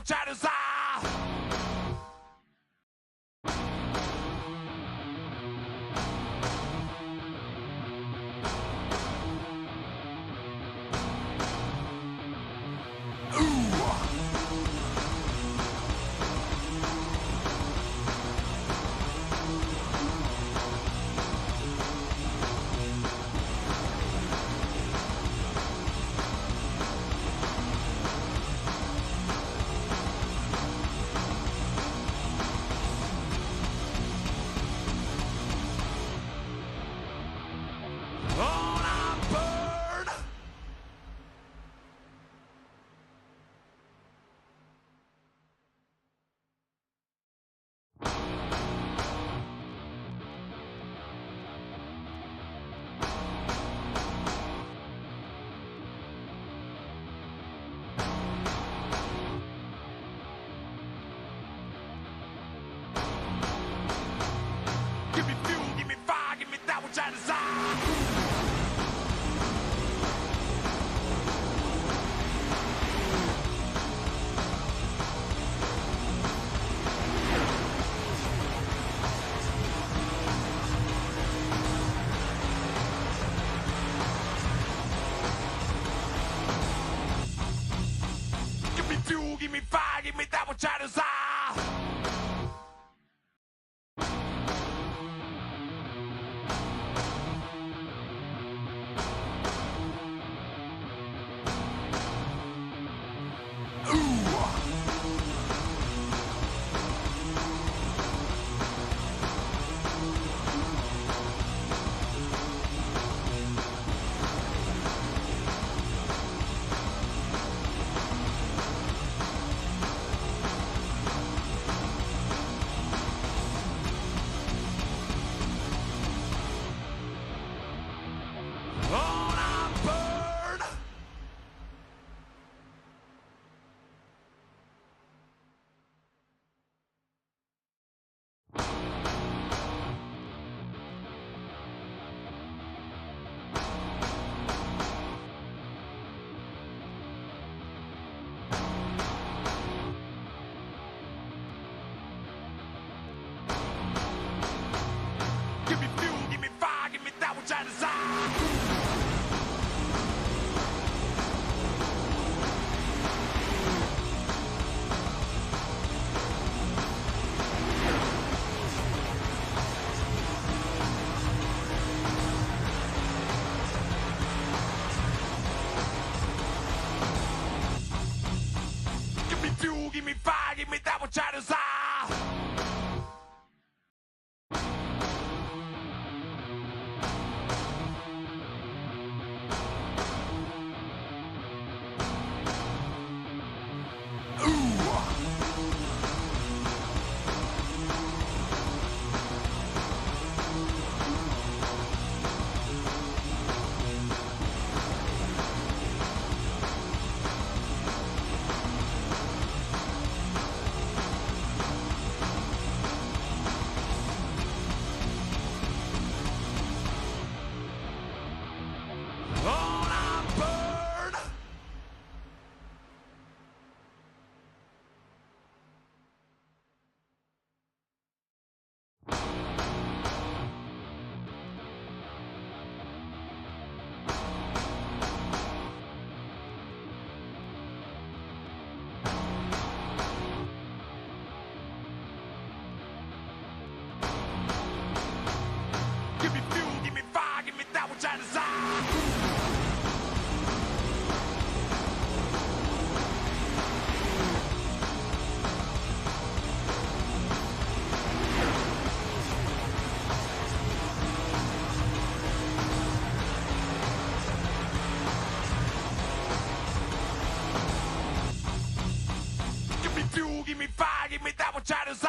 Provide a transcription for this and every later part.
try to say. Give me fuel, give me fire, give me that which I desire. Give me fuel, give me fire, give me that which I desire. Give me fuel, give me fire, give me that which I desire. Give me fuel, give me fire, give me that which I desire. Give me fuel, give me fire, give me that which I desire. Give me fuel, give me fire, give me that which I desire.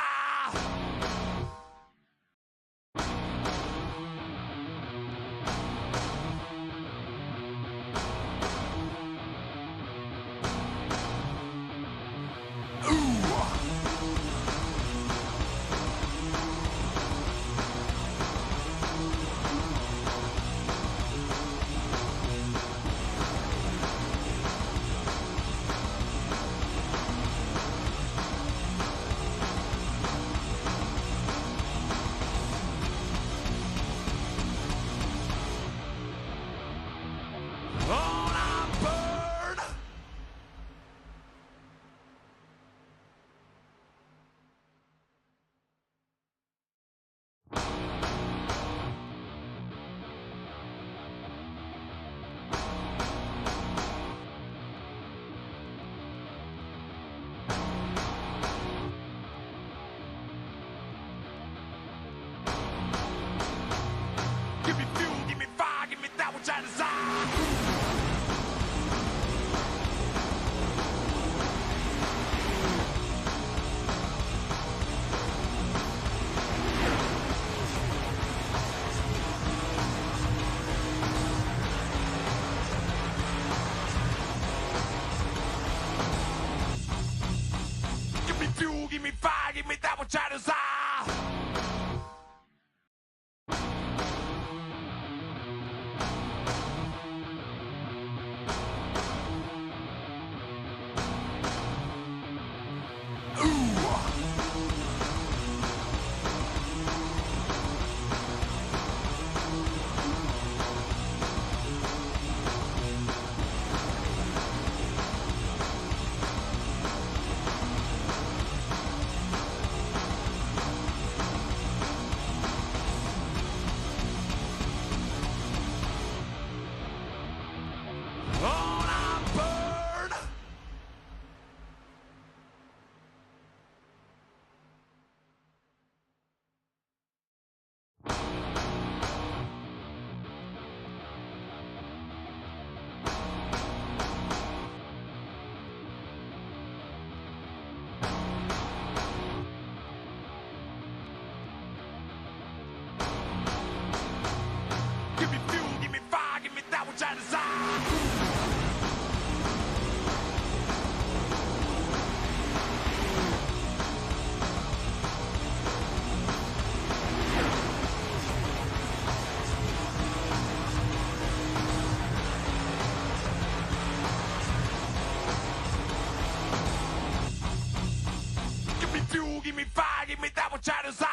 give me fire, give me that which I desire. Give me fuel, give me fire, give me that which I desire. Give me fuel, give me fire, give me that which I desire.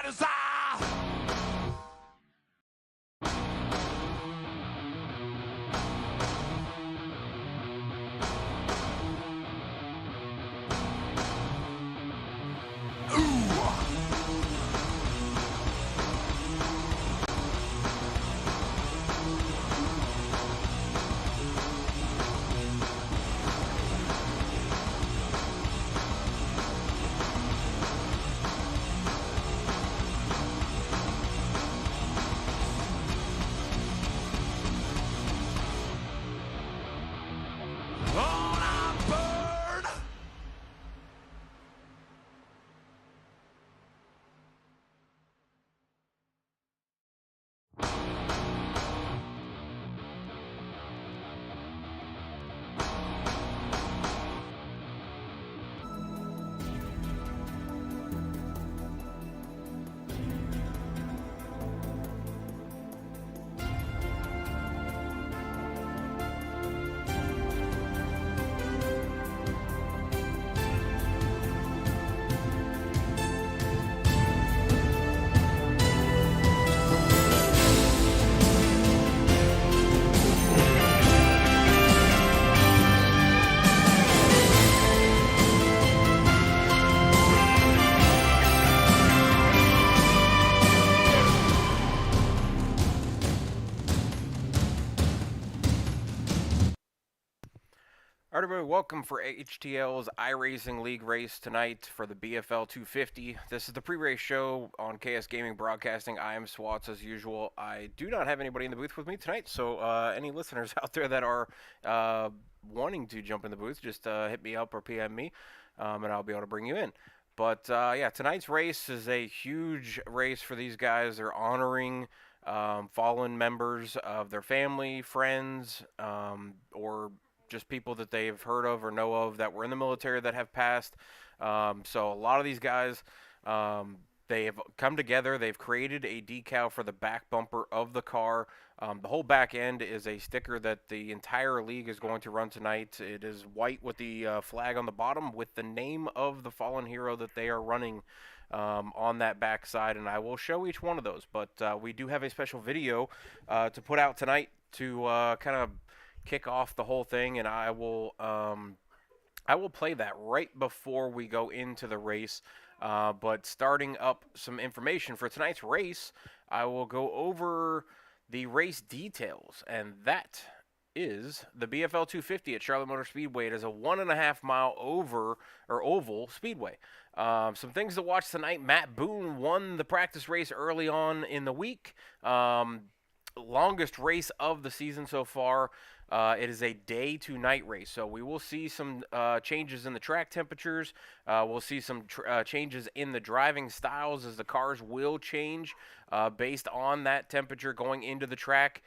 Outsiders, on a bird. All right, everybody, welcome for HTL's iRacing League race tonight for the BFL 250. This is the pre-race show on KS Gaming Broadcasting. I am Swats as usual. I do not have anybody in the booth with me tonight, so any listeners out there that are wanting to jump in the booth, just hit me up or PM me, and I'll be able to bring you in. But yeah, tonight's race is a huge race for these guys. They're honoring fallen members of their family, friends, or just people that they've heard of or know of that were in the military that have passed. So a lot of these guys, they have come together. They've created a decal for the back bumper of the car. The whole back end is a sticker that the entire league is going to run tonight. It is white with the flag on the bottom with the name of the fallen hero that they are running on that back side, and I will show each one of those. But we do have a special video to put out tonight to kind of kick off the whole thing, and I will play that right before we go into the race. But starting up some information for tonight's race, I will go over the race details, and that is the BFL 250 at Charlotte Motor Speedway. It is a 1.5 mile oval speedway. Some things to watch tonight. Matt Boone won the practice race early on in the week. Longest race of the season so far. It is a day to night race, so we will see some changes in the track temperatures. We'll see some changes in the driving styles as the cars will change based on that temperature going into the track.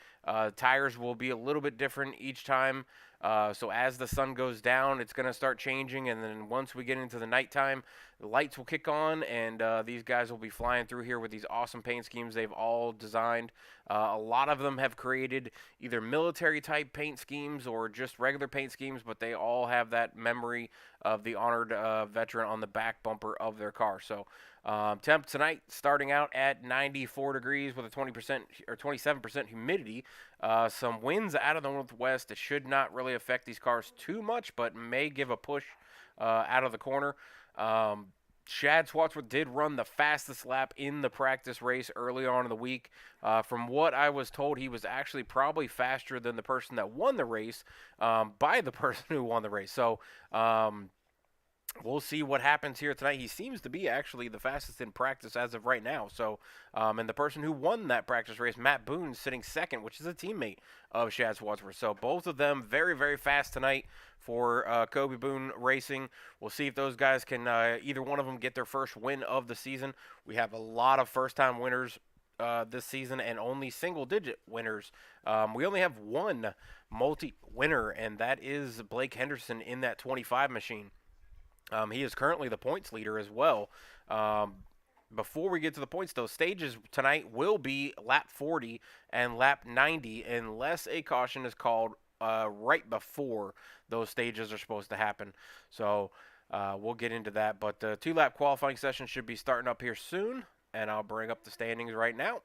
Tires will be a little bit different each time. So as the sun goes down, it's going to start changing, and then once we get into the nighttime, the lights will kick on, and these guys will be flying through here with these awesome paint schemes they've all designed. A lot of them have created either military-type paint schemes or just regular paint schemes, but they all have that memory of the honored veteran on the back bumper of their car. So temp tonight starting out at 94 degrees with a 20% or 27% humidity. Some winds out of the northwest. It should not really affect these cars too much, but may give a push out of the corner. Shad Swatsworth did run the fastest lap in the practice race early on in the week. From what I was told, he was actually probably faster than the person that won the race by the person who won the race. So we'll see what happens here tonight. He seems to be actually the fastest in practice as of right now. So, and the person who won that practice race, Matt Boone, sitting second, which is a teammate of Shad Swatsworth. So both of them very, very fast tonight for Kobe Boone Racing. We'll see if those guys can, either one of them, get their first win of the season. We have a lot of first-time winners this season and only single-digit winners. We only have one multi-winner, and that is Blake Henderson in that 25 machine. He is currently the points leader as well. Before we get to the points, though, stages tonight will be lap 40 and lap 90 unless a caution is called right before those stages are supposed to happen. So we'll get into that. But the two-lap qualifying session should be starting up here soon. and I'll bring up the standings right now.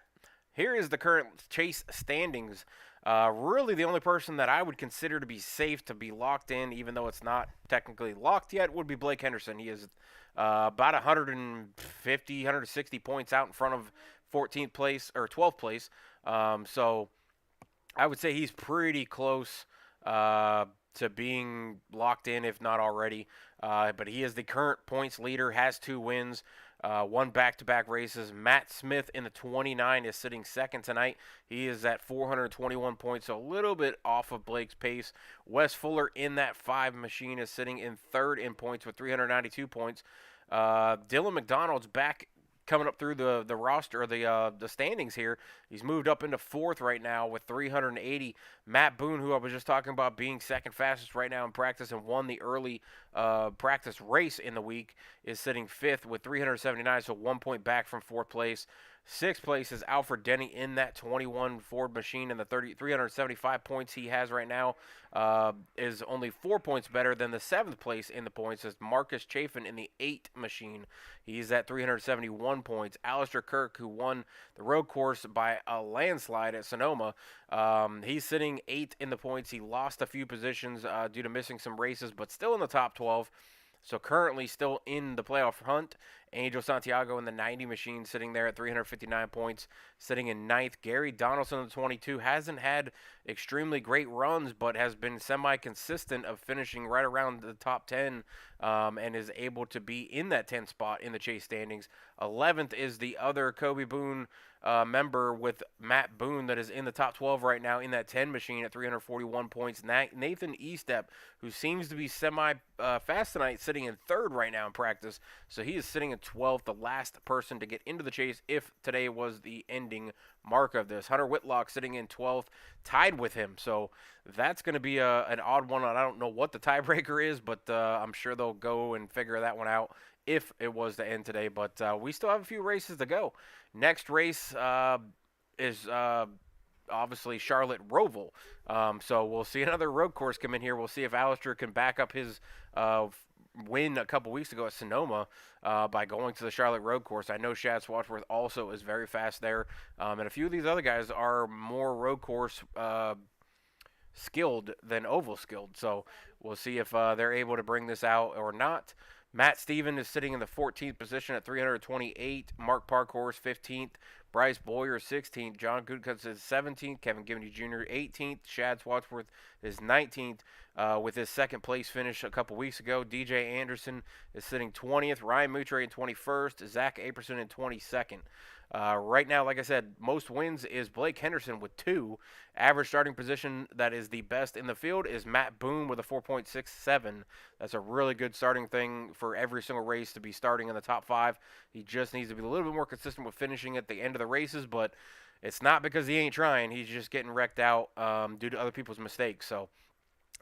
Here is the current chase standings. Really, the only person that I would consider to be safe to be locked in, even though it's not technically locked yet, would be Blake Henderson. He is about 150, 160 points out in front of 14th place or 12th place. So I would say he's pretty close to being locked in, if not already. But he is the current points leader, has 2 wins, won back-to-back races. Matt Smith in the 29 is sitting second tonight. He is at 421 points, so a little bit off of Blake's pace. Wes Fuller in that 5 machine is sitting in third in points with 392 points. Dylan McDonald's back coming up through the roster, the standings here. He's moved up into fourth right now with 380. Matt Boone, who I was just talking about being second fastest right now in practice and won the early practice race in the week, is sitting fifth with 379, so 1 point back from fourth place. Sixth place is Alfred Denny in that 21 Ford machine, and the 375 points he has right now is only 4 points better than the seventh place in the points is Marcus Chafin in the 8 machine. He's at 371 points. Alistair Kirk, who won the road course by a landslide at Sonoma, he's sitting 8th in the points. He lost a few positions due to missing some races, but still in the top 12. So currently still in the playoff hunt. Angel Santiago in the 90 machine sitting there at 359 points, sitting in ninth. Gary Donaldson in the 22 hasn't had extremely great runs, but has been semi-consistent of finishing right around the top 10 and is able to be in that 10th spot in the chase standings. 11th is the other Kobe Boone member with Matt Boone that is in the top 12 right now in that 10 machine at 341 points. Nathan Estep, who seems to be semi-fast tonight, sitting in third right now in practice. So he is sitting in 12th, the last person to get into the chase if today was the ending mark of this. Hunter Whitlock sitting in 12th, tied with him. So that's going to be an odd one. I don't know what the tiebreaker is, but I'm sure they'll go and figure that one out if it was to end today. But we still have a few races to go. Next race is obviously Charlotte Roval. So we'll see another road course come in here. We'll see if Alistair can back up his win a couple weeks ago at Sonoma by going to the Charlotte road course. I know Shad Swadsworth also is very fast there. And a few of these other guys are more road course skilled than oval skilled. So we'll see if they're able to bring this out or not. Matt Steven is sitting in the 14th position at 328. Mark Parkhorse 15th. Bryce Boyer 16th. John Goodcuts is 17th. Kevin Givney Jr. 18th. Shad Swadsworth is 19th with his second place finish a couple weeks ago. DJ Anderson is sitting 20th. Ryan Moutre in 21st. Zach Aperson in 22nd. Right now, like I said, most wins is Blake Henderson with 2. Average starting position that is the best in the field is Matt Boone with a 4.67. That's a really good starting thing for every single race to be starting in the top 5. He just needs to be a little bit more consistent with finishing at the end of the races, but it's not because he ain't trying. He's just getting wrecked out due to other people's mistakes. So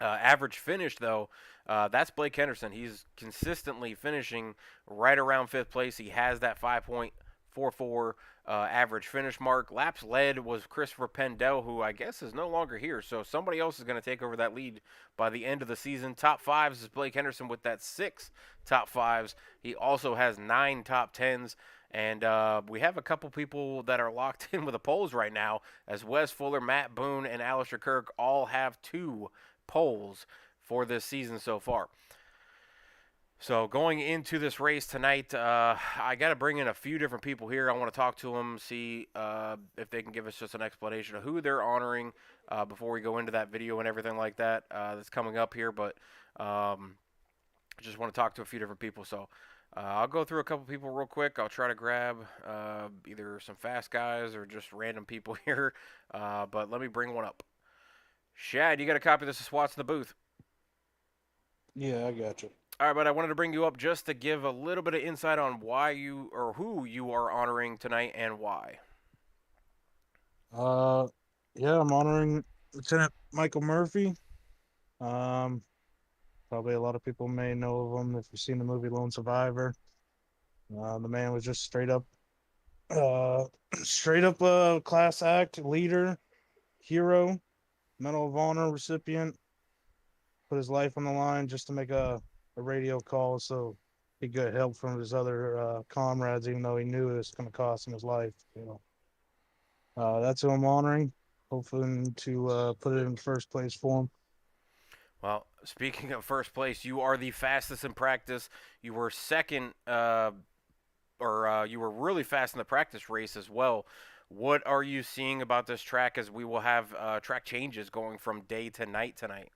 average finish, though, that's Blake Henderson. He's consistently finishing right around 5th place. He has that 5.44 average finish mark. Laps led was Christopher Pendell, who I guess is no longer here. So somebody else is going to take over that lead by the end of the season. Top 5s is Blake Henderson with that 6 top 5s. He also has 9 top 10s. And we have a couple people that are locked in with the polls right now, as Wes Fuller, Matt Boone, and Alistair Kirk all have 2 polls for this season so far. So going into this race tonight, I got to bring in a few different people here. I want to talk to them, see if they can give us just an explanation of who they're honoring before we go into that video and everything like that that's coming up here. But I just want to talk to a few different people. So I'll go through a couple people real quick. I'll try to grab either some fast guys or just random people here. But let me bring one up. Shad, you got a copy of this? Swats in the booth. Yeah, I got you. All right, but I wanted to bring you up just to give a little bit of insight on why you or who you are honoring tonight and why. Yeah, I'm honoring Lieutenant Michael Murphy. Probably a lot of people may know of him if you've seen the movie Lone Survivor. The man was just straight up class act leader, hero, Medal of Honor recipient. Put his life on the line just to make a radio call so be good help from his other comrades, even though he knew it was going to cost him his life. That's who I'm honoring, hoping to put it in first place for him. Well, speaking of first place, you are the fastest in practice. You were second, or you were really fast in the practice race as well. What are you seeing about this track as we will have track changes going from day to night tonight?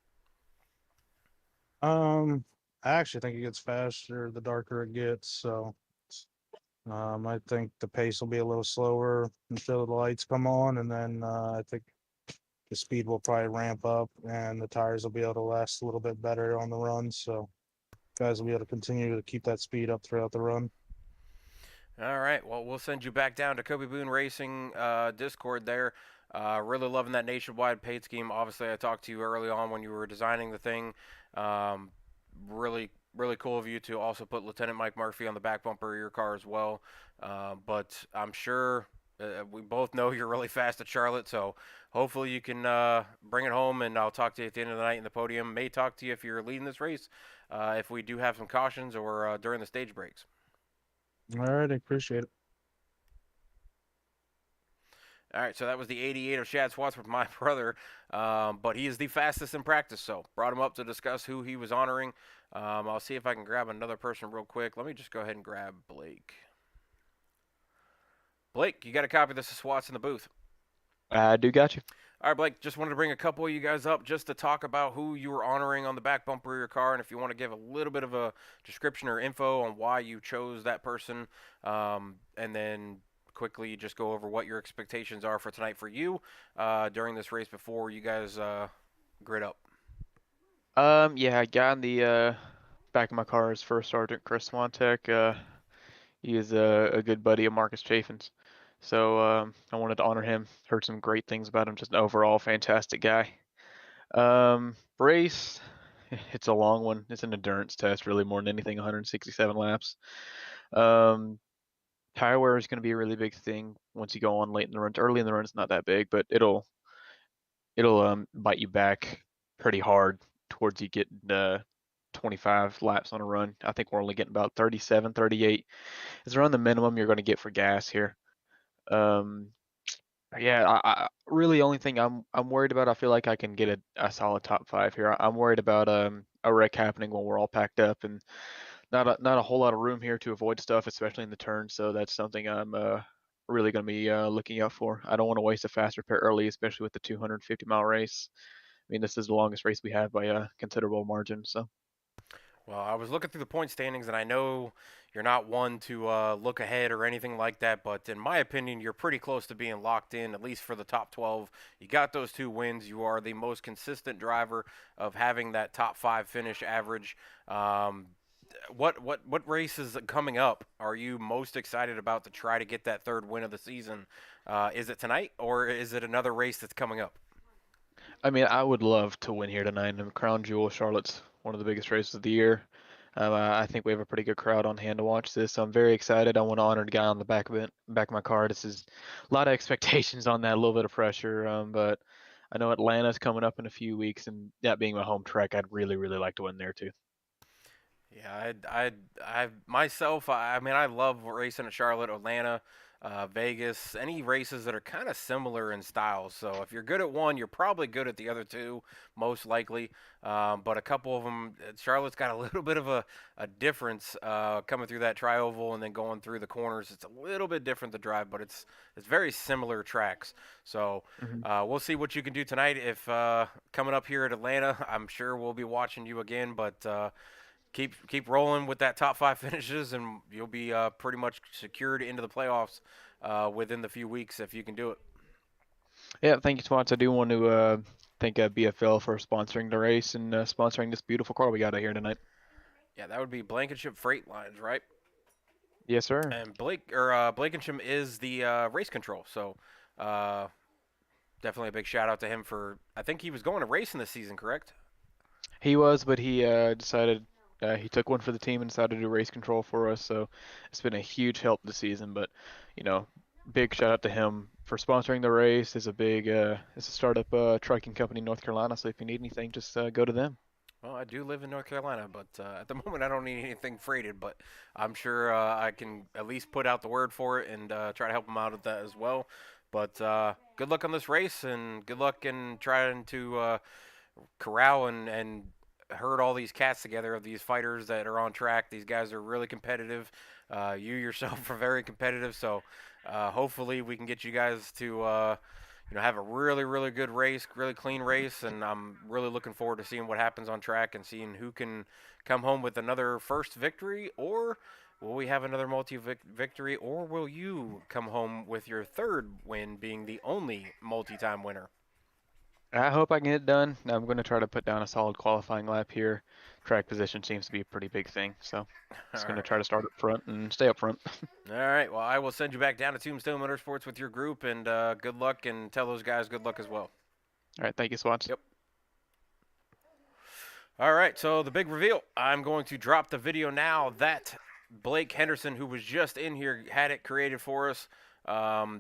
I actually think it gets faster the darker it gets. So I think the pace will be a little slower until the lights come on, and then I think the speed will probably ramp up, and the tires will be able to last a little bit better on the run. So guys will be able to continue to keep that speed up throughout the run. All right. Well, we'll send you back down to Kobe Boone Racing Discord there. Really loving that nationwide paid scheme. Obviously, I talked to you early on when you were designing the thing. Um, really cool of you to also put Lieutenant Mike Murphy on the back bumper of your car as well. But I'm sure we both know you're really fast at Charlotte, so hopefully you can bring it home. And I'll talk to you at the end of the night in the podium. May talk to you if you're leading this race, if we do have some cautions or during the stage breaks. All right, I appreciate it. All right, so that was the 88 of Shad Swats with my brother, but he is the fastest in practice, so brought him up to discuss who he was honoring. I'll see if I can grab another person real quick. Let me just go ahead and grab Blake. Blake, you got a copy of this of Swats in the booth. I do got you. All right, Blake, just wanted to bring a couple of you guys up just to talk about who you were honoring on the back bumper of your car, and if you want to give a little bit of a description or info on why you chose that person, and then quickly just go over what your expectations are for tonight for you during this race before you guys grid up. Yeah, I got in the back of my car is First Sergeant Chris Swantek. He is a good buddy of Marcus Chafin's. So I wanted to honor him. Heard some great things about him. Just an overall fantastic guy. Race, it's a long one. It's an endurance test, really more than anything. 167 laps. Tire wear is going to be a really big thing once you go on late in the run. Early in the run, it's not that big, but it'll bite you back pretty hard towards you get 25 laps on a run. I think we're only getting about 37, 38 is around the minimum you're going to get for gas here. Um, yeah, I really only thing I'm worried about. I feel like I can get a solid top five here. I'm worried about a wreck happening when we're all packed up and not a whole lot of room here to avoid stuff, especially in the turn. So that's something I'm really going to be looking out for. I don't want to waste a fast repair early, especially with the 250-mile race. I mean, this is the longest race we have by a considerable margin. So. Well, I was looking through the point standings, and I know you're not one to look ahead or anything like that, but in my opinion, you're pretty close to being locked in, at least for the top 12. You got those 2 wins. You are the most consistent driver of having that top 5 finish average. What race is coming up are you most excited about to try to get that 3rd win of the season? Is it tonight, or is it another race that's coming up? I mean, I would love to win here tonight. And Crown Jewel, Charlotte's one of the biggest races of the year. I think we have a pretty good crowd on hand to watch this. So I'm very excited. I want to honor the guy on the back of it, back of my car. This is a lot of expectations on that, a little bit of pressure. But I know Atlanta's coming up in a few weeks, and that being my home track, I'd really, really like to win there too. Yeah, I myself, I mean, I love racing at Charlotte, Atlanta, Vegas, any races that are kind of similar in style. So if you're good at one, you're probably good at the other two, most likely. But a couple of them, Charlotte's got a little bit of a difference coming through that tri-oval and then going through the corners. It's a little bit different to drive, but it's very similar tracks. So Hmm. we'll see what you can do tonight. If coming up here at Atlanta, I'm sure we'll be watching you again, but. Keep rolling with that top 5 finishes, and you'll be pretty much secured into the playoffs within the few weeks if you can do it. Yeah, thank you, Twats. I do want to thank BFL for sponsoring the race and sponsoring this beautiful car we got out here tonight. Yeah, that would be Blankenship Freight Lines, right? Yes, sir. And Blankenship is the race control, so uh, definitely a big shout out to him for. I think he was going to racing this season, correct? He was, but he decided he took one for the team and decided to do race control for us. So it's been a huge help this season. But you know, big shout out to him for sponsoring the race. It's a startup trucking company in North Carolina. So if you need anything, just go to them. Well, I do live in North Carolina, but at the moment I don't need anything freighted. But I'm sure I can at least put out the word for it and try to help them out with that as well. But good luck on this race, and good luck in trying to corral and herd all these cats together of these fighters that are on track. These guys are really competitive. You yourself are very competitive, so hopefully we can get you guys to have a really, really good race, really clean race, and I'm really looking forward to seeing what happens on track and seeing who can come home with another first victory, or will we have another multi-victory, or will you come home with your third win being the only multi-time winner? I hope I can get it done. I'm going to try to put down a solid qualifying lap here. Track position seems to be a pretty big thing, so just going to try to start up front and stay up front. All right. Well, I will send you back down to Tombstone Motorsports with your group, and good luck, and tell those guys good luck as well. All right, thank you, Swats. Yep. All right, so the big reveal. I'm going to drop the video now that Blake Henderson, who was just in here, had it created for us.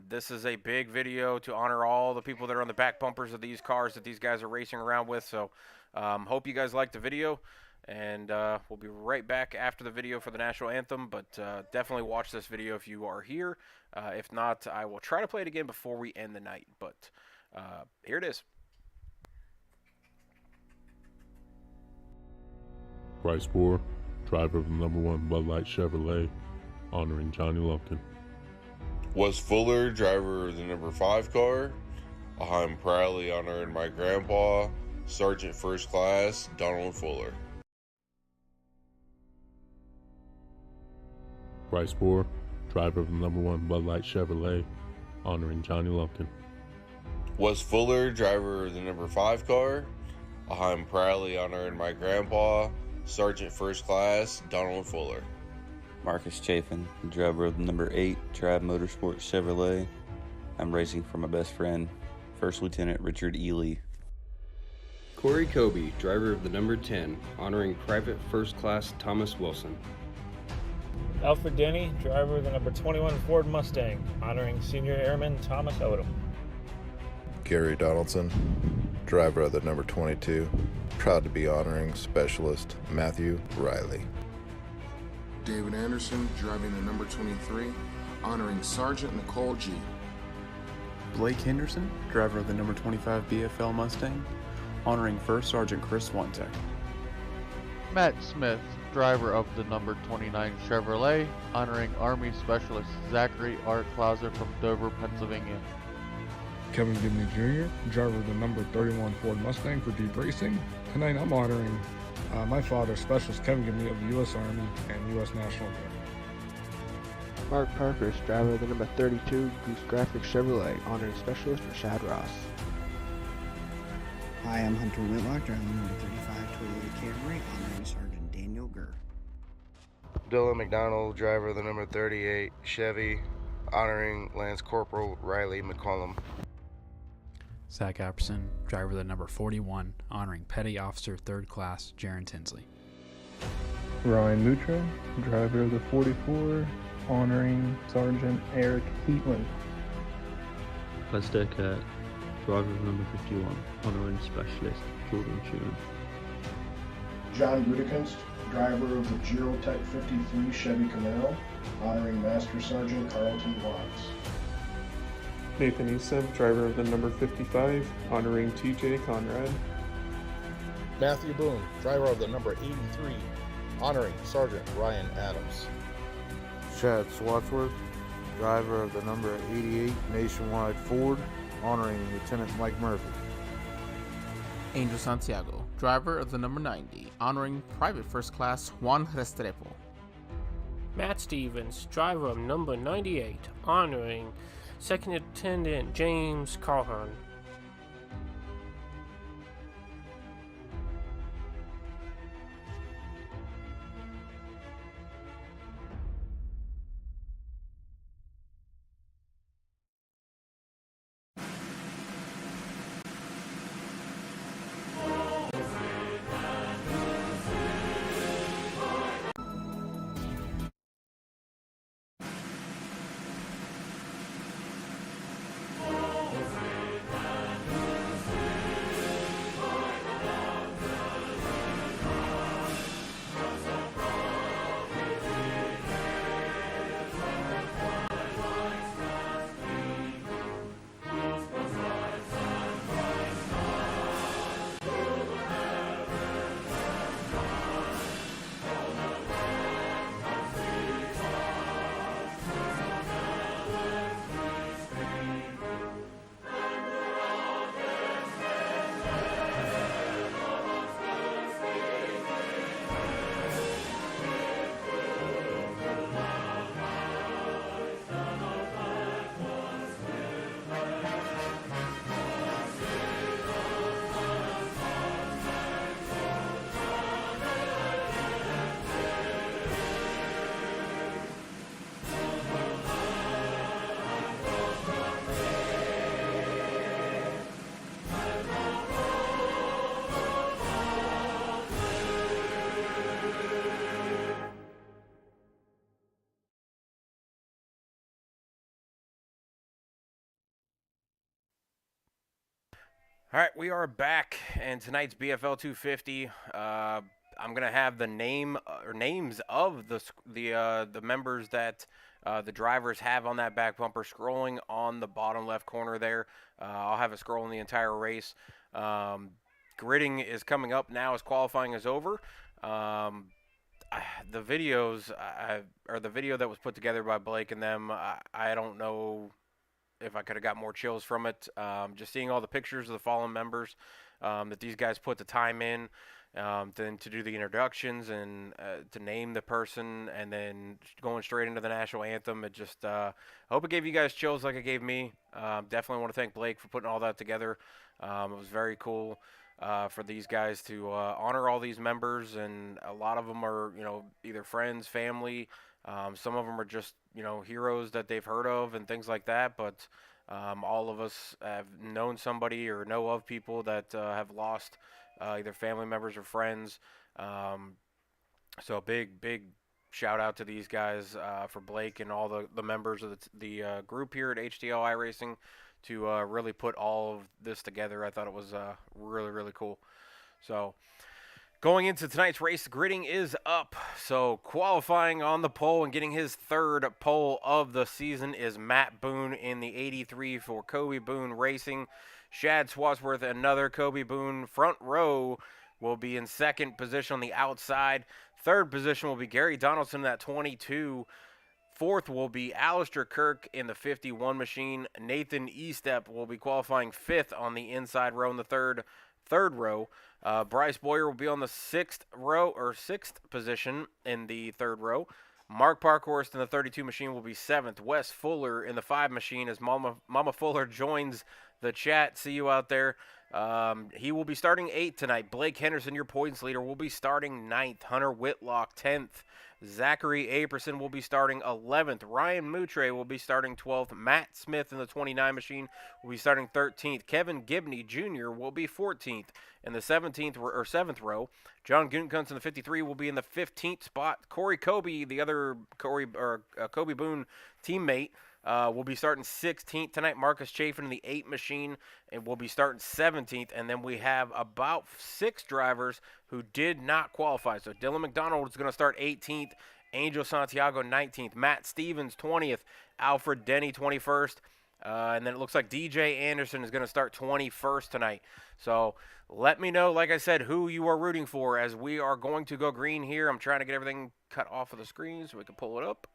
This is a big video to honor all the people that are on the back bumpers of these cars that these guys are racing around with. So hope you guys liked the video, and we'll be right back after the video for the national anthem. But definitely watch this video if you are here. If not, I will try to play it again before we end the night. But here it is. Bryce Bohr, driver of the #1 Bud Light Chevrolet, honoring Johnny Lumpkin. Wes Fuller, driver of the #5 car. I'm proudly honoring my grandpa, Sergeant First Class Donald Fuller. Bryce Bohr, driver of the #1 Bud Light Chevrolet, honoring Johnny Lumpkin. Wes Fuller, driver of the #5 car. I'm proudly honoring my grandpa, Sergeant First Class Donald Fuller. Marcus Chafin, driver of the #8 Tribe Motorsports Chevrolet. I'm racing for my best friend, First Lieutenant Richard Ely. Corey Kobe, driver of the #10, honoring Private First Class Thomas Wilson. Alfred Denny, driver of the #21 Ford Mustang, honoring Senior Airman Thomas Odom. Gary Donaldson, driver of the #22, proud to be honoring Specialist Matthew Riley. David Anderson, driving the #23, honoring Sergeant Nicole G. Blake Henderson, driver of the #25 BFL Mustang, honoring First Sergeant Chris Swantek. Matt Smith, driver of the #29 Chevrolet, honoring Army Specialist Zachary R. Clauser from Dover, Pennsylvania. Kevin Gibney Jr., driver of the #31 Ford Mustang for Deep Racing. Tonight I'm honoring my father, Specialist Kevin Gibney of the U.S. Army and U.S. National Guard. Mark Parkhurst, driver of the #32 Goose Graphic Chevrolet, honoring Specialist Rashad Ross. Hi, I'm Hunter Whitlock, driving the #35 Toyota Camry, honoring Sergeant Daniel Gurr. Dylan McDonald, driver of the #38 Chevy, honoring Lance Corporal Riley McCollum. Zach Apperson, driver of the #41, honoring Petty Officer 3rd Class Jaron Tinsley. Ryan Mutra, driver of the 44, honoring Sergeant Eric Heatland. Lester Kurt, driver of #51, honoring Specialist Jordan Tune. John Gutekunst, driver of the Girotech 53 Chevy Camaro, honoring Master Sergeant Carlton Watts. Nathan Easton, driver of the #55, honoring TJ Conrad. Matthew Boone, driver of the #83, honoring Sergeant Ryan Adams. Chad Swatsworth, driver of the #88 Nationwide Ford, honoring Lieutenant Mike Murphy. Angel Santiago, driver of the #90, honoring Private First Class Juan Restrepo. Matt Stevens, driver of #98, honoring Second Lieutenant James Calhoun. All right, we are back, and tonight's BFL 250. I'm gonna have the names of the members that the drivers have on that back bumper scrolling on the bottom left corner there. I'll have it scrolling the entire race. Gridding is coming up now as qualifying is over. The videos, or the video that was put together by Blake and them, I don't know if I could have got more chills from it. Just seeing all the pictures of the fallen members that these guys put the time in, then to do the introductions and to name the person, and then going straight into the national anthem. It just, I hope it gave you guys chills like it gave me. Definitely want to thank Blake for putting all that together. It was very cool for these guys to honor all these members, and a lot of them are, either friends, family. Some of them are just, heroes that they've heard of and things like that. But all of us have known somebody or know of people that have lost either family members or friends. So a big shout out to these guys for Blake and all the members of the group here at HTL iRacing to really put all of this together. I thought it was really cool. So going into tonight's race, gridding is up. So qualifying on the pole and getting his third pole of the season is Matt Boone in the 83 for Kobe Boone Racing. Shad Swadsworth, another Kobe Boone. Front row will be in second position on the outside. Third position will be Gary Donaldson in that 22. Fourth will be Alistair Kirk in the 51 machine. Nathan Estep will be qualifying fifth on the inside row in the third row. Bryce Boyer will be on the sixth position in the third row. Mark Parkhorst in the 32 machine will be seventh. Wes Fuller in the 5 machine as Mama Fuller joins the chat. See you out there. He will be starting 8th tonight. Blake Henderson, your points leader, will be starting 9th. Hunter Whitlock, 10th. Zachary Aperson will be starting 11th. Ryan Moutre will be starting 12th. Matt Smith in the 29 machine will be starting 13th. Kevin Gibney Jr. will be 14th in the 7th row. John Gutekunst in the 53 will be in the 15th spot. Corey Kobe, the other Kobe Boone teammate, will be starting 16th tonight. Marcus Chafin in the 8 machine and will be starting 17th. And then we have about 6 drivers who did not qualify. So Dylan McDonald is going to start 18th. Angel Santiago 19th. Matt Stevens 20th. Alfred Denny 21st. And then it looks like DJ Anderson is going to start 21st tonight. So let me know, like I said, who you are rooting for as we are going to go green here. I'm trying to get everything cut off of the screen so we can pull it up.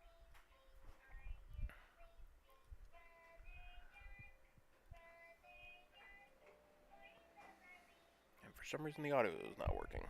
For some reason, the audio is not working.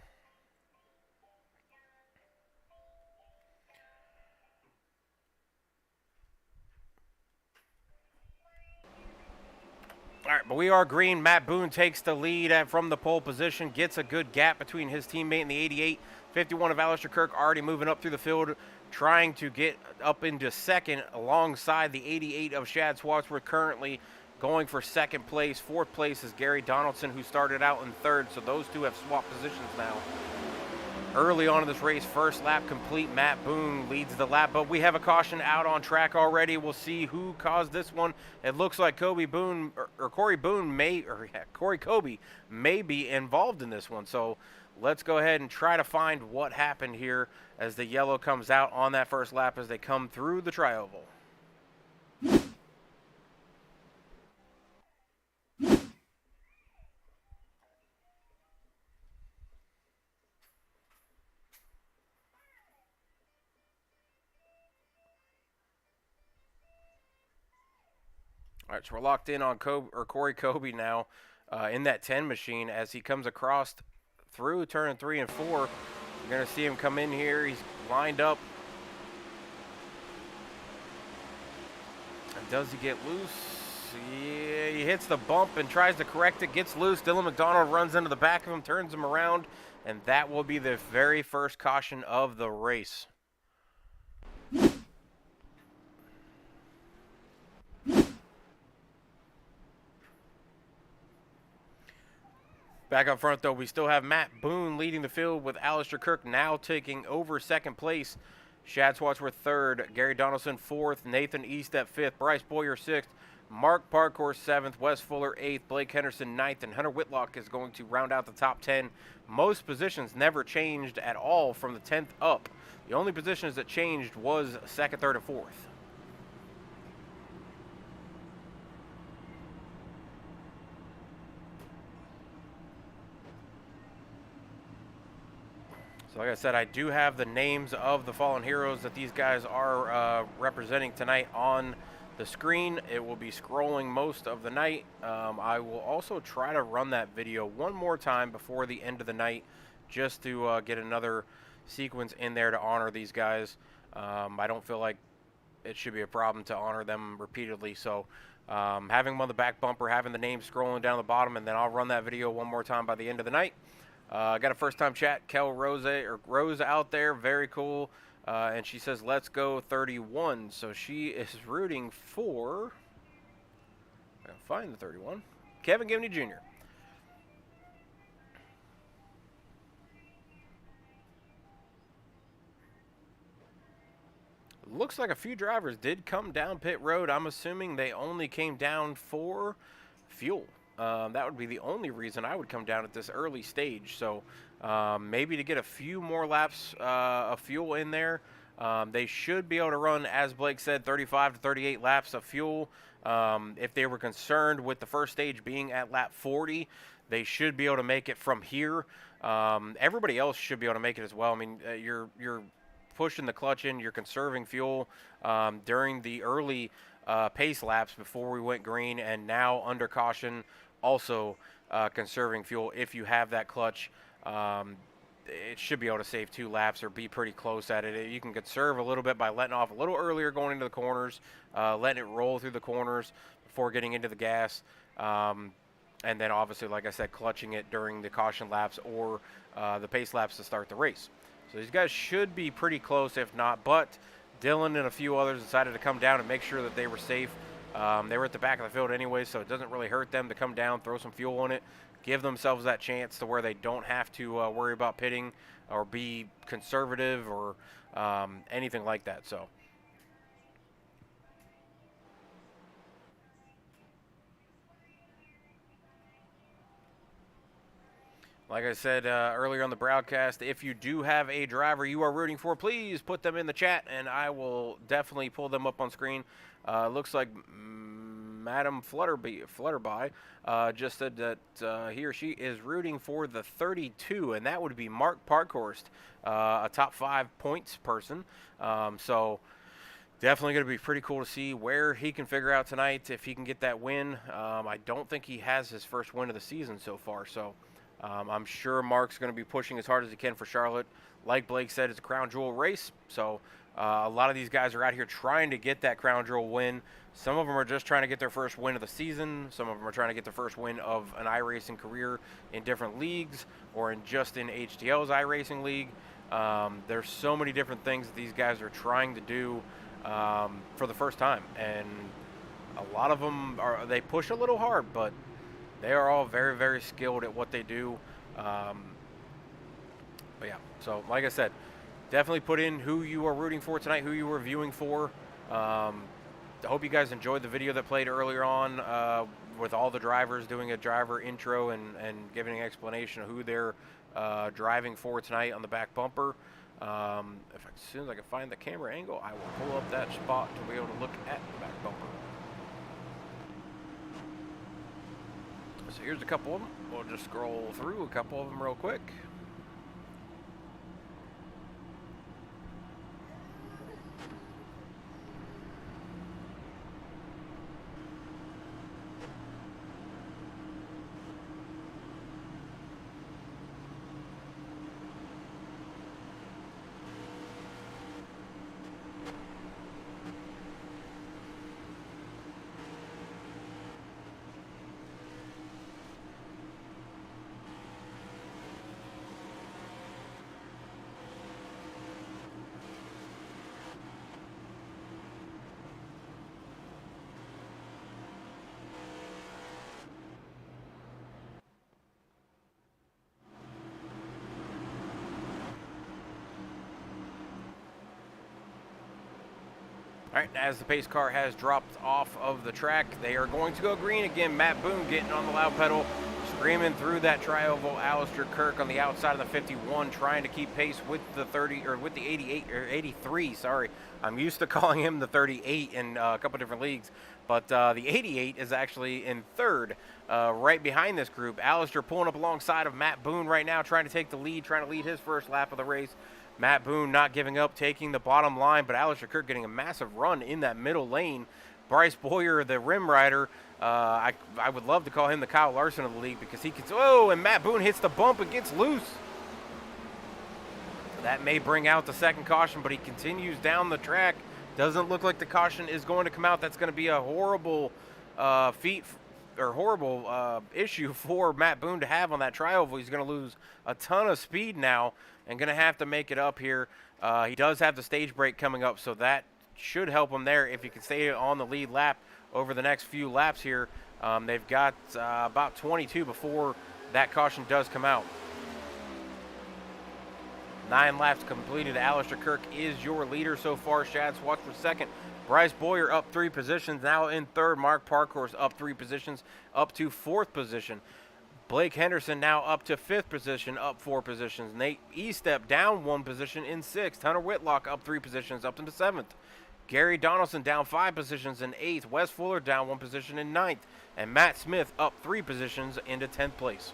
All right, but we are green. Matt Boone takes the lead from the pole position, gets a good gap between his teammate and the 88. 51 of Alistair Kirk already moving up through the field, trying to get up into second alongside the 88 of Shad Swadsworth, currently going for second place. Fourth place is Gary Donaldson, who started out in third, so those two have swapped positions now. Early on in this race, first lap complete. Matt Boone leads the lap, but we have a caution out on track already. We'll see who caused this one. It looks like Corey Kobe may be involved in this one. So let's go ahead and try to find what happened here as the yellow comes out on that first lap as they come through the tri-oval. All right, so we're locked in on Corey Kobe now in that 10 machine as he comes across through turn 3 and 4. You're going to see him come in here. He's lined up. And does he get loose? Yeah, he hits the bump and tries to correct it, gets loose. Dylan McDonald runs into the back of him, turns him around, and that will be the very first caution of the race. Back up front, though, we still have Matt Boone leading the field with Alistair Kirk now taking over second place. Shad Swadsworth third, Gary Donaldson fourth, Nathan Estep fifth, Bryce Boyer sixth, Mark Parkour 7th, Wes Fuller 8th, Blake Henderson 9th, and Hunter Whitlock is going to round out the top 10. Most positions never changed at all from the 10th up. The only positions that changed was 2nd, 3rd, and 4th. So like I said, I do have the names of the fallen heroes that these guys are representing tonight on the screen. It will be scrolling most of the night. I will also try to run that video one more time before the end of the night just to get another sequence in there to honor these guys. I don't feel like it should be a problem to honor them repeatedly. So having them on the back bumper, having the names scrolling down the bottom, and then I'll run that video one more time by the end of the night. I got a first-time chat, Kel Rose out there, very cool, and she says, "Let's go 31." So she is rooting for. I'll find the 31. Kevin Gibney Jr. Looks like a few drivers did come down pit road. I'm assuming they only came down for fuel. That would be the only reason I would come down at this early stage. So maybe to get a few more laps of fuel in there. They should be able to run, as Blake said, 35 to 38 laps of fuel. If they were concerned with the first stage being at lap 40, they should be able to make it from here. Everybody else should be able to make it as well. I mean, you're pushing the clutch in, you're conserving fuel during the early pace laps before we went green, and now under caution, also conserving fuel. If you have that clutch, it should be able to save 2 laps or be pretty close at it. You can conserve a little bit by letting off a little earlier going into the corners, letting it roll through the corners before getting into the gas, and then obviously, like I said, clutching it during the caution laps or the pace laps to start the race. So these guys should be pretty close, if not, but Dylan and a few others decided to come down and make sure that they were safe. They were at the back of the field anyway, so it doesn't really hurt them to come down, throw some fuel on it, give themselves that chance to where they don't have to worry about pitting or be conservative or anything like that. So like I said earlier on the broadcast, if you do have a driver you are rooting for, please put them in the chat, and I will definitely pull them up on screen. Looks like Madam Flutterby just said that he or she is rooting for the 32, and that would be Mark Parkhorst, a top 5 points person. So definitely going to be pretty cool to see where he can figure out tonight, if he can get that win. I don't think he has his first win of the season so far, so I'm sure Mark's going to be pushing as hard as he can for Charlotte. Like Blake said, it's a crown jewel race, so a lot of these guys are out here trying to get that crown jewel win. Some of them are just trying to get their first win of the season. Some of them are trying to get their first win of an iRacing career in different leagues or in HTL's iRacing league. There's so many different things that these guys are trying to do for the first time, and a lot of them they push a little hard, but they are all very, very skilled at what they do. But yeah, so like I said, definitely put in who you are rooting for tonight, who you were viewing for. I hope you guys enjoyed the video that played earlier on with all the drivers doing a driver intro and giving an explanation of who they're driving for tonight on the back bumper. As soon as I can find the camera angle, I will pull up that spot to be able to look at the back bumper. So here's a couple of them. We'll just scroll through a couple of them real quick. All right, as the pace car has dropped off of the track, they are going to go green again. Matt Boone getting on the loud pedal, screaming through that tri-oval. Alistair Kirk on the outside of the 51, trying to keep pace with the 30 or with the 88 or 83. Sorry, I'm used to calling him the 38 in a couple different leagues, but the 88 is actually in third, right behind this group. Alistair pulling up alongside of Matt Boone right now, trying to take the lead, trying to lead his first lap of the race. Matt Boone not giving up, taking the bottom line, but Alistair Kirk getting a massive run in that middle lane. Bryce Boyer, the rim rider, I would love to call him the Kyle Larson of the league because he can. Oh, and Matt Boone hits the bump and gets loose. That may bring out the second caution, but he continues down the track. Doesn't look like the caution is going to come out. That's going to be a horrible issue for Matt Boone to have on that tri-oval. He's going to lose a ton of speed now and going to have to make it up here. He does have the stage break coming up, so that should help him there if he can stay on the lead lap over the next few laps here. They've got about 22 before that caution does come out. 9 laps completed. Alistair Kirk is your leader so far. Shad Swatsford second. Bryce Boyer up 3 positions, now in third. Mark Parkhorse up 3 positions, up to 4th position. Blake Henderson now up to 5th position, up 4 positions. Nate Estep down 1 position in 6th. Hunter Whitlock up 3 positions, up into 7th. Gary Donaldson down 5 positions in 8th. Wes Fuller down 1 position in 9th. And Matt Smith up 3 positions into 10th place.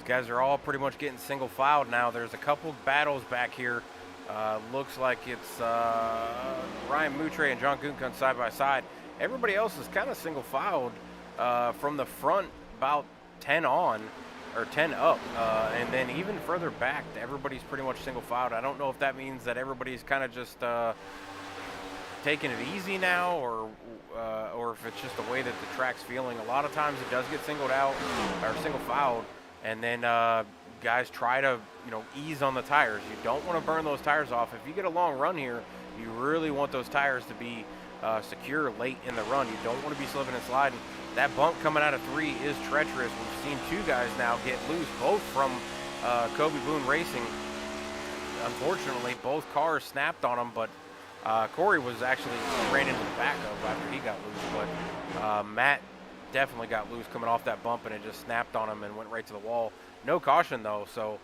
Guys are all pretty much getting single filed now. There's a couple battles back here. Looks like it's Ryan Moutre and John Gunkun side by side. Everybody else is kind of single filed from the front, about 10 on or 10 up, and then even further back, everybody's pretty much single filed. I don't know if that means that everybody's kind of just taking it easy now, or if it's just the way that the track's feeling. A lot of times it does get singled out or single filed. And then guys try to, ease on the tires. You don't want to burn those tires off. If you get a long run here, you really want those tires to be secure late in the run. You don't want to be slipping and sliding. That bump coming out of 3 is treacherous. We've seen 2 guys now get loose, both from Kobe Boone Racing. Unfortunately, both cars snapped on them, but Corey was actually ran into the back of after he got loose. But Matt definitely got loose coming off that bump, and it just snapped on him and went right to the wall. No caution though, so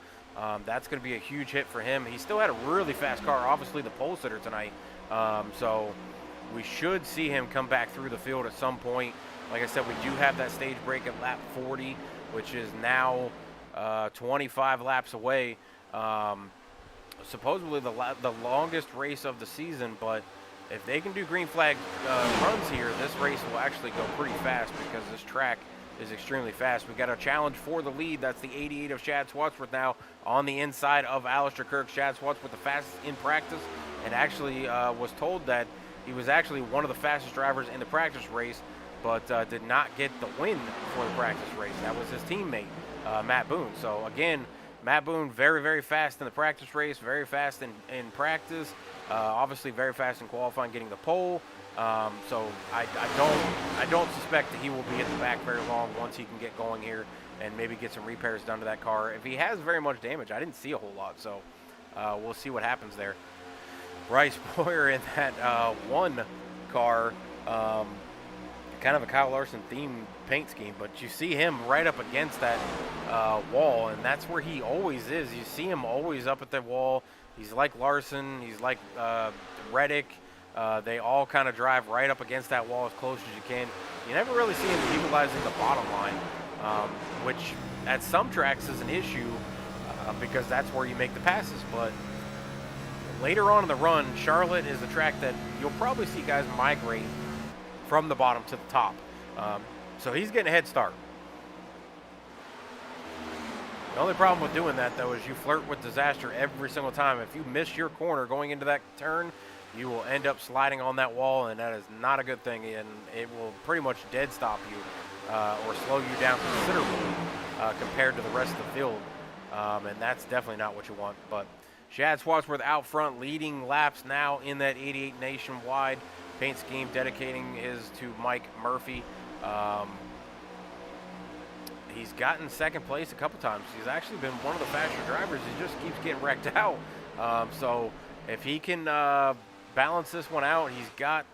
that's going to be a huge hit for him. He still had a really fast car, obviously the pole sitter tonight, so we should see him come back through the field at some point. Like I said, we do have that stage break at lap 40, which is now 25 laps away. Supposedly the longest race of the season, but if they can do green flag runs here, this race will actually go pretty fast because this track is extremely fast. We got a challenge for the lead. That's the 88 of Shad Swatsworth now on the inside of Alistair Kirk. Shad Swatsworth the fastest in practice, and actually was told that he was actually one of the fastest drivers in the practice race, but did not get the win for the practice race. That was his teammate, Matt Boone. So again, Matt Boone very, very fast in the practice race, very fast in practice. Obviously very fast in qualifying, getting the pole. So I don't suspect that he will be at the back very long once he can get going here and maybe get some repairs done to that car. If he has very much damage, I didn't see a whole lot, so we'll see what happens there. Bryce Boyer in that 1 car, kind of a Kyle Larson themed paint scheme, but you see him right up against that wall, and that's where he always is. You see him always up at the wall. He's like Larson. He's like Reddick. They all kind of drive right up against that wall as close as you can. You never really see them utilizing the bottom line, which at some tracks is an issue because that's where you make the passes. But later on in the run, Charlotte is a track that you'll probably see guys migrate from the bottom to the top. So he's getting a head start. The only problem with doing that, though, is you flirt with disaster every single time. If you miss your corner going into that turn, you will end up sliding on that wall, and that is not a good thing, and it will pretty much dead stop you or slow you down considerably compared to the rest of the field, and that's definitely not what you want. But Shad Swadsworth out front, leading laps now in that 88 nationwide paint scheme, dedicating his to Mike Murphy. He's gotten second place a couple times. He's actually been one of the faster drivers. He just keeps getting wrecked out. So if he can balance this one out, he's got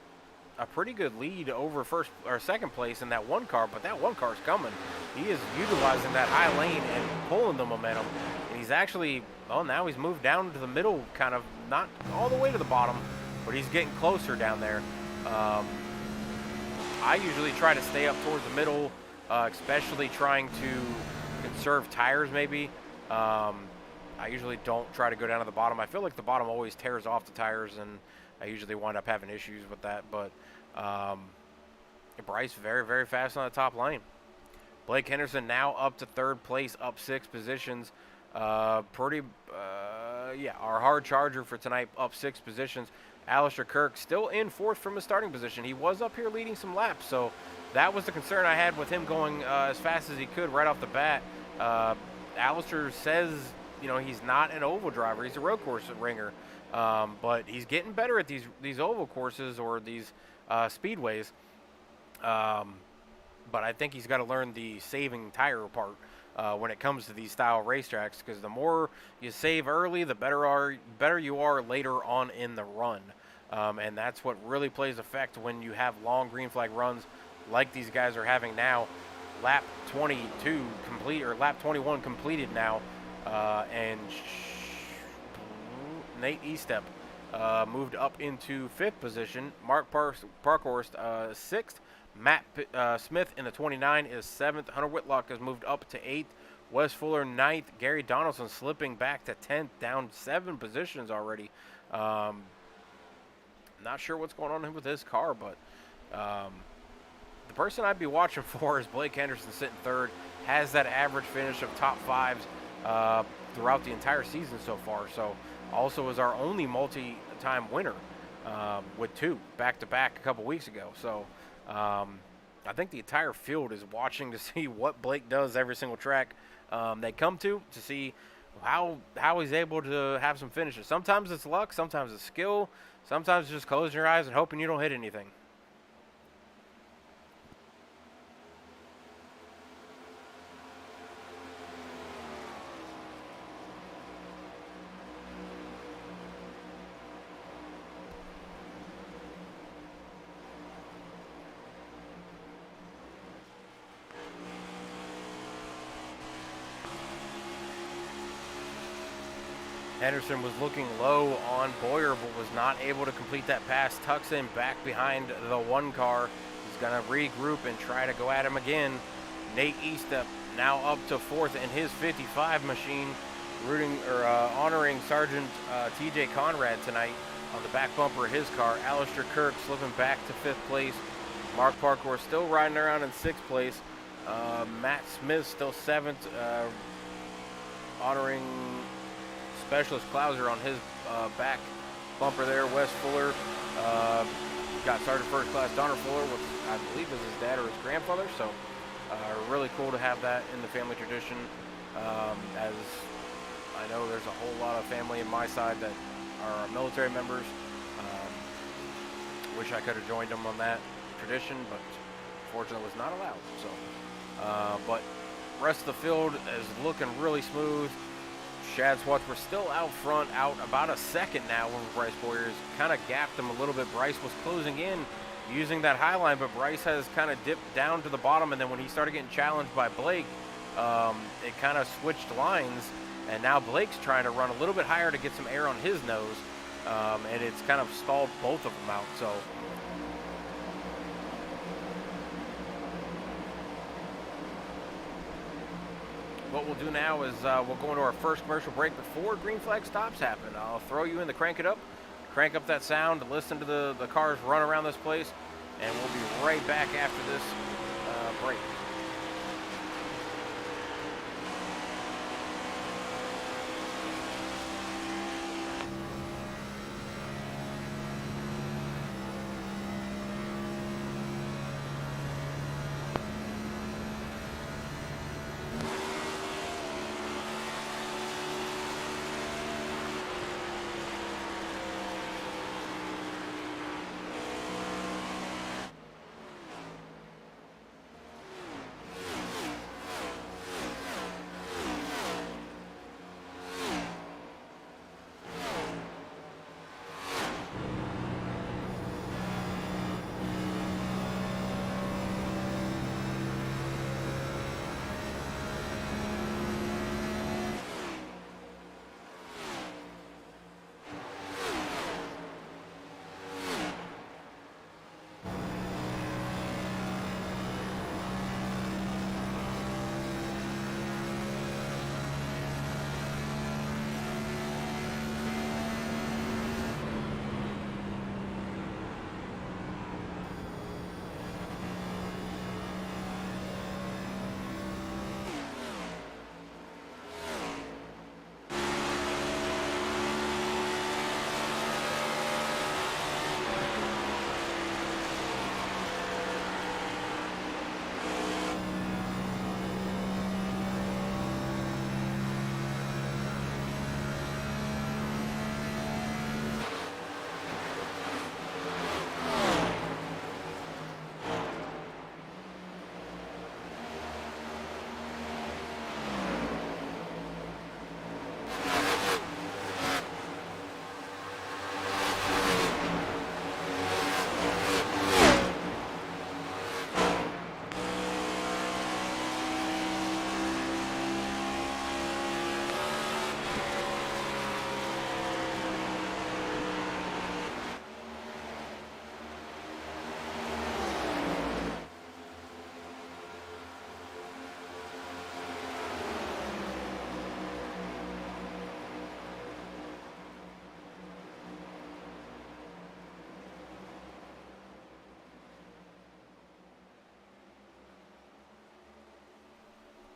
a pretty good lead over first or second place in that one car, but that one car's coming. He is utilizing that high lane and pulling the momentum. And he's actually, well, now he's moved down to the middle, kind of not all the way to the bottom, but he's getting closer down there. I usually try to stay up towards the middle, especially trying to conserve tires maybe. I usually don't try to go down to the bottom. I feel like the bottom always tears off the tires, and I usually wind up having issues with that. But Bryce very, very fast on the top lane. Blake Henderson now up to third place, up 6 positions. Our hard charger for tonight up 6 positions. Alistair Kirk still in 4th from his starting position. He was up here leading some laps, so that was the concern I had with him going as fast as he could right off the bat. Alistair says, you know, he's not an oval driver. He's a road course ringer, but he's getting better at these oval courses or these speedways. But I think he's got to learn the saving tire part when it comes to these style racetracks, because the more you save early, the better you are later on in the run. And that's what really plays effect when you have long green flag runs like these guys are having now. Lap 22 complete, or lap 21 completed now, and Nate Estep moved up into 5th position. Mark Parkhorst 6th. Matt Smith in the 29 is 7th. Hunter Whitlock has moved up to 8th. Wes Fuller 9th. Gary Donaldson slipping back to 10th, down 7 positions already. Not sure what's going on with his car, but the person I'd be watching for is Blake Henderson sitting 3rd. Has that average finish of top 5s throughout the entire season so far. So also is our only multi-time winner with 2 back-to-back a couple weeks ago. So I think the entire field is watching to see what Blake does every single track they come to see how he's able to have some finishes. Sometimes it's luck, sometimes it's skill, sometimes it's just closing your eyes and hoping you don't hit anything. Henderson was looking low on Boyer, but was not able to complete that pass. Tucks in back behind the 1 car. He's going to regroup and try to go at him again. Nate Estep now up to 4th in his 55 machine, honoring Sergeant TJ Conrad tonight on the back bumper of his car. Alistair Kirk slipping back to 5th place. Mark Parkhorst still riding around in 6th place. Matt Smith still 7th, honoring Specialist Clouser on his back bumper there. Wes Fuller got Sergeant First Class Donner Fuller, which I believe is his dad or his grandfather. So really cool to have that in the family tradition. As I know there's a whole lot of family in my side that are military members. Wish I could have joined them on that tradition, but unfortunately was not allowed. So, but rest of the field is looking really smooth. Shad Swadsworth still out front, out about a second now when Bryce Boyers kind of gapped him a little bit. Bryce was closing in using that high line, but Bryce has kind of dipped down to the bottom, and then when he started getting challenged by Blake, it kind of switched lines, and now Blake's trying to run a little bit higher to get some air on his nose. and it's kind of stalled both of them out. So what we'll do now is we'll go into our first commercial break before green flag stops happen. I'll throw you in the crank up that sound, listen to the cars run around this place, and we'll be right back after this break.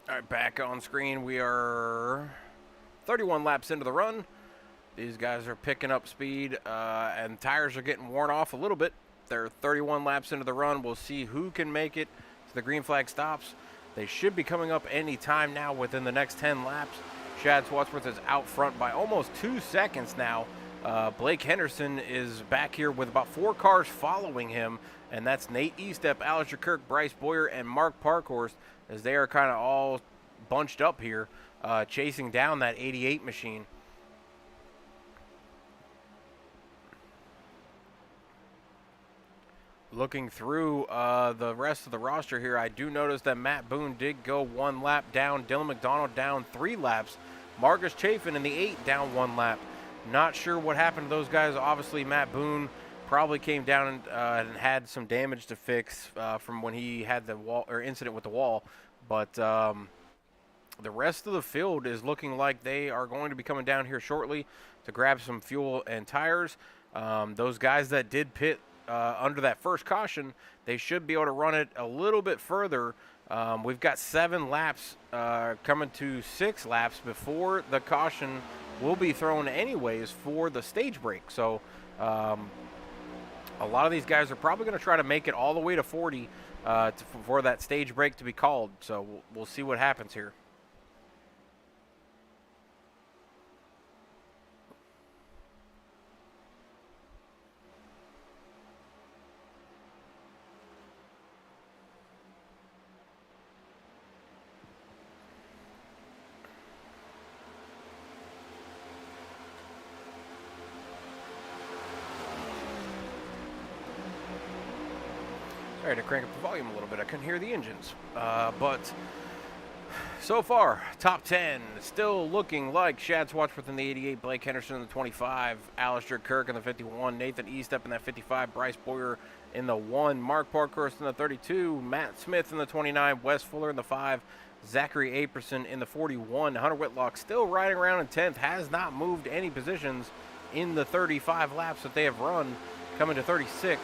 All right, back on screen. We are 31 laps into the run. These guys are picking up speed, and tires are getting worn off a little bit. They're 31 laps into the run. We'll see who can make it to the green flag stops. They should be coming up any time now within the next 10 laps. Chad Swatsworth is out front by almost 2 seconds now. Blake Henderson is back here with about 4 cars following him, and that's Nate Estep, Alistair Kirk, Bryce Boyer, and Mark Parkhorst, as they are kind of all bunched up here, chasing down that 88 machine. Looking through the rest of the roster here, I do notice that Matt Boone did go 1 lap down. Dylan McDonald down 3 laps. Marcus Chafin in the 8 down 1 lap. Not sure what happened to those guys. Obviously, Matt Boone probably came down and had some damage to fix from when he had the wall or incident with the wall. But the rest of the field is looking like they are going to be coming down here shortly to grab some fuel and tires. Those guys that did pit under that first caution, they should be able to run it a little bit further. We've got 7 laps coming to 6 laps before the caution will be thrown anyways for the stage break. So a lot of these guys are probably going to try to make it all the way to 40 for that stage break to be called. So we'll see what happens here. Sorry to crank up the volume a little bit. I couldn't hear the engines. But So far, top 10, still looking like Shad Swatsworth in the 88, Blake Henderson in the 25, Alistair Kirk in the 51, Nathan Eastep in that 55, Bryce Boyer in the 1, Mark Parkhurst in the 32, Matt Smith in the 29, Wes Fuller in the 5, Zachary Aperson in the 41, Hunter Whitlock still riding around in 10th, has not moved any positions in the 35 laps that they have run, coming to 36.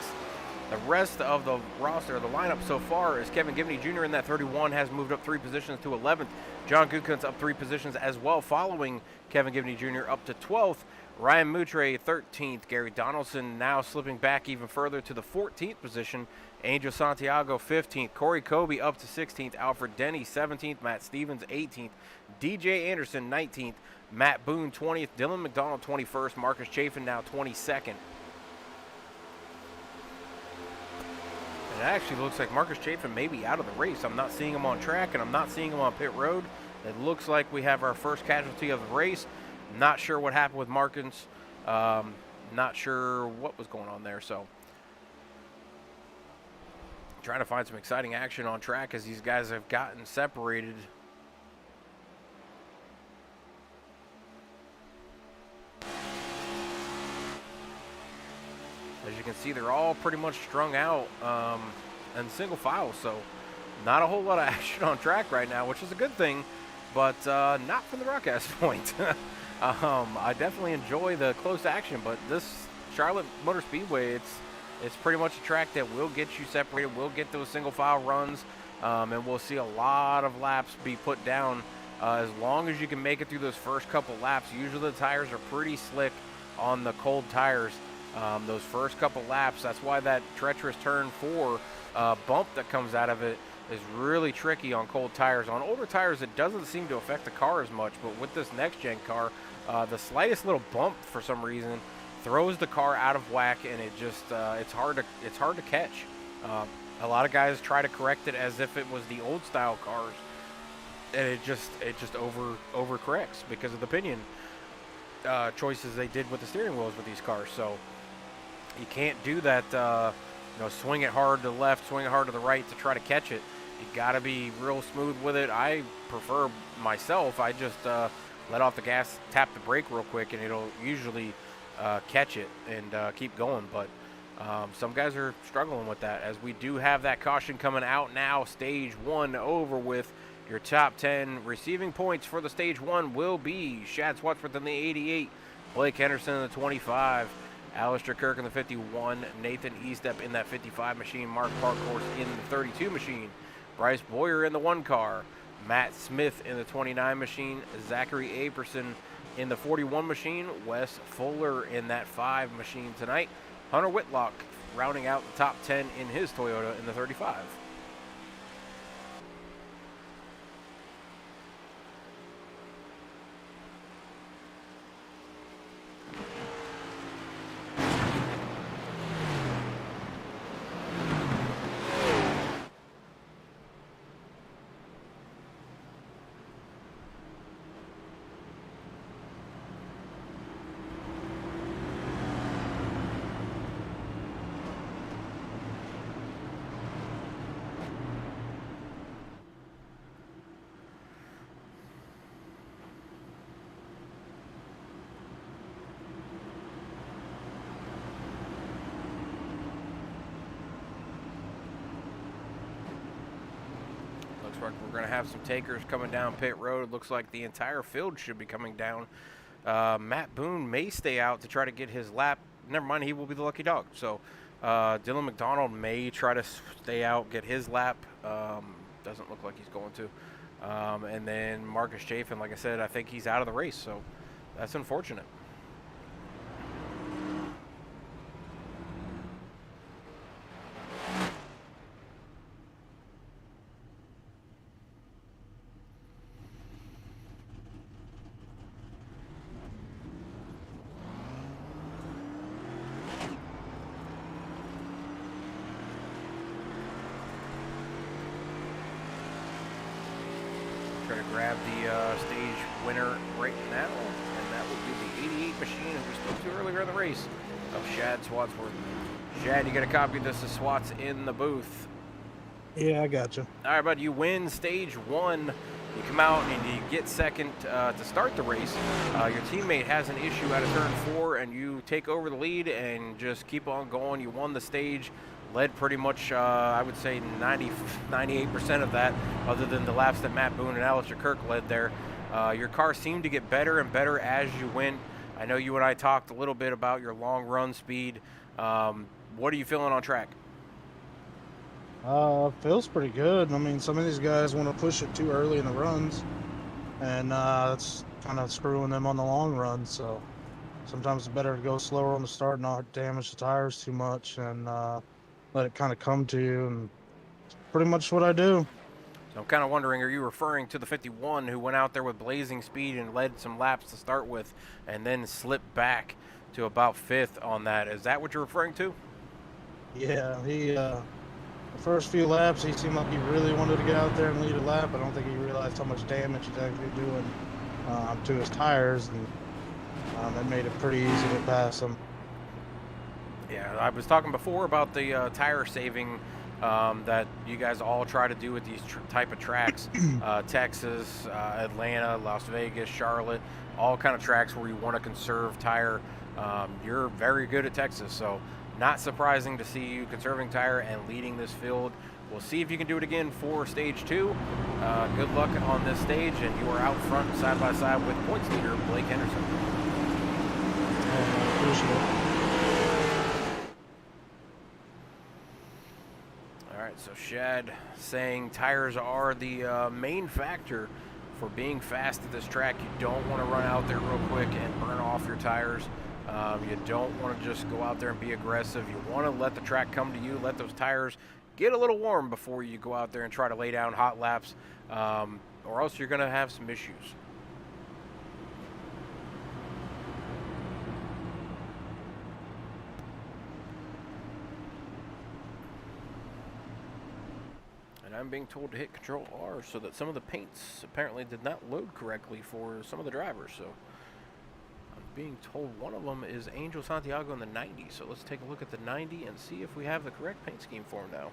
The rest of the roster, the lineup so far, is Kevin Gibney Jr. in that 31, has moved up 3 positions to 11th. John Gutkins up 3 positions as well, following Kevin Gibney Jr. up to 12th. Ryan Moutre 13th. Gary Donaldson now slipping back even further to the 14th position. Angel Santiago 15th. Corey Kobe up to 16th. Alfred Denny 17th. Matt Stevens 18th. DJ Anderson 19th. Matt Boone 20th. Dylan McDonald 21st. Marcus Chafin now 22nd. It actually looks like Marcus Chafin may be out of the race. I'm not seeing him on track, and I'm not seeing him on pit road. It looks like we have our first casualty of the race. Not sure what happened with Markins. Not sure what was going on there. So trying to find some exciting action on track as these guys have gotten separated. As you can see, they're all pretty much strung out in single file, so not a whole lot of action on track right now, which is a good thing, but not from the broadcast point. I definitely enjoy the close action, but this Charlotte Motor Speedway, it's pretty much a track that will get you separated, will get those single file runs, and we'll see a lot of laps be put down as long as you can make it through those first couple laps. Usually the tires are pretty slick on the cold tires. Those first couple laps, that's why that treacherous turn 4 bump that comes out of it is really tricky on cold tires. On older tires, it doesn't seem to affect the car as much, but with this next-gen car, the slightest little bump for some reason throws the car out of whack, and it just it's hard to catch. A lot of guys try to correct it as if it was the old style cars, and it just overcorrects because of the pinion choices they did with the steering wheels with these cars. So you can't do that, swing it hard to the left, swing it hard to the right to try to catch it. You got to be real smooth with it. I prefer myself, I just let off the gas, tap the brake real quick, and it'll usually catch it and keep going. But some guys are struggling with that, as we do have that caution coming out now. Stage 1 over with. Your top 10 receiving points for the stage 1 will be Shad Swatsworth in the 88, Blake Henderson in the 25, Alistair Kirk in the 51, Nathan Eastep in that 55 machine, Mark Parkhurst in the 32 machine, Bryce Boyer in the 1 car, Matt Smith in the 29 machine, Zachary Aperson in the 41 machine, Wes Fuller in that 5 machine tonight, Hunter Whitlock rounding out the top 10 in his Toyota in the 35. We're going to have some takers coming down pit road. Looks like the entire field should be coming down. Matt Boone may stay out to try to get his lap. Never mind, he will be the lucky dog. So Dylan McDonald may try to stay out, get his lap. Doesn't look like he's going to. And then Marcus Chafin, like I said, I think he's out of the race. So that's unfortunate. Grab the stage winner right now, and that will be the 88 machine who we spoke to earlier in the race of Shad Swatsworth. Shad, you get a copy of this to Swats in the booth. Yeah, I got you. All right, bud, you win stage 1 You come out and you get second to start the race. Your teammate has an issue out of turn 4, and you take over the lead and just keep on going. You won the stage, led pretty much, I would say 98% of that, other than the laps that Matt Boone and Alistair Kirk led there. Your car seemed to get better and better as you went. I know you and I talked a little bit about your long run speed. What are you feeling on track? Feels pretty good. I mean, some of these guys want to push it too early in the runs, and that's kind of screwing them on the long run. So sometimes it's better to go slower on the start, not damage the tires too much, and let it kind of come to you. And it's pretty much what I do. So I'm kind of wondering, are you referring to the 51 who went out there with blazing speed and led some laps to start with, and then slipped back to about 5th on that? Is that what you're referring to? Yeah, the first few laps, he seemed like he really wanted to get out there and lead a lap. I don't think he realized how much damage he's actually doing to his tires, and it made it pretty easy to pass him. Yeah, I was talking before about the tire saving that you guys all try to do with these type of tracks. Texas, Atlanta, Las Vegas, Charlotte, all kind of tracks where you want to conserve tire. You're very good at Texas, so not surprising to see you conserving tire and leading this field. We'll see if you can do it again for stage 2. Good luck on this stage, and you are out front side by side with points leader Blake Henderson. Appreciate it. All right, so Shad saying tires are the main factor for being fast at this track. You don't want to run out there real quick and burn off your tires. You don't want to just go out there and be aggressive. You want to let the track come to you, let those tires get a little warm before you go out there and try to lay down hot laps, or else you're going to have some issues. And I'm being told to hit Control R so that some of the paints apparently did not load correctly for some of the drivers. So I'm being told one of them is Angel Santiago in the 90. So let's take a look at the 90 and see if we have the correct paint scheme for him now.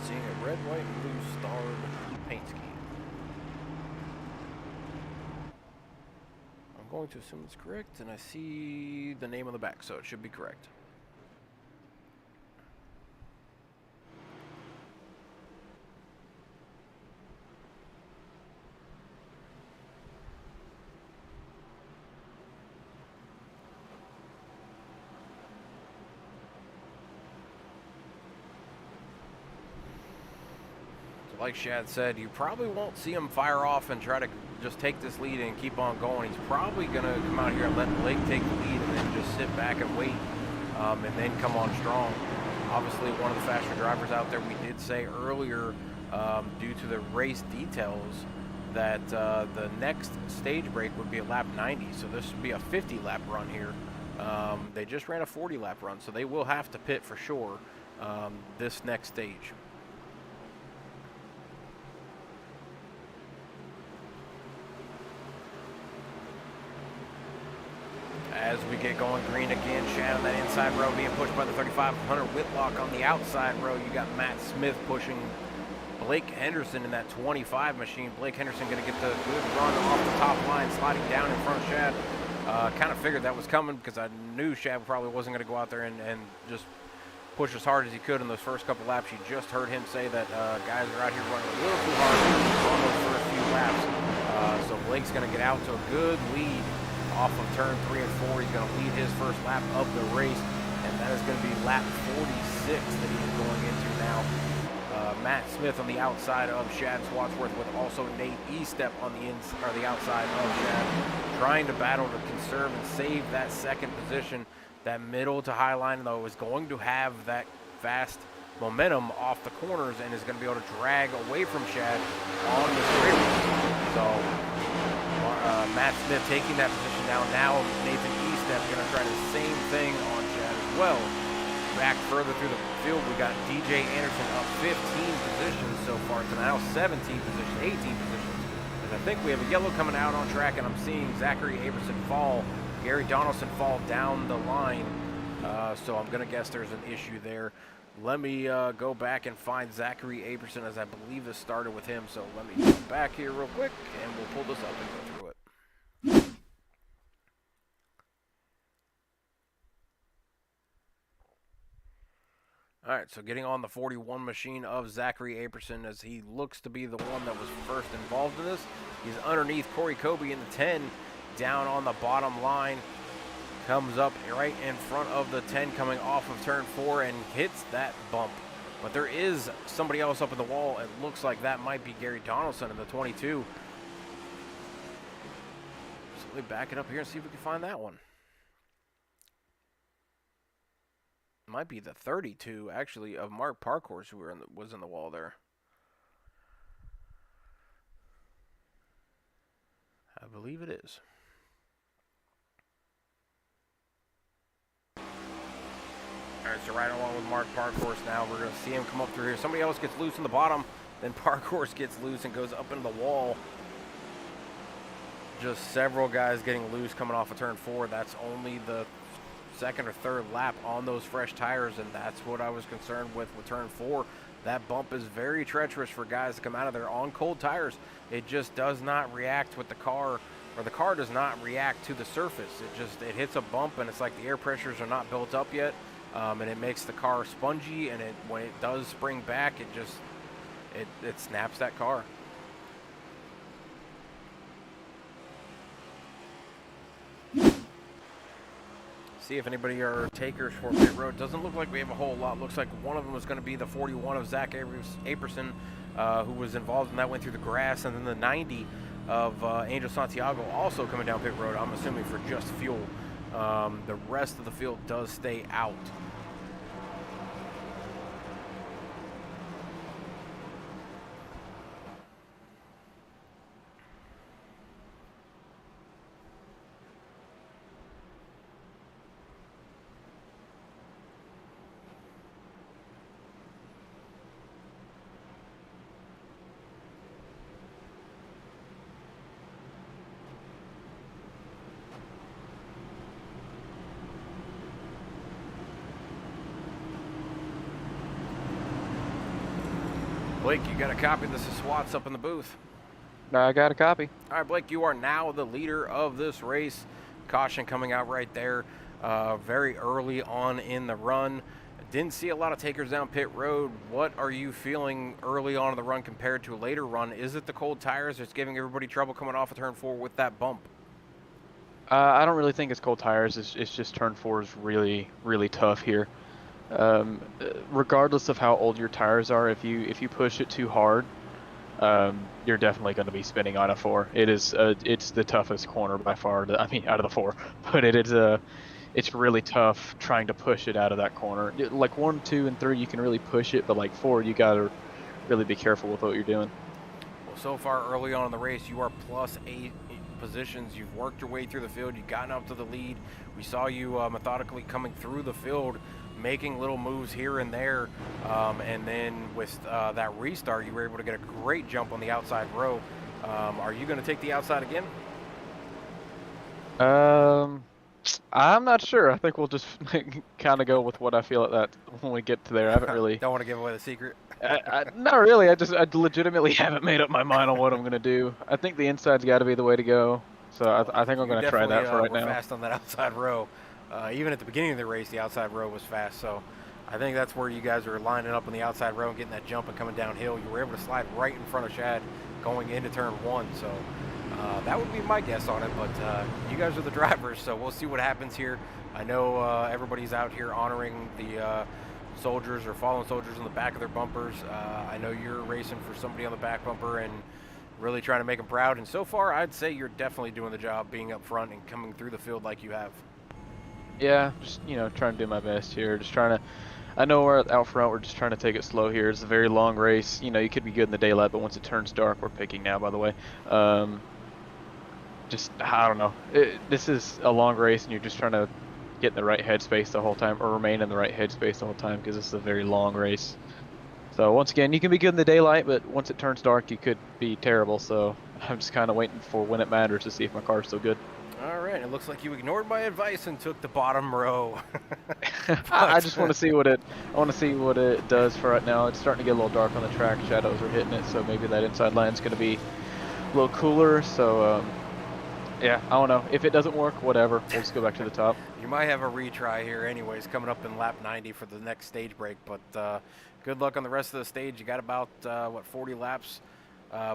Seeing a red, white, and blue starred paint scheme. I'm going to assume it's correct, and I see the name on the back, so it should be correct. Like Shad said, you probably won't see him fire off and try to just take this lead and keep on going. He's probably going to come out here and let Blake take the lead and then just sit back and wait, and then come on strong. Obviously, one of the faster drivers out there. We did say earlier, due to the race details, that the next stage break would be a lap 90, so this would be a 50-lap run here. They just ran a 40-lap run, so they will have to pit for sure this next stage. As we get going green again, Shad on that inside row being pushed by the 35. Hunter Whitlock on the outside row. You got Matt Smith pushing Blake Henderson in that 25 machine. Blake Henderson going to get the good run off the top line, sliding down in front of Shad. Kind of figured that was coming because I knew Shad probably wasn't going to go out there and just push as hard as he could in those first couple laps. You just heard him say that guys are out here running a little too hard on those first few laps. So Blake's going to get out to a good lead off of turn 3 and 4. He's going to lead his first lap of the race, and that is going to be lap 46 that he is going into now. Matt Smith on the outside of Shad Swatsworth, with also Nate Estep on the outside of Shad, trying to battle to conserve and save that second position. That middle to high line, though, is going to have that fast momentum off the corners and is going to be able to drag away from Shad on the straight. So Matt Smith taking that position down. Now Nathan Estep going to try the same thing on Shad as well. back further through the field, we got DJ Anderson up 15 positions so far to now 17 positions, 18 positions. And I think we have a yellow coming out on track, and I'm seeing Zachary Aberson fall, Gary Donaldson fall down the line. So I'm going to guess there's an issue there. Let me go back and find Zachary Aberson, as I believe this started with him. So let me go back here real quick, and we'll pull this up and go through it. All right, so getting on the 41 machine of Zachary Aberson, as he looks to be the one that was first involved in this. He's underneath Corey Kobe in the 10, down on the bottom line. Comes up right in front of the 10 coming off of turn 4 and hits that bump. But there is somebody else up in the wall. It looks like that might be Gary Donaldson in the 22. So let me back it up here and see if we can find that one. Might be the 32, actually, of Mark Parkhorse, who was in the wall there. I believe it is. All right, so right along with Mark Parkhorse now, we're going to see him come up through here. Somebody else gets loose in the bottom, then Parkhorse gets loose and goes up into the wall. Just several guys getting loose coming off of turn 4. That's only the second or third lap on those fresh tires, and that's what I was concerned with turn 4. That bump is very treacherous for guys to come out of there on cold tires. It just does not react with the car, or the car does not react to the surface. It hits a bump, and it's like the air pressures are not built up yet. And it makes the car spongy, and when it does spring back, it snaps that car. See if anybody are takers for pit road. Doesn't look like we have a whole lot. Looks like one of them was going to be the 41 of Zach Aberson, who was involved in that, went through the grass, and then the 90 of Angel Santiago also coming down pit road, I'm assuming for just fuel. The rest of the field does stay out. Blake, you got a copy? This is Swats up in the booth. I got a copy. All right, Blake, you are now the leader of this race. Caution coming out right there very early on in the run. Didn't see a lot of takers down pit road. What are you feeling early on in the run compared to a later run? Is it the cold tires that's giving everybody trouble coming off of turn 4 with that bump? I don't really think it's cold tires. It's just turn 4 is really, really tough here. Regardless of how old your tires are, if you push it too hard, you're definitely going to be spinning on a 4. It's the toughest corner by far. Out of the 4, but it's really tough trying to push it out of that corner. Like 1, 2, and 3, you can really push it, but like 4, you got to really be careful with what you're doing. Well, so far early on in the race, you are +8 positions. You've worked your way through the field. You've gotten up to the lead. We saw you methodically coming through the field, making little moves here and there, and then with that restart, you were able to get a great jump on the outside row. Are you going to take the outside again? I'm not sure. I think we'll just kind of go with what I feel at that when we get to there. I haven't really. Don't want to give away the secret. Not really. I legitimately haven't made up my mind on what I'm going to do. I think the inside's got to be the way to go. So I think I'm going to try that for right now. Fast on that outside row. Even at the beginning of the race, the outside row was fast. So I think that's where you guys are lining up on the outside row and getting that jump and coming downhill. You were able to slide right in front of Shad going into turn 1. So that would be my guess on it. But you guys are the drivers, so we'll see what happens here. I know everybody's out here honoring the soldiers or fallen soldiers on the back of their bumpers. I know you're racing for somebody on the back bumper and really trying to make them proud. And so far, I'd say you're definitely doing the job being up front and coming through the field like you have. Yeah, just trying to do my best here. Just trying to. I know we're out front. We're just trying to take it slow here. It's a very long race. You could be good in the daylight, but once it turns dark, we're picking now. By the way, I don't know. This is a long race, and you're just trying to get in the right headspace the whole time, or remain in the right headspace the whole time, because this is a very long race. So once again, you can be good in the daylight, but once it turns dark, you could be terrible. So I'm just kind of waiting for when it matters to see if my car's still good. All right, it looks like you ignored my advice and took the bottom row. I just want to see what it. I want to see what it does for right now. It's starting to get a little dark on the track. Shadows are hitting it, so maybe that inside line's going to be a little cooler. So yeah, I don't know. If it doesn't work, whatever. We'll just go back to the top. You might have a retry here, anyways, coming up in lap 90 for the next stage break. But good luck on the rest of the stage. You got about 40 laps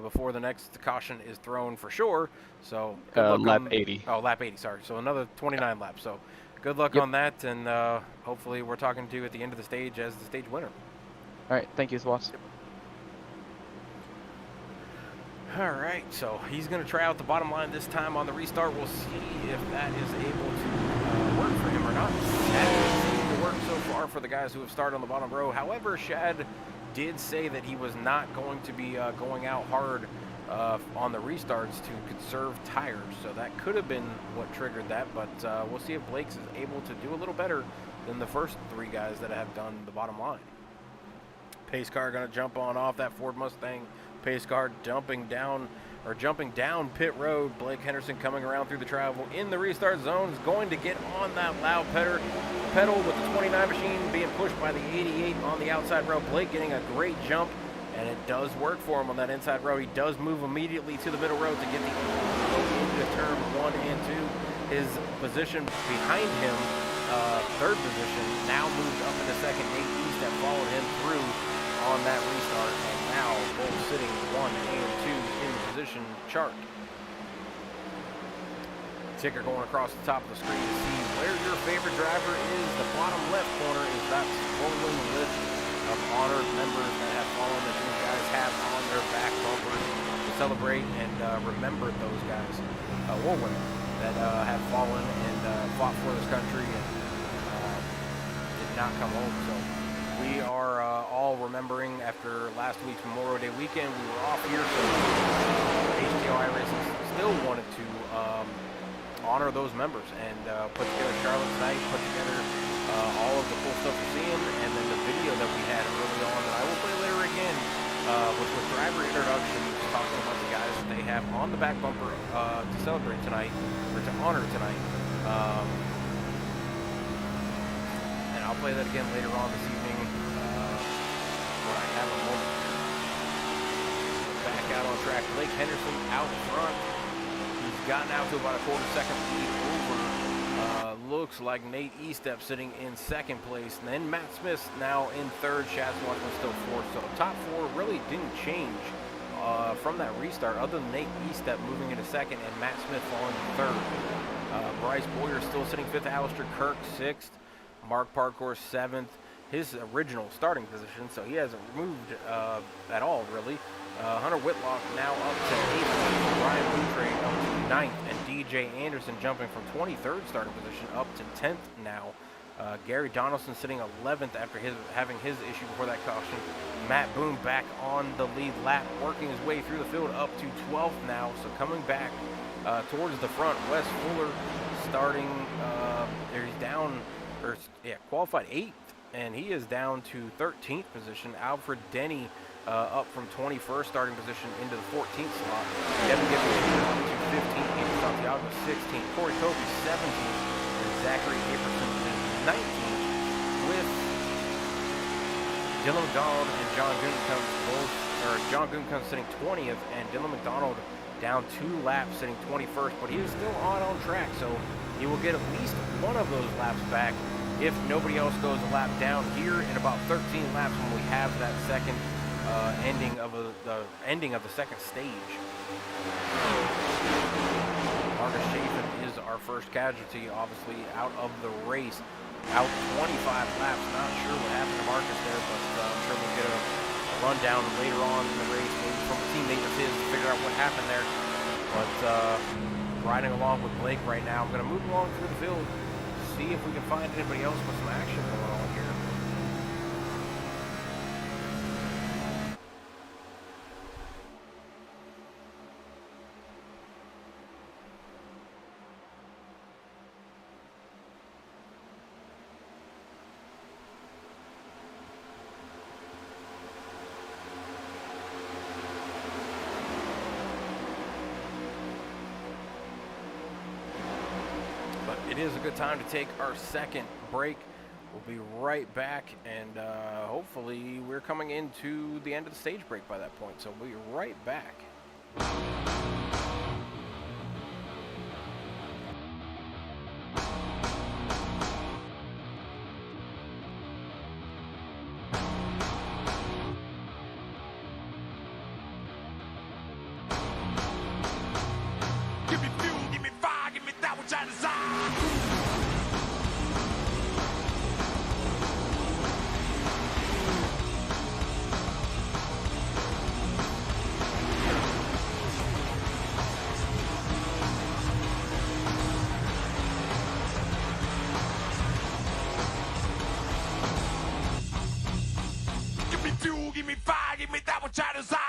before the next caution is thrown for sure. So good luck lap on 80. Oh, lap 80. Sorry. So another 29 laps. So good luck on that, and hopefully we're talking to you at the end of the stage as the stage winner. All right. Thank you, Swats. All right, so he's going to try out the bottom line this time on the restart. We'll see if that is able to work for him or not. That seems to work so far for the guys who have started on the bottom row. However, Shad did say that he was not going to be going out hard on the restarts to conserve tires. So that could have been what triggered that, but we'll see if Blake's is able to do a little better than the first three guys that have done the bottom line. Pace car going to jump on off that Ford Mustang. Pace car jumping down pit road. Blake Henderson coming around through the travel in the restart zone is going to get on that loud pedal with the 29 machine being pushed by the 88 on the outside row. Blake getting a great jump, and it does work for him on that inside row. He does move immediately to the middle road to get into turn 1 and 2. His position behind him, third position, now moved up into second. Nate East that followed him through on that restart, and now both sitting 1 and 2 in the position chart. Ticker going across the top of the screen to see where your favorite driver is. The bottom left corner is that scrolling list of honored members that have fallen that these guys have on their back bumpers to celebrate and remember those guys or women that have fallen and fought for this country and did not come home. So we are all remembering after last week's Memorial Day weekend. We were off here, so HTL iRacing still wanted to honor those members and put together Charlotte tonight, put together all of the cool stuff we're seeing, and then the video that we had early on that I will play later again, which was driver introductions, talking about the guys that they have on the back bumper to celebrate tonight, or to honor tonight. And I'll play that again later on this evening when I have a moment. Back out on track, Blake Henderson out front. He's gotten out to about a quarter-second lead over. Looks like Nate Estep sitting in second place. And then Matt Smith now in third. Shaz Watson still fourth. So top four really didn't change from that restart, other than Nate Estep moving into second and Matt Smith falling in third. Bryce Boyer still sitting fifth. Alistair Kirk sixth. Mark Parkour seventh. His original starting position, so he hasn't moved at all, really. Hunter Whitlock now up to 8th. Brian Boutre up to 9th. And DJ Anderson jumping from 23rd starting position up to 10th now. Gary Donaldson sitting 11th after having his issue before that caution. Matt Boone back on the lead lap, working his way through the field up to 12th now. So coming back towards the front, Wes Fuller starting, he's down, qualified 8th. And he is down to 13th position. Alfred Denny up from 21st starting position into the 14th slot. Devin Gibbons up to 15th. Andrew Santiago 16th. Corey Kobe 17th. And Zachary Aperson is 19th. With Dylan McDonald and John Gutekunst John Gutekunst sitting 20th, and Dylan McDonald down 2 laps sitting 21st. But he is still on track, so he will get at least one of those laps back if nobody else goes a lap down here in about 13 laps when we have that second ending of the second stage. Marcus Chafin is our first casualty, obviously out of the race, out 25 laps. Not sure what happened to Marcus there, but I'm sure we'll get a rundown later on in the race, maybe from a teammate of his to figure out what happened there. But riding along with Blake right now, I'm going to move along through the field, see if we can find anybody else with some action going on here. it is a good time to take our second break. We'll be right back, and hopefully we're coming into the end of the stage break by that point, so we'll be right back. Give me fuel, give me fire, give me that which I desire. Give me fuel, give me fire, give me that which I desire.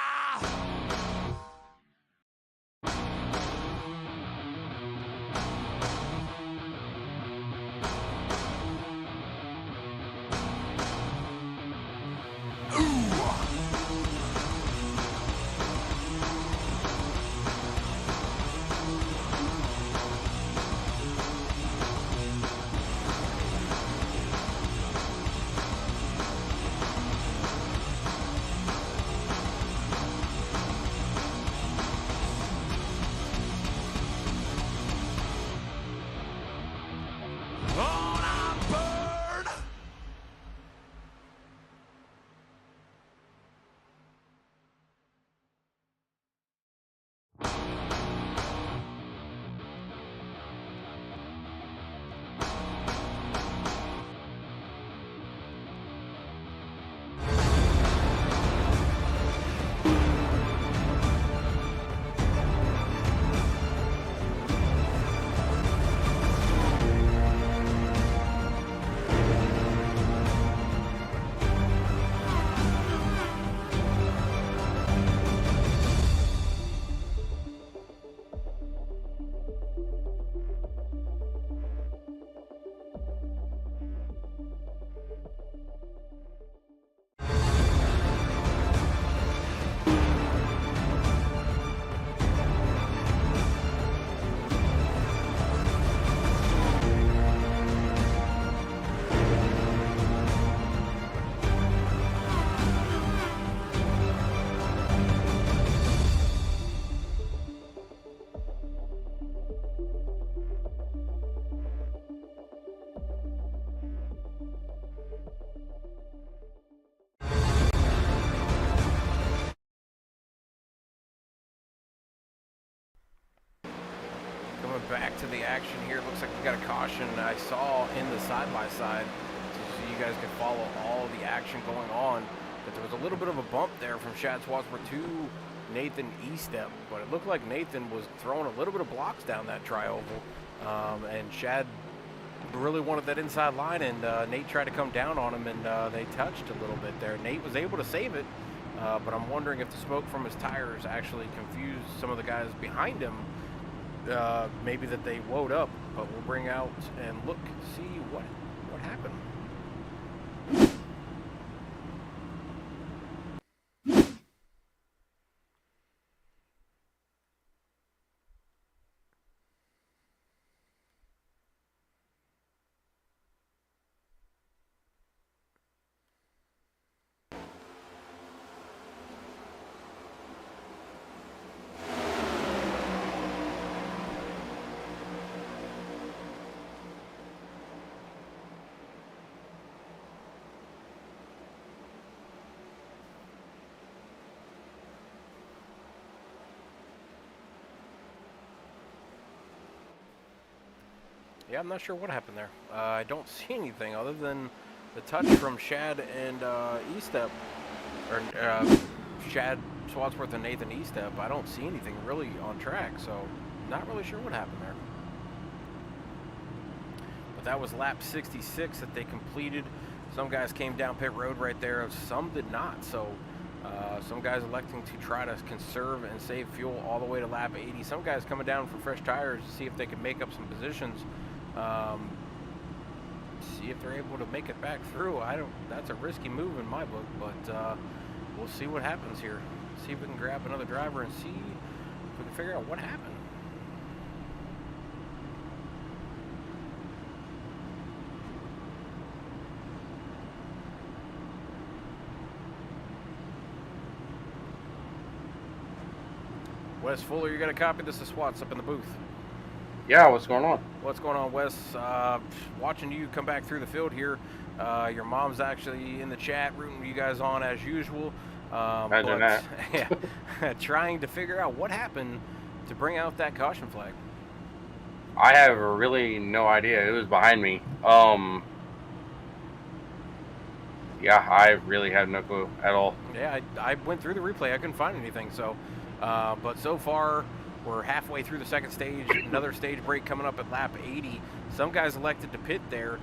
Coming back to the action here, looks like we got a caution. I saw in the side-by-side, so you guys can follow all the action going on, that there was a little bit of a bump there from Shad Swatsworth to Nathan Estep, but it looked like Nathan was throwing a little bit of blocks down that tri-oval, and Shad really wanted that inside line, and Nate tried to come down on him, and they touched a little bit there. Nate was able to save it, but I'm wondering if the smoke from his tires actually confused some of the guys behind him. Maybe that they woke up, but we'll bring out and look to see what happened. Yeah, I'm not sure what happened there. I don't see anything other than the touch from Shad and Estep, or Shad Swatsworth and Nathan Estep. I don't see anything really on track, so not really sure what happened there. But that was lap 66 that they completed. Some guys came down pit road right there, some did not. So some guys electing to try to conserve and save fuel all the way to lap 80. Some guys coming down for fresh tires to see if they can make up some positions. See if they're able to make it back through. That's a risky move in my book, but we'll see what happens here. See if we can grab another driver and see if we can figure out what happened. Wes Fuller, you got a copy? This is Swats up in the booth. Yeah, what's going on? What's going on, Wes? Watching you come back through the field here. Your mom's actually in the chat rooting you guys on as usual. Imagine that. Yeah, trying to figure out what happened to bring out that caution flag. I have really no idea. It was behind me. Yeah, I really have no clue at all. Yeah, I went through the replay. I couldn't find anything. So, but so far, we're halfway through the second stage. Another stage break coming up at lap 80. Some guys elected to pit there.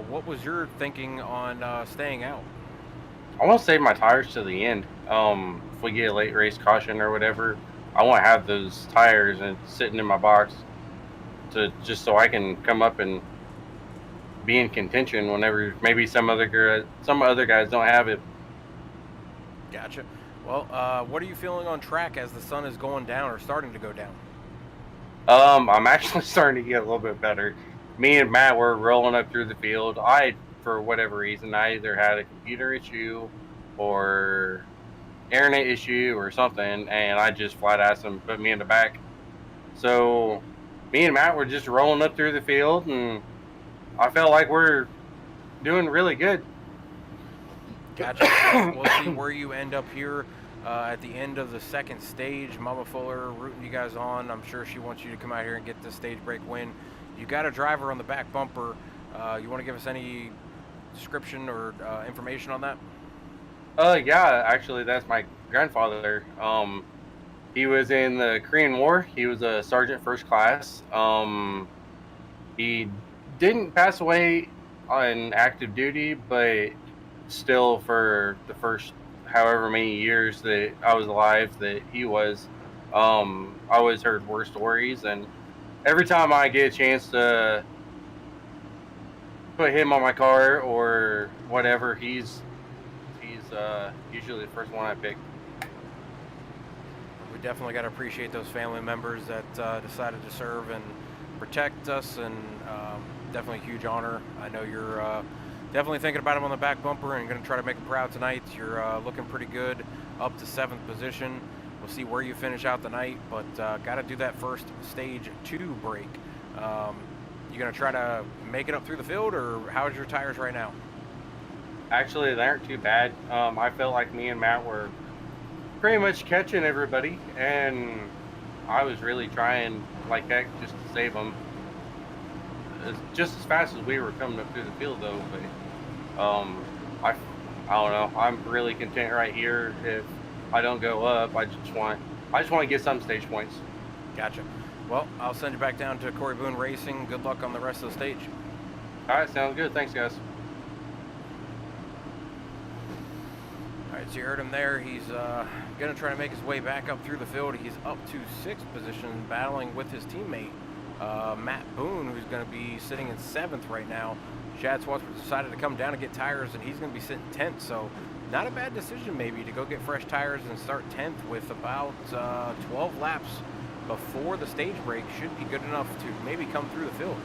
What was your thinking on staying out? I want to save my tires to the end. If we get a late race caution or whatever, I want to have those tires and sitting in my box just so I can come up and be in contention whenever maybe some other guys don't have it. Gotcha. Well, what are you feeling on track as the sun is going down or starting to go down? I'm actually starting to get a little bit better. Me and Matt were rolling up through the field. For whatever reason, I either had a computer issue or internet issue or something, and I just flat asked him to put me in the back. So me and Matt were just rolling up through the field, and I felt like we're doing really good. Gotcha. We'll see where you end up here at the end of the second stage. Mama Fuller rooting you guys on. I'm sure she wants you to come out here and get this stage break win. You got a driver on the back bumper. You want to give us any description or information on that? Yeah, actually, that's my grandfather. He was in the Korean War. He was a sergeant first class. He didn't pass away on active duty, but still for the first however many years that I was alive that he was, I always heard war stories, and every time I get a chance to put him on my car or whatever, he's usually the first one I pick. We definitely got to appreciate those family members that decided to serve and protect us, and definitely a huge honor. I know you're definitely thinking about him on the back bumper and going to try to make him proud tonight. You're looking pretty good, up to 7th position. We'll see where you finish out the night, but got to do that first stage 2 break. You going to try to make it up through the field, or how's your tires right now? Actually, they aren't too bad. I felt like me and Matt were pretty much catching everybody, and I was really trying like heck just to save them. Just as fast as we were coming up through the field, though. But I don't know. I'm really content right here. If I don't go up, I just want to get some stage points. Gotcha. Well, I'll send you back down to Corey Boone Racing. Good luck on the rest of the stage. All right, sounds good. Thanks, guys. All right, so you heard him there. He's going to try to make his way back up through the field. He's up to 6th position, battling with his teammate, Matt Boone, who's going to be sitting in 7th right now. Chad Swatsford decided to come down and get tires, and he's going to be sitting 10th. So not a bad decision maybe to go get fresh tires and start 10th with about 12 laps before the stage break. Should be good enough to maybe come through the field.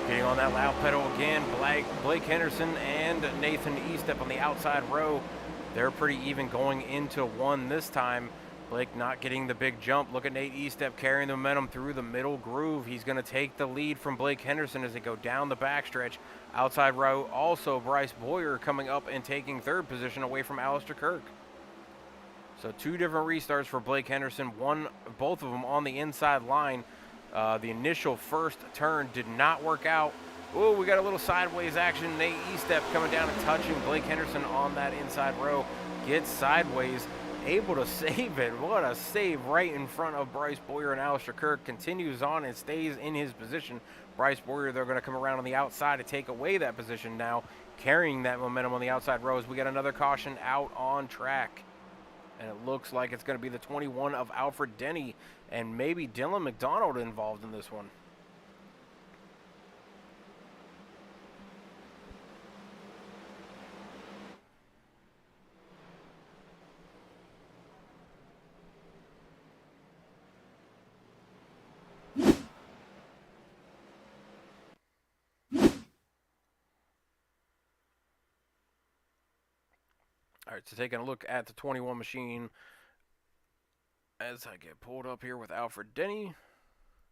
Getting on that loud pedal again, Blake Henderson and Nathan Eastep on the outside row. They're pretty even going into 1 this time. Blake not getting the big jump. Look at Nate Eastep carrying the momentum through the middle groove. He's going to take the lead from Blake Henderson as they go down the backstretch. Outside row, also Bryce Boyer coming up and taking 3rd position away from Alistair Kirk. So 2 different restarts for Blake Henderson, both of them on the inside line. The initial first turn did not work out. Oh, we got a little sideways action. Nate Eastep coming down and touching Blake Henderson on that inside row. Gets sideways, able to save it. What a save right in front of Bryce Boyer, and Alistair Kirk continues on and stays in his position. Bryce Boyer, they're going to come around on the outside to take away that position now, carrying that momentum on the outside rows. We got another caution out on track. And it looks like it's going to be the 21 of Alfred Denny and maybe Dylan McDonald involved in this one. All right, so taking a look at the 21 machine as I get pulled up here with Alfred Denny.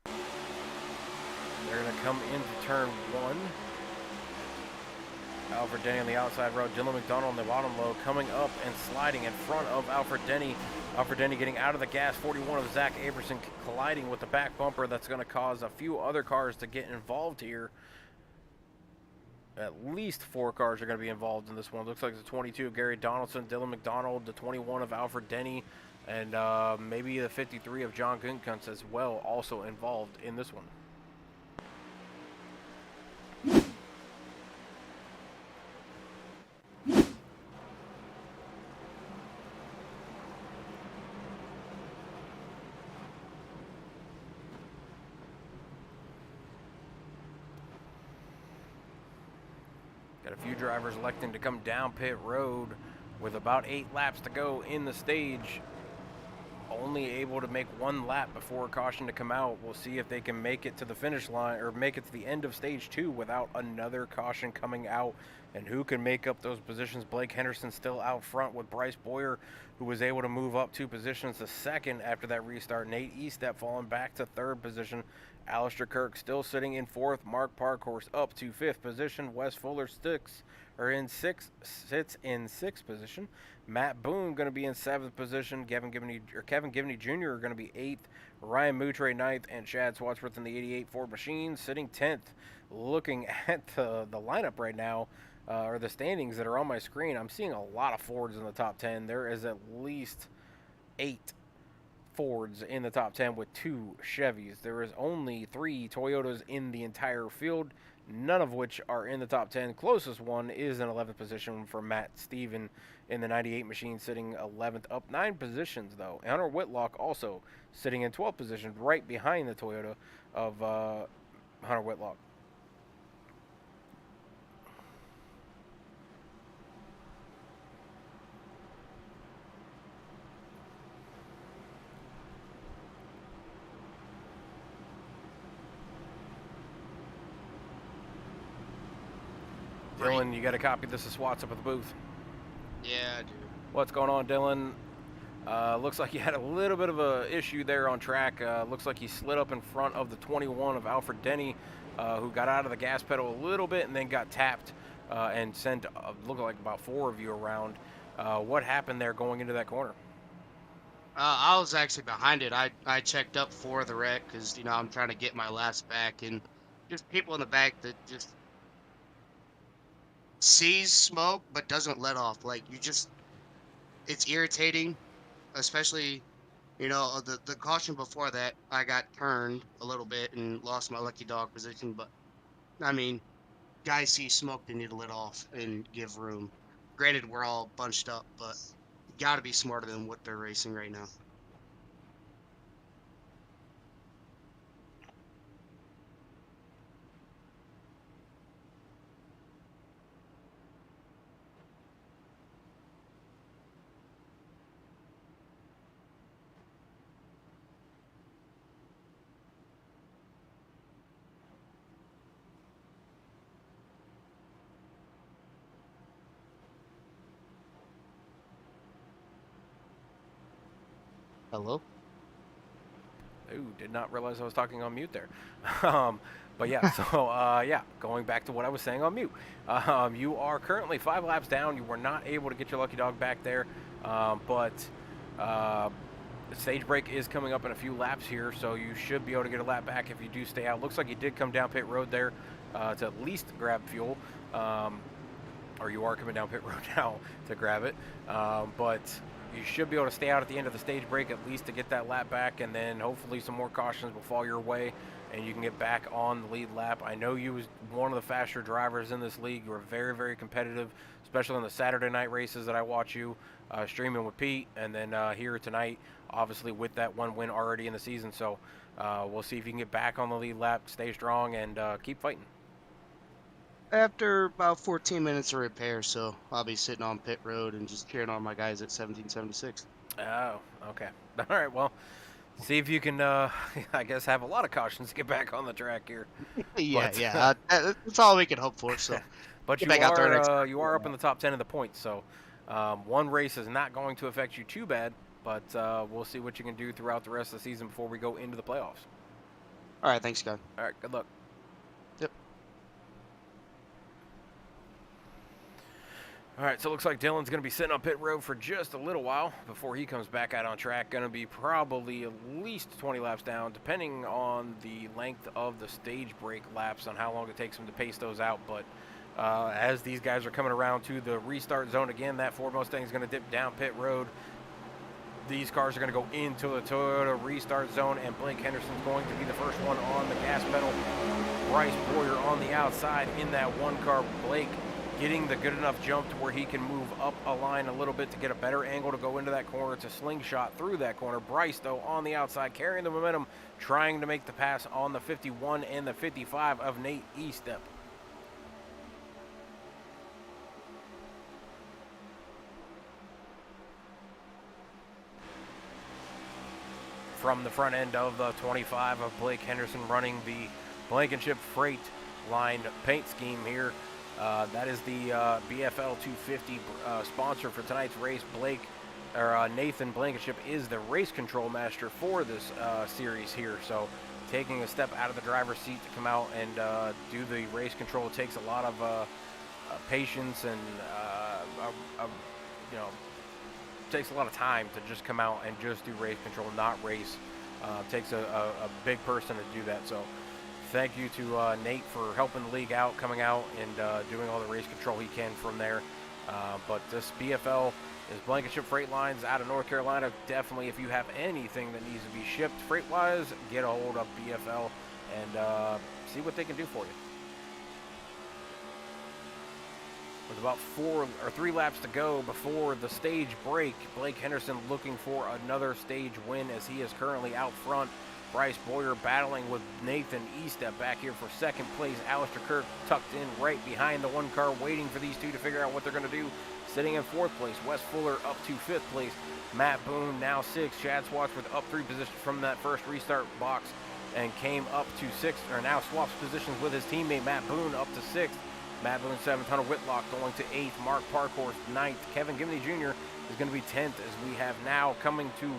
They're going to come into turn 1. Alfred Denny on the outside road. Dylan McDonald on the bottom low, coming up and sliding in front of Alfred Denny. Alfred Denny getting out of the gas. 41 of Zach Aberson colliding with the back bumper. That's going to cause a few other cars to get involved here. At least 4 cars are going to be involved in this one. Looks like the 22 of Gary Donaldson, Dylan McDonald, the 21 of Alfred Denny, and maybe the 53 of John Guntkunst as well, also involved in this one. Got a few drivers electing to come down pit road with about 8 laps to go in the stage. Only able to make 1 lap before caution to come out. We'll see if they can make it to the finish line or make it to the end of stage 2 without another caution coming out. And who can make up those positions? Blake Henderson still out front with Bryce Boyer, who was able to move up 2 positions to second after that restart. Nate Estep falling back to 3rd position. Alistair Kirk still sitting in 4th. Mark Parkhorse up to 5th position. Wes Fuller sits in 6th position. Matt Boone going to be in 7th position. Kevin Gibney Jr. going to be 8th. Ryan Moutre 9th, and Chad Swatsworth in the 88 Ford machine sitting 10th. Looking at the lineup right now, or the standings that are on my screen, I'm seeing a lot of Fords in the top 10. There is at least 8 Fords in the top 10 with 2 Chevys. There is only 3 Toyotas in the entire field, none of which are in the top 10. Closest one is in 11th position for Matt Steven in the 98 machine, sitting 11th, up 9 positions though. Hunter Whitlock also sitting in 12th position, right behind the Toyota of Hunter Whitlock. Dylan, you got to copy this to Swats up at the booth. Yeah, I do. What's going on, Dylan? Looks like you had a little bit of a issue there on track. Looks like you slid up in front of the 21 of Alfred Denny, who got out of the gas pedal a little bit and then got tapped and sent, looked like about 4 of you around. What happened there going into that corner? I was actually behind it. I checked up for the wreck because, you know, I'm trying to get my last back, and just people in the back that just sees smoke but doesn't let off. Like, it's irritating, especially, you know, the caution before that, I got turned a little bit and lost my lucky dog position. But I mean, guys see smoke, they need to let off and give room. Granted, we're all bunched up, but you got to be smarter than what they're racing right now. Hello? Ooh, did not realize I was talking on mute there. But yeah, so yeah, going back to what I was saying on mute. You are currently 5 laps down. You were not able to get your lucky dog back there, but the stage break is coming up in a few laps here, so you should be able to get a lap back if you do stay out. Looks like you did come down pit road there to at least grab fuel, or you are coming down pit road now to grab it, but you should be able to stay out at the end of the stage break at least to get that lap back, and then hopefully some more cautions will fall your way and you can get back on the lead lap. I know you was one of the faster drivers in this league. You were very, very competitive, especially on the Saturday night races that I watch you streaming with Pete, and then here tonight, obviously with that 1 win already in the season. So we'll see if you can get back on the lead lap, stay strong, and keep fighting. After about 14 minutes of repair, so I'll be sitting on pit road and just cheering on my guys at 1776. Oh, okay. All right, well, see if you can, I guess, have a lot of cautions to get back on the track here. That's all we can hope for. So, but you are up in the top 10 of the points, so One race is not going to affect you too bad, but we'll see what you can do throughout the rest of the season before we go into the playoffs. All right, thanks, guys. All right, good luck. Yep. All right, so it looks like Dylan's going to be sitting on pit road for just a little while before he comes back out on track. Going to be probably at least 20 laps down, depending on the length of the stage break laps on how long it takes him to pace those out. But as these guys are coming around to the restart zone again, that Ford Mustang is going to dip down pit road. These cars are going to go into the Toyota restart zone, and Blake Henderson's going to be the first one on the gas pedal. Bryce Boyer on the outside in that one car. Blake getting the good enough jump to where he can move up a line a little bit to get a better angle to go into that corner. It's a slingshot through that corner. Bryce, though, on the outside, carrying the momentum, trying to make the pass on the 51 and the 55 of Nate Estep. From the front end of the 25 of Blake Henderson, running the Blankenship Freight line paint scheme here. That is the BFL 250 sponsor for tonight's race. Nathan Blankenship is the race control master for this series here. So taking a step out of the driver's seat to come out and do the race control takes a lot of patience and takes a lot of time to just come out and just do race control, not race. Takes a big person to do that. So thank you to Nate for helping the league out, coming out and doing all the race control he can from there. But this BFL is Blankenship Freight Lines out of North Carolina. Definitely, if you have anything that needs to be shipped freight-wise, get a hold of BFL and see what they can do for you. With about 4 or 3 laps to go before the stage break, Blake Henderson looking for another stage win as he is currently out front. Bryce Boyer battling with Nathan Estep back here for second place. Alistair Kirk tucked in right behind the one car, waiting for these two to figure out what they're going to do. Sitting in 4th place, Wes Fuller up to 5th place. Matt Boone now 6th. Chad Swatsworth up 3 positions from that first restart box and came up to 6th, or now swaps positions with his teammate Matt Boone up to 6th. Matt Boone 7th, Hunter Whitlock going to 8th, Mark Parkhorst 9th, Kevin Gimney Jr. is going to be 10th as we have now coming to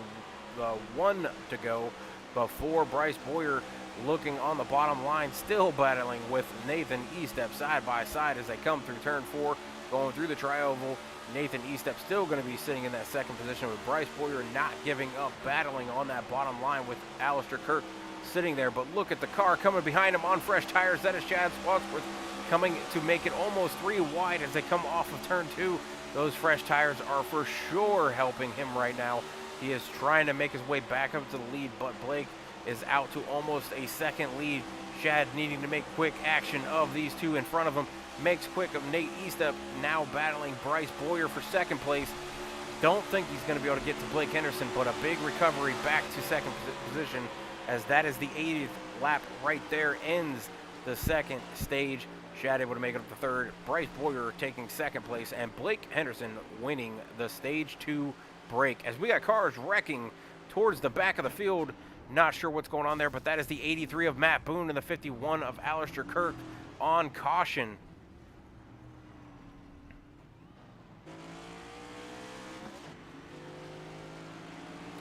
the 1 to go before Bryce Boyer looking on the bottom line, still battling with Nathan Estep side by side as they come through turn 4, going through the tri-oval. Nathan Estep still going to be sitting in that 2nd position with Bryce Boyer not giving up, battling on that bottom line with Alistair Kirk sitting there. But look at the car coming behind him on fresh tires. That is Chad Swatsworth coming to make it almost 3 wide as they come off of turn 2. Those fresh tires are for sure helping him right now. He is trying to make his way back up to the lead, but Blake is out to almost a 2nd lead. Chad needing to make quick action of these two in front of him. Makes quick of Nate Estep, now battling Bryce Boyer for 2nd place. Don't think he's going to be able to get to Blake Henderson, but a big recovery back to 2nd position, as that is the 80th lap right there, ends the 2nd stage. Chad able to make it up to 3rd. Bryce Boyer taking 2nd place, and Blake Henderson winning the stage 2 break. As we got cars wrecking towards the back of the field, not sure what's going on there, but that is the 83 of Matt Boone and the 51 of Alistair Kirk on caution.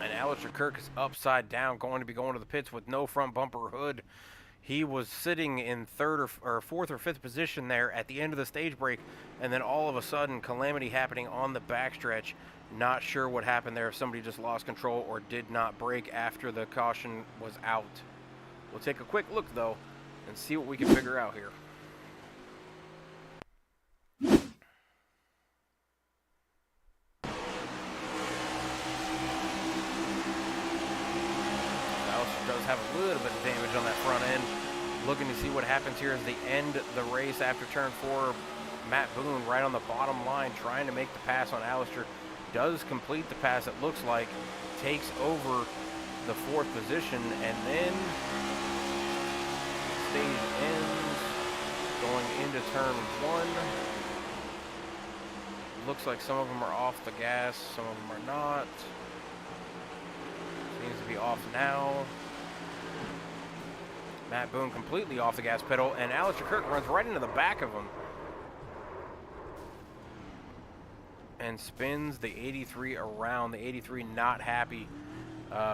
And Alistair Kirk is upside down, going to be going to the pits with no front bumper hood. He was sitting in 3rd or 4th or 5th position there at the end of the stage break, and then all of a sudden calamity happening on the backstretch. Not sure what happened there, if somebody just lost control or did not brake after the caution was out. We'll take a quick look though and see what we can figure out here. Does have a little bit of damage on that front end. Looking to see what happens here as they end the race after turn 4. Matt Boone right on the bottom line trying to make the pass on Alistair. Does complete the pass, it looks like. Takes over the 4th position, and then stage ends going into turn 1. Looks like some of them are off the gas, some of them are not. Seems to be off now. Matt Boone completely off the gas pedal, and Alistair Kirk runs right into the back of him. and spins the 83 around. The 83 not happy.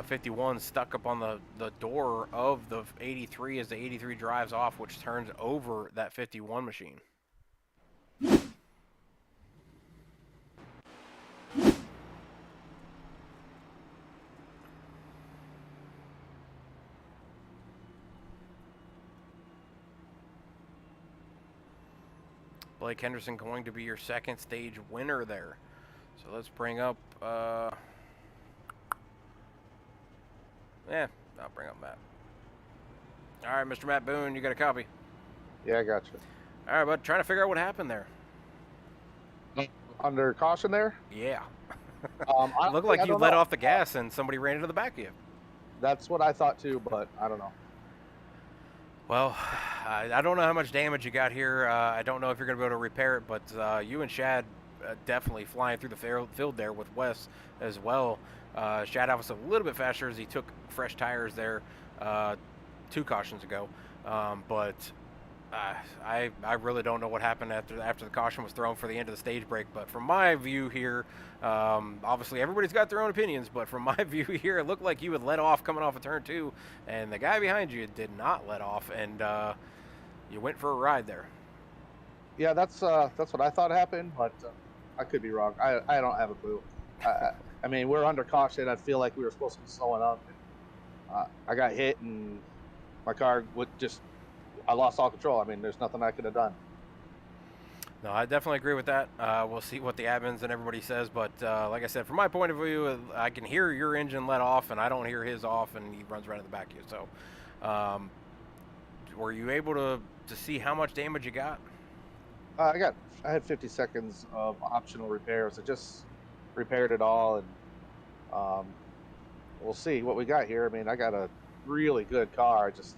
51 stuck up on the door of the 83 as the 83 drives off, which turns over that 51 machine. Blake Henderson going to be your second stage winner there. So let's bring up, I'll bring up Matt. All right, Mr. Matt Boone, you got a copy? Yeah, I got you. All right, bud, trying to figure out what happened there. Under caution there? Yeah. It looked like you let off the gas and somebody ran into the back of you. That's what I thought too, but I don't know. Well, I don't know how much damage you got here. I don't know if you're going to be able to repair it, but you and Shad definitely flying through the field there with Wes as well. Shad was a little bit faster as he took fresh tires there 2 cautions ago. But I really don't know what happened after the caution was thrown for the end of the stage break. But from my view here, obviously everybody's got their own opinions, but from my view here, it looked like you had let off coming off of turn 2, and the guy behind you did not let off, and you went for a ride there. Yeah, that's what I thought happened, but I could be wrong. I don't have a clue. I mean, we're under caution. I feel like we were supposed to be slowing up. I got hit, and my car I lost all control. I mean, there's nothing I could have done. No, I definitely agree with that. We'll see what the admins and everybody says, but like I said, from my point of view, I can hear your engine let off, and I don't hear his off, and he runs right in the back of you. So, were you able to see how much damage you got? I had 50 seconds of optional repairs. I just repaired it all, and we'll see what we got here. I mean, I got a really good car. Just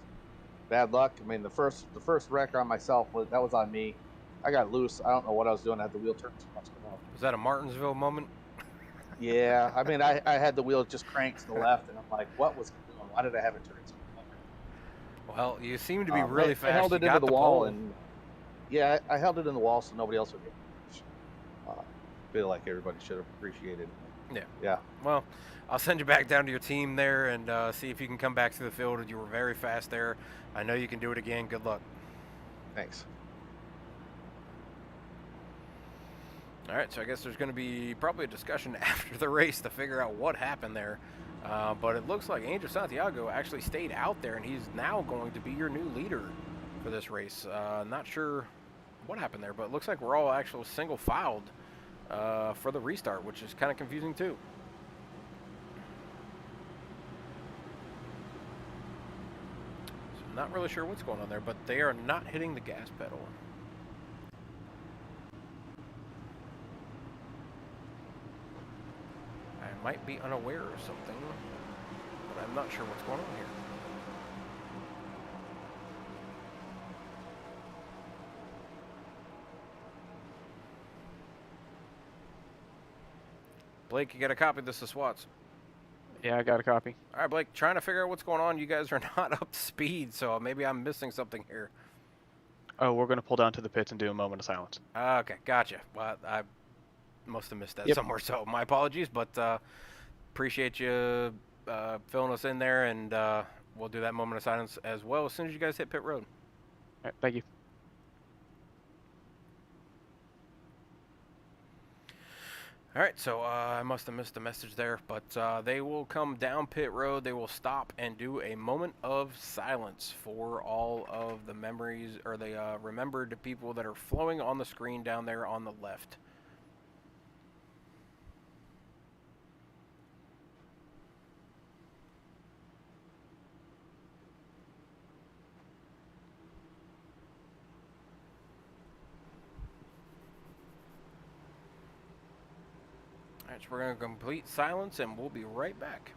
bad luck. I mean, the first wreck on myself was on me. I got loose. I don't know what I was doing. I had the wheel turned too much. Was that a Martinsville moment? Yeah, I mean, I had the wheel just cranked to the left, and I'm like, what was going on? Why did I have it turned so much? Well, you seem to be really fast. I held it you into got the wall, pole. and yeah, I held it in the wall so nobody else would get it. Feel like everybody should have appreciated it. Yeah. Yeah. Well, I'll send you back down to your team there and see if you can come back through the field. You were very fast there. I know you can do it again. Good luck. Thanks. All right, so I guess there's going to be probably a discussion after the race to figure out what happened there. But it looks like Angel Santiago actually stayed out there, and he's now going to be your new leader for this race. Not sure what happened there, but it looks like we're all actually single-filed for the restart, which is kind of confusing too. So I'm not really sure what's going on there, but they are not hitting the gas pedal. I might be unaware of something, but I'm not sure what's going on here. Blake, you got a copy of this to SWATs? Yeah, I got a copy. All right, Blake, trying to figure out what's going on. You guys are not up to speed, so maybe I'm missing something here. Oh, we're going to pull down to the pits and do a moment of silence. Okay, gotcha. Well, I must have missed that Yep. somewhere, so my apologies, but appreciate you filling us in there, and we'll do that moment of silence as well as soon as you guys hit pit road. All right, thank you. All right, so I must have missed the message there, but they will come down pit road. They will stop and do a moment of silence for all of the memories or the remembered people that are flowing on the screen down there on the left. All right, so we're going to complete silence, and we'll be right back.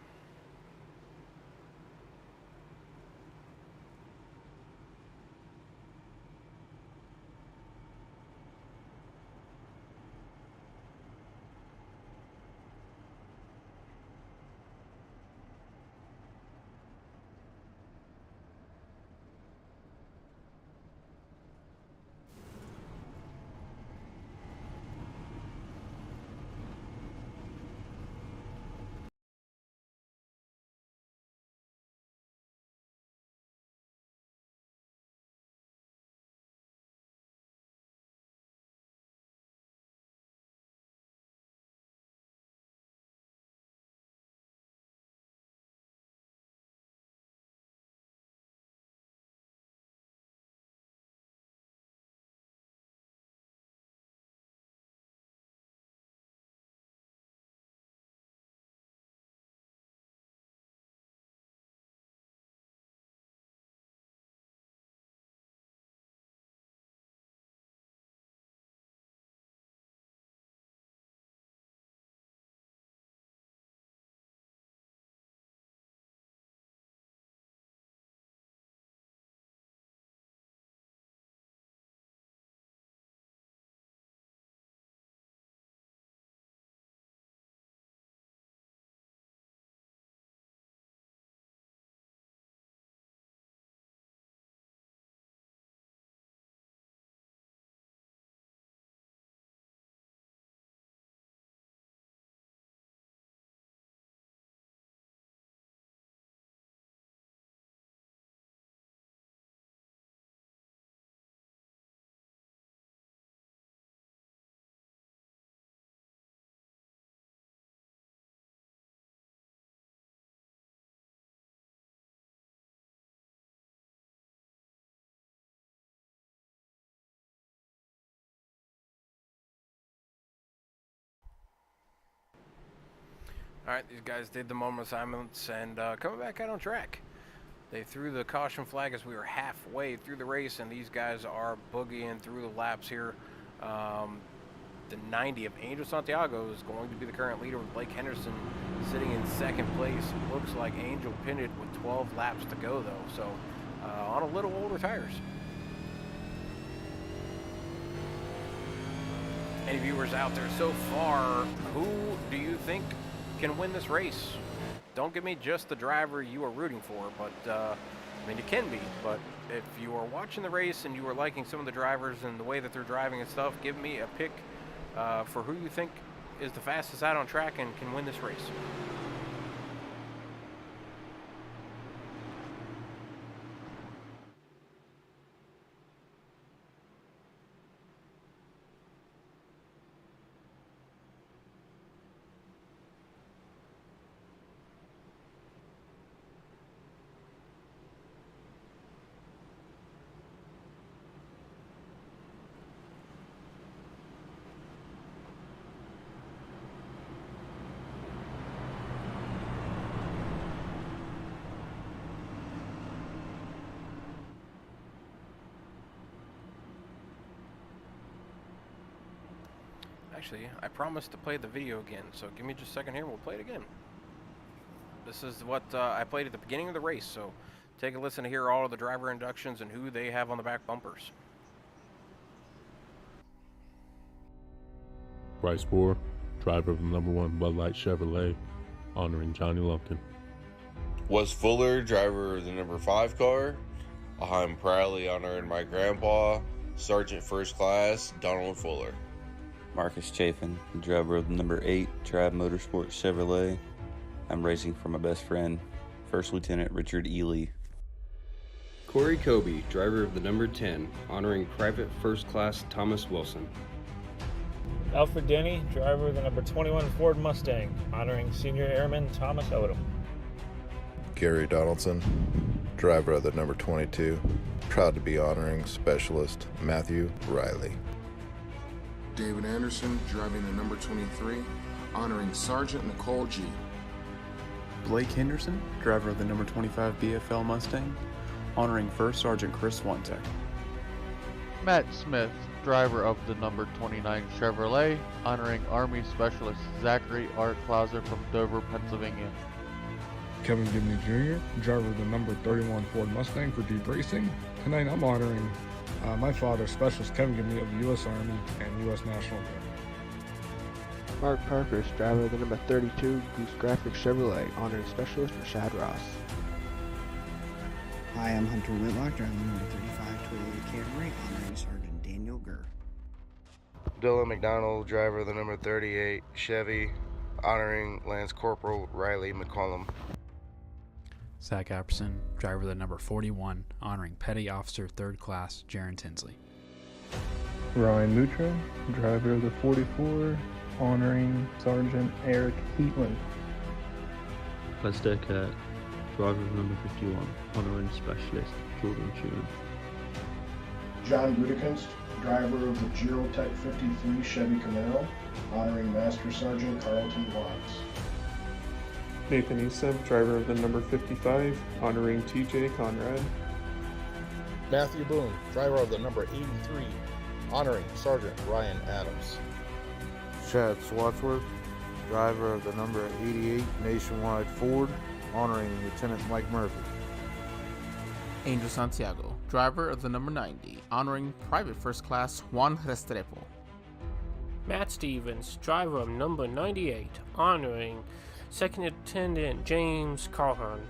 All right, these guys did the moment of silence and coming back out on track. They threw the caution flag as we were halfway through the race, and these guys are boogieing through the laps here. The 90 of Angel Santiago is going to be the current leader with Blake Henderson sitting in second place. Looks like Angel pinned it with 12 laps to go, though, so on a little older tires. Any viewers out there so far, who do you think can win this race? Don't give me just the driver you are rooting for, but I mean, it can be, but if you are watching the race and you are liking some of the drivers and the way that they're driving and stuff, give me a pick for who you think is the fastest out on track and can win this race. Actually, I promised to play the video again, so give me just a second here and we'll play it again. This is what I played at the beginning of the race, so take a listen to hear all of the driver inductions and who they have on the back bumpers. Bryce Bohr, driver of the number 1 Bud Light Chevrolet, honoring Johnny Lumpkin. Wes Fuller, driver of the number 5 car. I'm proudly honoring my grandpa, Sergeant First Class Donald Fuller. Marcus Chafin, driver of the number 8 Tribe Motorsports Chevrolet. I'm racing for my best friend, First Lieutenant Richard Ely. Corey Kobe, driver of the number 10, honoring Private First Class Thomas Wilson. Alfred Denny, driver of the number 21 Ford Mustang, honoring Senior Airman Thomas Odom. Gary Donaldson, driver of the number 22, proud to be honoring Specialist Matthew Riley. David Anderson, driving the number 23, honoring Sergeant Nicole G. Blake Henderson, driver of the number 25 BFL Mustang, honoring First Sergeant Chris Swantek. Matt Smith, driver of the number 29 Chevrolet, honoring Army Specialist Zachary Art Clauser from Dover, Pennsylvania. Kevin Gibney Jr., driver of the number 31 Ford Mustang for Deep Racing. Tonight I'm honoring my father, Specialist Kevin Gibney of the U.S. Army and U.S. National Guard. Mark Parkhurst, driver of the number 32 Goose Graphic Chevrolet, honoring Specialist Rashad Ross. Hi, I'm Hunter Whitlock, driving the number 35 Toyota Camry, honoring Sergeant Daniel Gurr. Dylan McDonald, driver of the number 38 Chevy, honoring Lance Corporal Riley McCollum. Zach Apperson, driver of the number 41, honoring Petty Officer 3rd Class Jaron Tinsley. Ryan Mutra, driver of the 44, honoring Sergeant Eric Heatland. Lester Kurt, driver of number 51, honoring Specialist Jordan Tune. John Gutekunst, driver of the Girotech 53 Chevy Camaro, honoring Master Sergeant Carlton Watts. Nathan Easton, driver of the number 55, honoring TJ Conrad. Matthew Boone, driver of the number 83, honoring Sergeant Ryan Adams. Chad Swadsworth, driver of the number 88 Nationwide Ford, honoring Lieutenant Mike Murphy. Angel Santiago, driver of the number 90, honoring Private First Class Juan Restrepo. Matt Stevens, driver of number 98, honoring Second Lieutenant James Calhoun.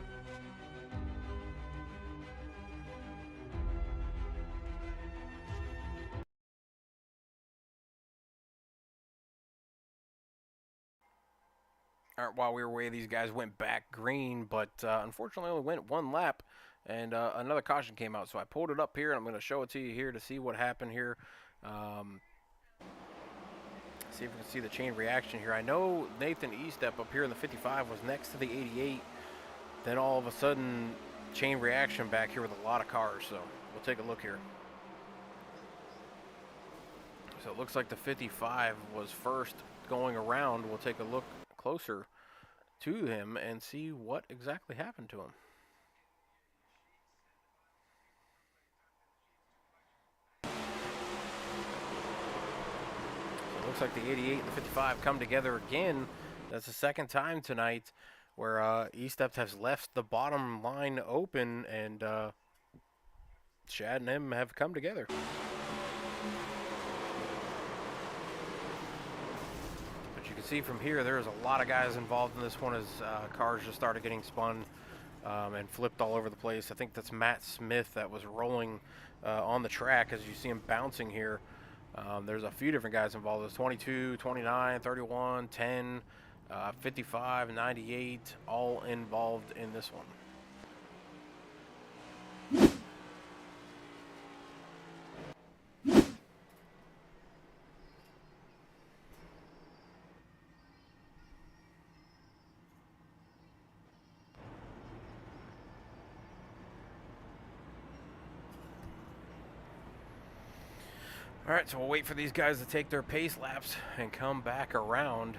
All right, while we were away, these guys went back green, but unfortunately only went one lap, and another caution came out. So I pulled it up here, and I'm going to show it to you here to see what happened here. See if we can see the chain reaction here. I know Nathan Estep up here in the 55 was next to the 88. Then all of a sudden, chain reaction back here with a lot of cars. So we'll take a look here. So it looks like the 55 was first going around. We'll take a look closer to him and see what exactly happened to him. So it looks like the 88 and the 55 come together again. That's the second time tonight where E-Steps has left the bottom line open, and Shad and him have come together. But you can see from here, there's a lot of guys involved in this one as cars just started getting spun and flipped all over the place. I think that's Matt Smith that was rolling on the track as you see him bouncing here. There's a few different guys involved. There's 22, 29, 31, 10, 55, 98, all involved in this one. All right, so we'll wait for these guys to take their pace laps and come back around.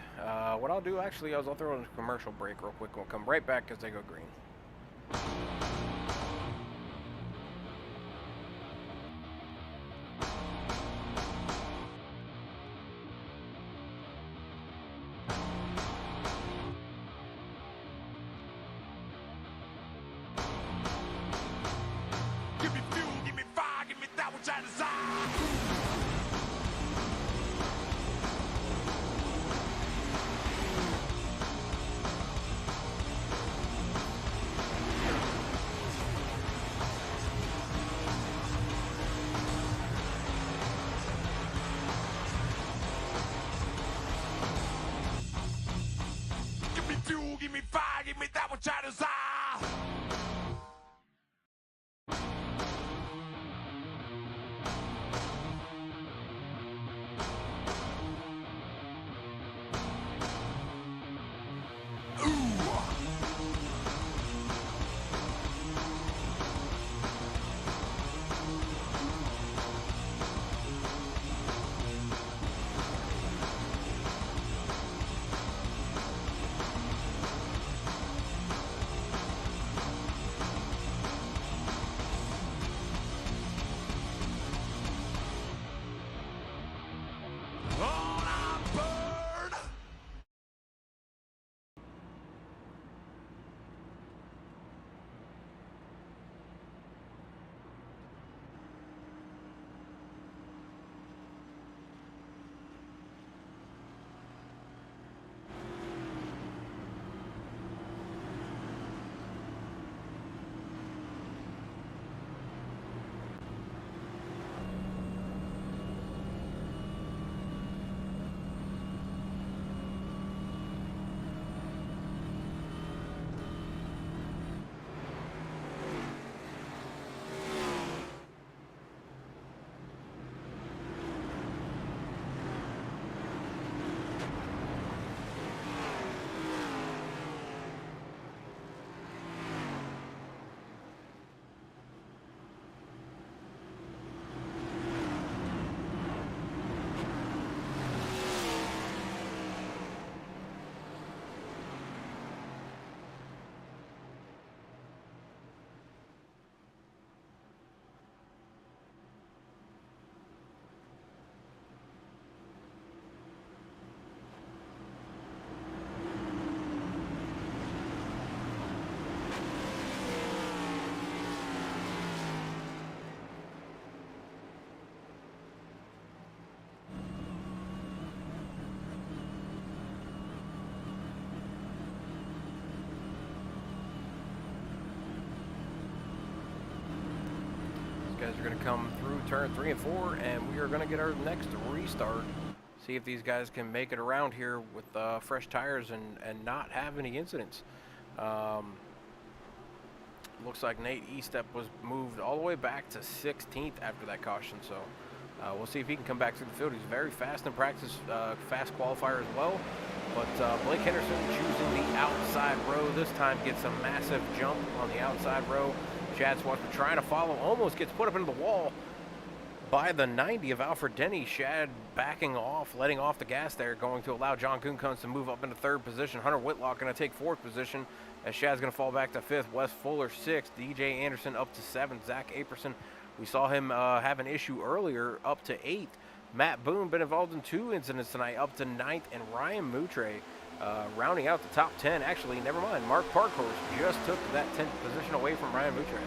What I'll do actually is I'll throw in a commercial break real quick. We'll come right back as they go green. Give me fuel, give me fire, give me that which I desire. Give me fuel, give me fire, give me that which I desire. Guys are going to come through turn 3 and 4, and we are going to get our next restart. See if these guys can make it around here with fresh tires and not have any incidents. Looks like Nate Estep was moved all the way back to 16th after that caution, so we'll see if he can come back through the field. He's very fast in practice, fast qualifier as well. But Blake Henderson choosing the outside row this time, gets a massive jump on the outside row. Chad Swanson trying to follow, almost gets put up into the wall, by the 90 of Alfred Denny. Shad backing off, letting off the gas there, going to allow John Kuhnkunst to move up into third position. Hunter Whitlock going to take fourth position as Shad's going to fall back to fifth. Wes Fuller sixth. DJ Anderson up to seventh. Zach Aperson, we saw him have an issue earlier, up to eighth. Matt Boone been involved in 2 incidents tonight, up to ninth. And Ryan Moutre rounding out the top 10. Actually, never mind. Mark Parkhurst just took that 10th position away from Ryan Moutre.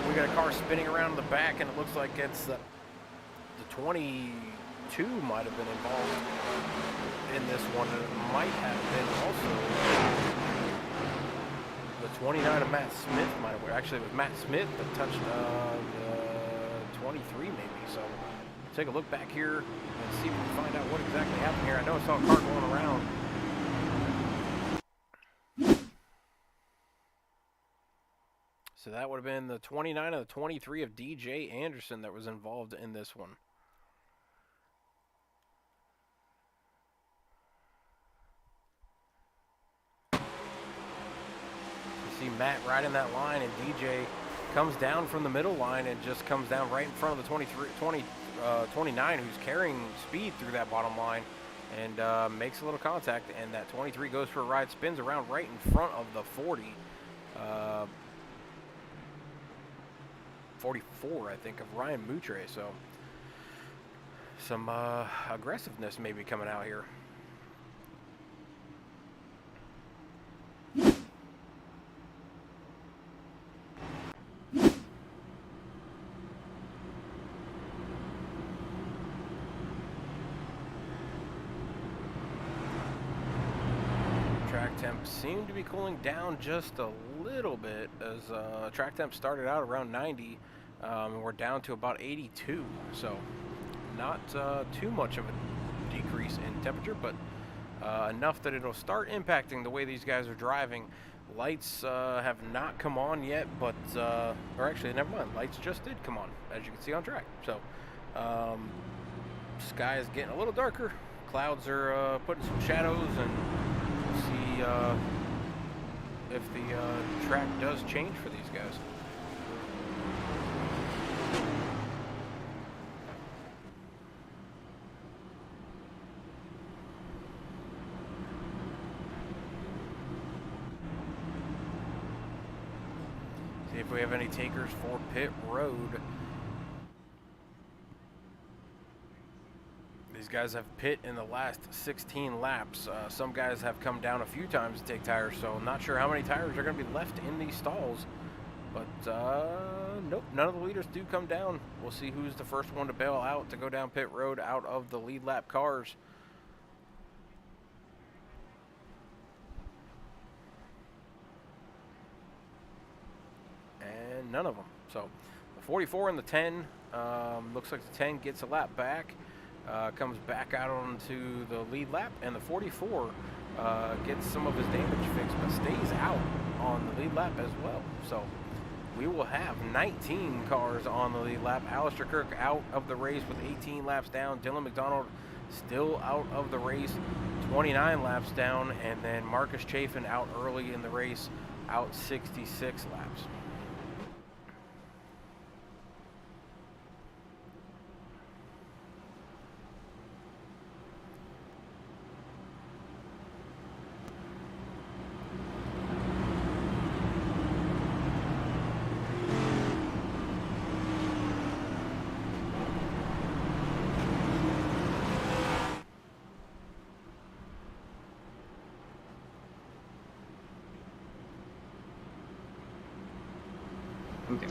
We got a car spinning around in the back, and it looks like it's the 22 might have been involved in this one. It might have been also the 29 of Matt Smith might have. Actually, it was Matt Smith that touched the 23 maybe. So take a look back here and see if we can find out what exactly happened here. I know I saw a car going around. So that would have been the 29 of the 23 of DJ Anderson that was involved in this one. You see Matt right in that line, and DJ comes down from the middle line and just comes down right in front of the 29 who's carrying speed through that bottom line, and makes a little contact, and that 23 goes for a ride, spins around right in front of the 40. 44, I think, of Ryan Moutre. So some aggressiveness maybe coming out here. Track temp seemed to be cooling down just a little bit as track temp started out around 90, and we're down to about 82. So not too much of a decrease in temperature, but enough that it'll start impacting the way these guys are driving. Lights have not come on yet, but or actually, never mind. Lights just did come on, as you can see on track. So sky is getting a little darker. Clouds are putting some shadows, and we'll see if the track does change for these guys. See if we have any takers for pit road. These guys have pit in the last 16 laps. Some guys have come down a few times to take tires, so I'm not sure how many tires are going to be left in these stalls. But nope, none of the leaders do come down. We'll see who's the first one to bail out to go down pit road out of the lead lap cars. And none of them. So the 44 and the 10, looks like the 10 gets a lap back. Comes back out onto the lead lap, and the 44 gets some of his damage fixed, but stays out on the lead lap as well. So we will have 19 cars on the lead lap. Alistair Kirk out of the race with 18 laps down. Dylan McDonald still out of the race, 29 laps down, and then Marcus Chafin out early in the race, out 66 laps.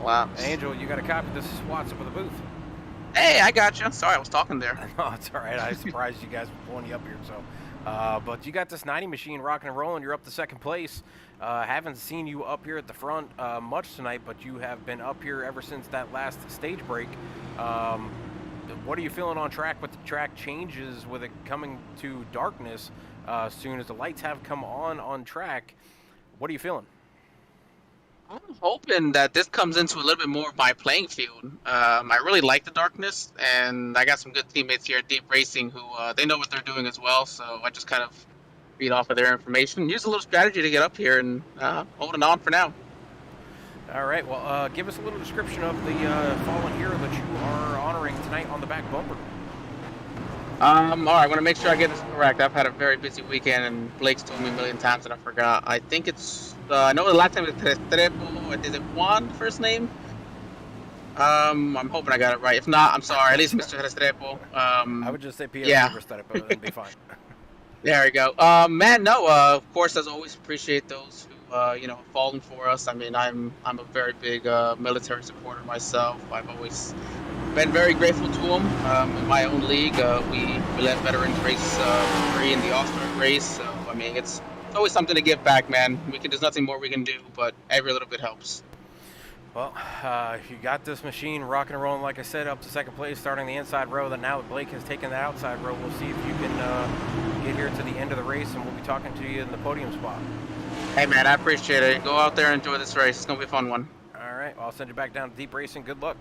second laps. Angel, you got a copy. This is Watts up with the booth. Hey, I got you. Sorry, I was talking there. No, it's all right. I was surprised you guys were pulling you up here. So, but you got this 90 machine rocking and rolling. You're up to second place. Haven't seen you up here at the front much tonight, but you have been up here ever since that last stage break. What are you feeling on track with the track changes with it coming to darkness as soon as the lights have come on track? What are you feeling? I'm hoping that this comes into a little bit more of my playing field. I really like the darkness, and I got some good teammates here at Deep Racing who they know what they're doing as well, so I just kind of feed off of their information. Use a little strategy to get up here and holding on for now. All right, well, give us a little description of the fallen hero that you are honoring tonight on the back bumper. All right, I want to make sure I get this correct. I've had a very busy weekend, and Blake's told me a million times, and I forgot. I think it's, I know the last time it was Restrepo. Is it Juan, first name? I'm hoping I got it right. If not, I'm sorry. At least Mr. Restrepo. I would just say PF Restrepo, it'd be fine. There we go. Man, no, of course, as always, appreciate those who, you know, have fallen for us. I mean, I'm a very big military supporter myself. I've always been very grateful to them. In my own league, we let veterans race free in the All-Star race. So, I mean, it's always something to give back, man. There's nothing more we can do, but every little bit helps. Well, you got this machine rocking and rolling, like I said, up to second place, starting the inside row. Then now that Blake has taken the outside row, we'll see if you can get here to the end of the race, and we'll be talking to you in the podium spot. Hey, man, I appreciate it. Go out there and enjoy this race. It's going to be a fun one. All right, well, I'll send you back down to Deep Racing. Good luck.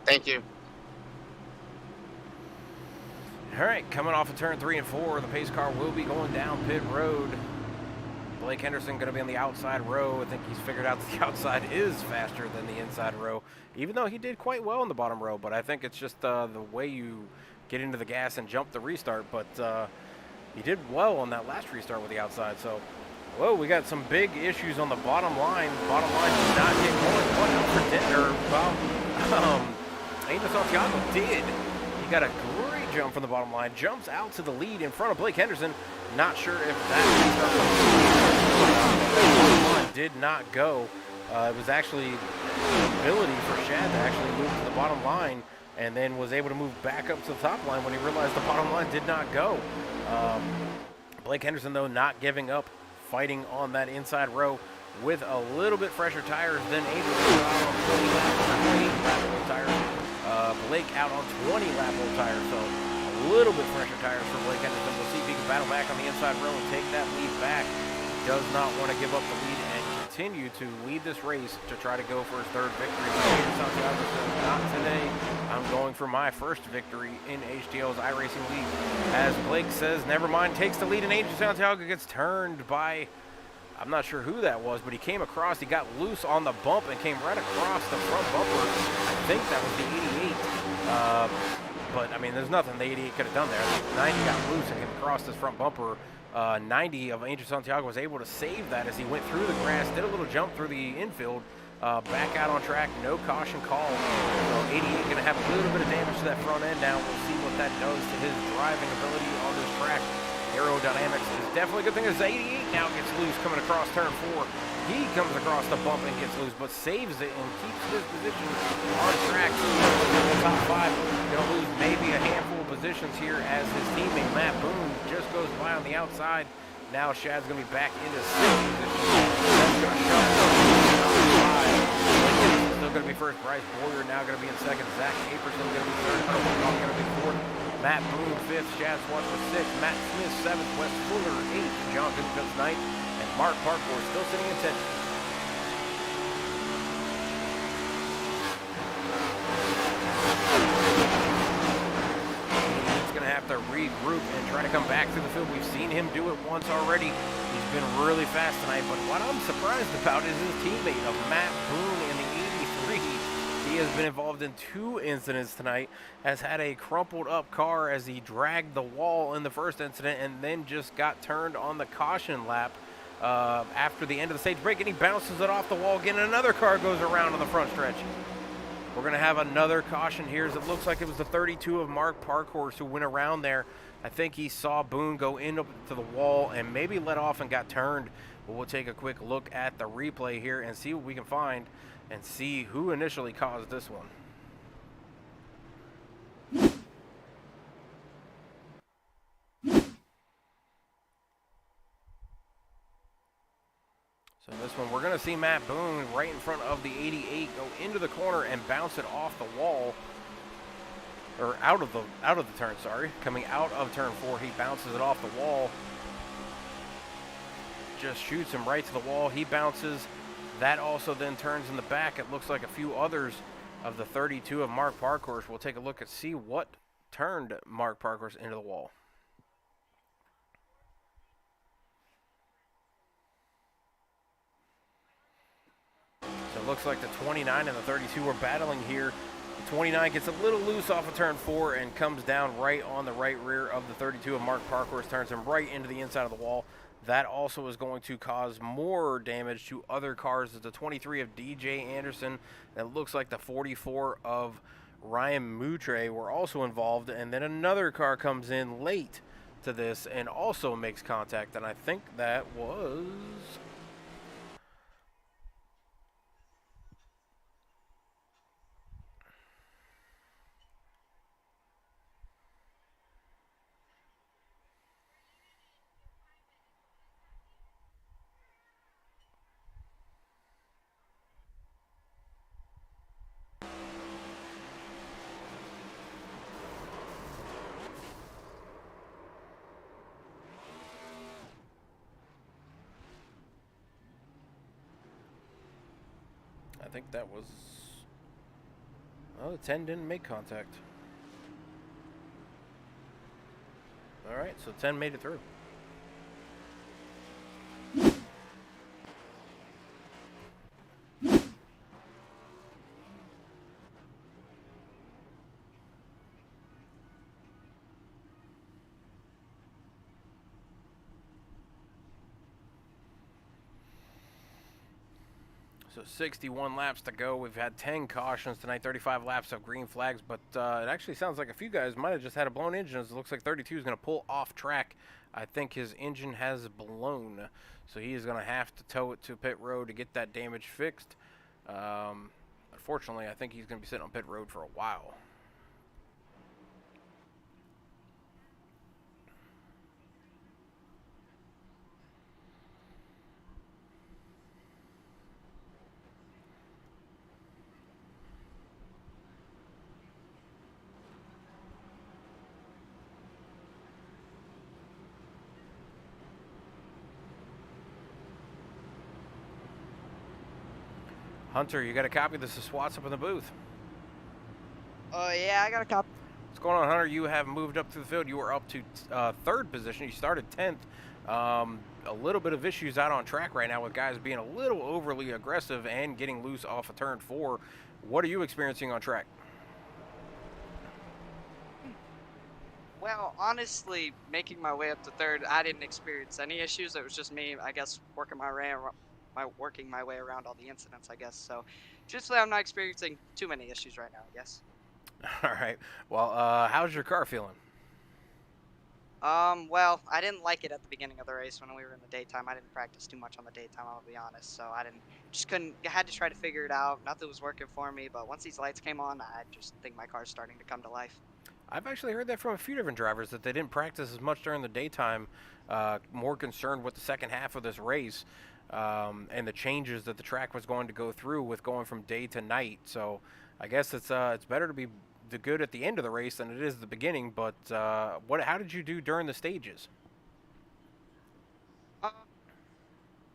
Thank you. All right, coming off of turn 3 and 4, the pace car will be going down pit road. Blake Henderson going to be on the outside row. I think he's figured out that the outside is faster than the inside row, even though he did quite well in the bottom row. But I think it's just the way you get into the gas and jump the restart. But he did well on that last restart with the outside. So, whoa, we got some big issues on the bottom line. The bottom line did not get going. What Alfred did, or, well, Angel Santiago did. He got a great jump from the bottom line. Jumps out to the lead in front of Blake Henderson. Not sure if that restart did not go. It was actually an ability for Shad to actually move to the bottom line, and then was able to move back up to the top line when he realized the bottom line did not go. Blake Henderson, though, not giving up, fighting on that inside row with a little bit fresher tires than Angel. Out on 20 lap old tires. Blake out on 20 lap old tires, so a little bit fresher tires for Blake Henderson. We'll see if he can battle back on the inside row and take that lead back. Does not want to give up the lead and continue to lead this race to try to go for his third victory. Santiago says, not today. I'm going for my first victory in HTL's iRacing League. As Blake says, never mind, takes the lead, and Angel Santiago gets turned by, I'm not sure who that was, but he came across, he got loose on the bump and came right across the front bumper. I think that was the 88. But, I mean, there's nothing the 88 could have done there. 90 got loose and came across this front bumper. 90 of Angel Santiago was able to save that as he went through the grass, did a little jump through the infield, back out on track, no caution call. So 88 going to have a little bit of damage to that front end now. We'll see what that does to his driving ability on this track. Aerodynamics is definitely a good thing as 88 now gets loose coming across turn 4. He comes across the bump and gets loose, but saves it and keeps his position on track. In the top 5, going to lose maybe a handful of positions here as his teammate Matt Boone just goes by on the outside. Now Shad's going to be back into 6th position. That's going to shove still going to be first. Bryce Boyer now going to be in 2nd. Zach Aperson going to be 3rd. Going to be 4th. Matt Boone 5th. Shad Schwartzman 6th. Matt Smith 7th. Wes Fuller 8th. John Goodfield's 9th. And Mark Parkour still sitting in 10th. He's going to have to regroup and try to come back through the field. We've seen him do it once already. He's been really fast tonight, but what I'm surprised about is his teammate of Matt Boone in the 83. He has been involved in 2 incidents tonight, has had a crumpled up car as he dragged the wall in the first incident and then just got turned on the caution lap after the end of the stage break, and he bounces it off the wall again, and another car goes around on the front stretch. We're going to have another caution here as it looks like it was the 32 of Mark Parkhorse who went around there. I think he saw Boone go into the wall and maybe let off and got turned. But we'll take a quick look at the replay here and see what we can find. and see who initially caused this one. So this one, we're going to see Matt Boone right in front of the 88 go into the corner and bounce it off the wall. Or out of the turn, sorry. Coming out of turn 4, he bounces it off the wall. Just shoots him right to the wall. He bounces. That also then turns in the back. It looks like a few others of the 32 of Mark Parkhorse. We'll take a look and see what turned Mark Parkhorse into the wall. So it looks like the 29 and the 32 are battling here. The 29 gets a little loose off of turn 4 and comes down right on the right rear of the 32 of Mark Parkhorse, turns him right into the inside of the wall. That also is going to cause more damage to other cars. It's the 23 of DJ Anderson. It looks like the 44 of Ryan Moutre were also involved. And then another car comes in late to this and also makes contact. And I think that was... I think that was... Oh, the 10 didn't make contact. Alright, so 10 made it through. So 61 laps to go. We've had 10 cautions tonight, 35 laps of green flags, but it actually sounds like a few guys might have just had a blown engine. It looks like 32 is going to pull off track. I think his engine has blown, so he is going to have to tow it to pit road to get that damage fixed. Unfortunately, I think he's going to be sitting on pit road for a while. Hunter, you got a copy? This is Swats up in the booth. Yeah, I got a copy. What's going on, Hunter? You have moved up through the field. You were up to third position. You started 10th. A little bit of issues out on track right now with guys being a little overly aggressive and getting loose off of turn 4. What are you experiencing on track? Well, honestly, making my way up to third, I didn't experience any issues. It was just me, I guess, working my way around all the incidents, I guess. So, truthfully, I'm not experiencing too many issues right now, I guess. All right. Well, how's your car feeling? Well, I didn't like it at the beginning of the race when we were in the daytime. I didn't practice too much on the daytime, I'll be honest. So I had to try to figure it out. Nothing was working for me, but once these lights came on, I just think my car's starting to come to life. I've actually heard that from a few different drivers, that they didn't practice as much during the daytime, more concerned with the second half of this race and the changes that the track was going to go through with going from day to night. So I guess it's better to be the good at the end of the race than it is the beginning. But how did you do during the stages?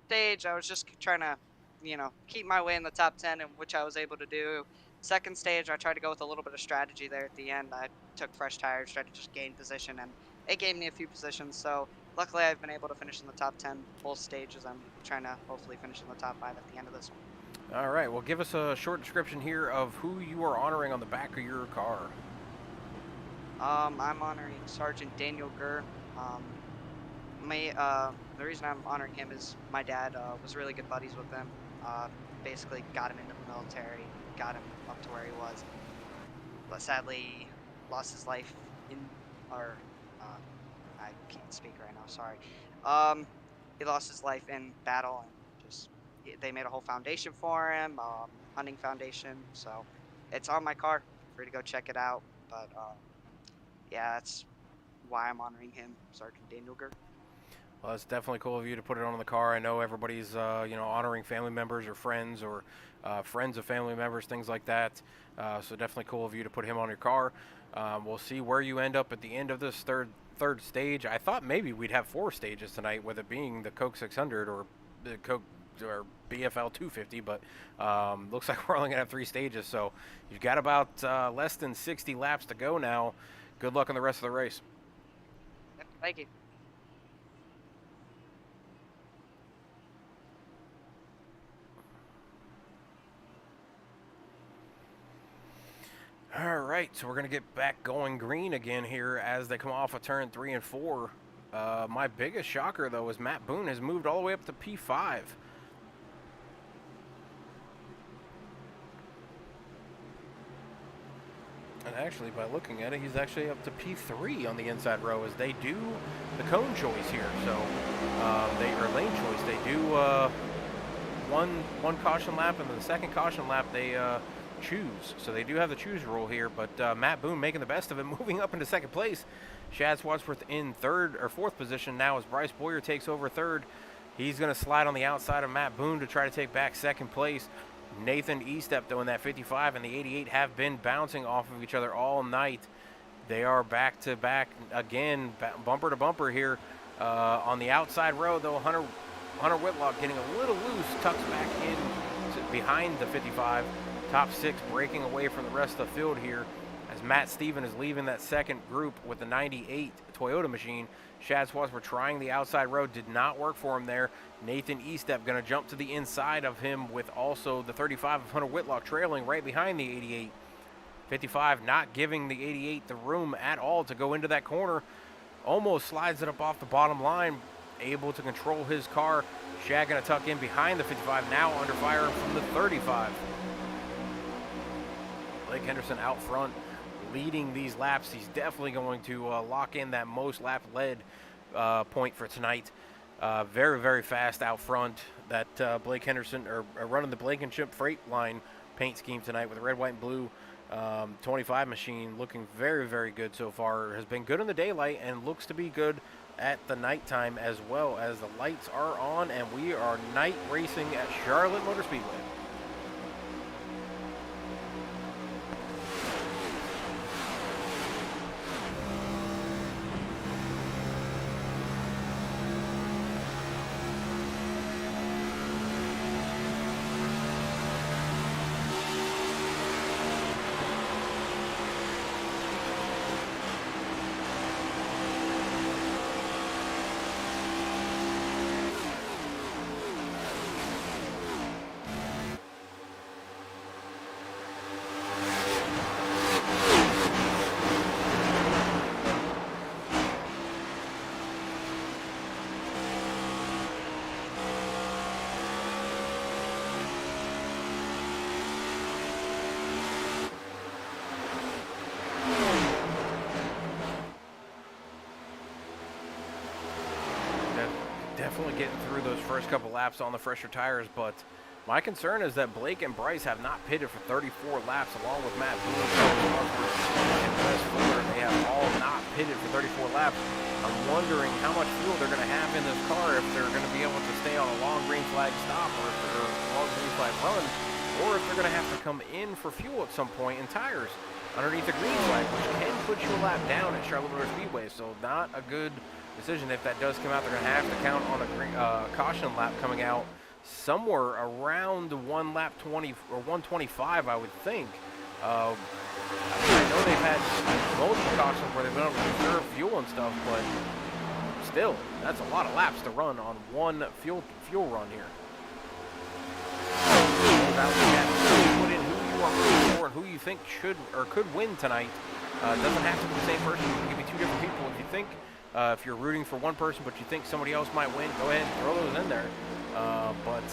Stage, I was just trying to, keep my way in the top 10, and which I was able to do. Second stage, I tried to go with a little bit of strategy there at the end. I took fresh tires, tried to just gain position, and it gave me a few positions. So luckily, I've been able to finish in the top 10 both stages. I'm trying to hopefully finish in the top 5 at the end of this one. All right. Well, give us a short description here of who you are honoring on the back of your car. I'm honoring Sergeant Daniel Gurr. The reason I'm honoring him is my dad was really good buddies with him. Basically got him into the military, got him up to where he was. But sadly, lost his life I can't speak right now, sorry. He lost his life in battle, and they made a whole foundation for him. Hunting Foundation. So it's on my car. Feel free to go check it out. But yeah, that's why I'm honoring him, Sergeant Daniel Gurr. Well, it's definitely cool of you to put it on the car. I know everybody's, honoring family members or friends friends of family members, things like that. So definitely cool of you to put him on your car. We'll see where you end up at the end of this third stage. I thought maybe we'd have 4 stages tonight, with it being the Coke 600 or the Coke or BFL 250, but looks like we're only gonna have 3 stages. So you've got about less than 60 laps to go now. Good luck on the rest of the race. Yep, thank you. All right, so we're going to get back going green again here as they come off of turn 3 and 4. My biggest shocker, though, is Matt Boone has moved all the way up to P5. And actually, by looking at it, he's actually up to P3 on the inside row as they do the cone choice here. So, or lane choice. They do one caution lap, and then the second caution lap they choose. So they do have the choose rule here, but Matt Boone making the best of it, moving up into second place. Chad Wadsworth in fourth position now as Bryce Boyer takes over third. He's going to slide on the outside of Matt Boone to try to take back second place. Nathan Estep, though, in that 55 and the 88 have been bouncing off of each other all night. They are back to back again, bumper to bumper here on the outside row, though. Hunter Whitlock getting a little loose, tucks back in behind the 55. Top 6 breaking away from the rest of the field here as Matt Steven is leaving that second group with the 98 Toyota machine. Shad Swansford trying the outside road, did not work for him there. Nathan Estep going to jump to the inside of him with also the 35 of Hunter Whitlock trailing right behind the 88. 55 not giving the 88 the room at all to go into that corner. Almost slides it up off the bottom line, able to control his car. Shad going to tuck in behind the 55, now under fire from the 35. Blake Henderson out front leading these laps. He's definitely going to lock in that most lap led point for tonight. Very, very fast out front. That Blake Henderson, or running the Blankenship Freight Line paint scheme tonight with the red, white, and blue 25 machine, looking very, very good so far. Has been good in the daylight and looks to be good at the nighttime as well, as the lights are on and we are night racing at Charlotte Motor Speedway. Definitely getting through those first couple laps on the fresher tires, but my concern is that Blake and Bryce have not pitted for 34 laps, along with Matt Boone and Wes Fuller. They have all not pitted for 34 laps. I'm wondering how much fuel they're going to have in this car, if they're going to be able to stay on a long green flag stop or if they're a long green flag run, or if they're going to have to come in for fuel at some point in tires underneath the green flag, which can put you a lap down at Charlotte Motor Speedway. So not a good decision. If that does come out, they're going to have to count on a caution lap coming out somewhere around 1 lap 20 or 125, I would think. I know they've had multiple cautions where they've been able to conserve fuel and stuff, but still, that's a lot of laps to run on one fuel run here. Now we have to put in who you are rooting for and who you think should or could win tonight. It doesn't have to be the same person. It can be 2 different people. If you think, if you're rooting for one person but you think somebody else might win, go ahead and throw those in there. But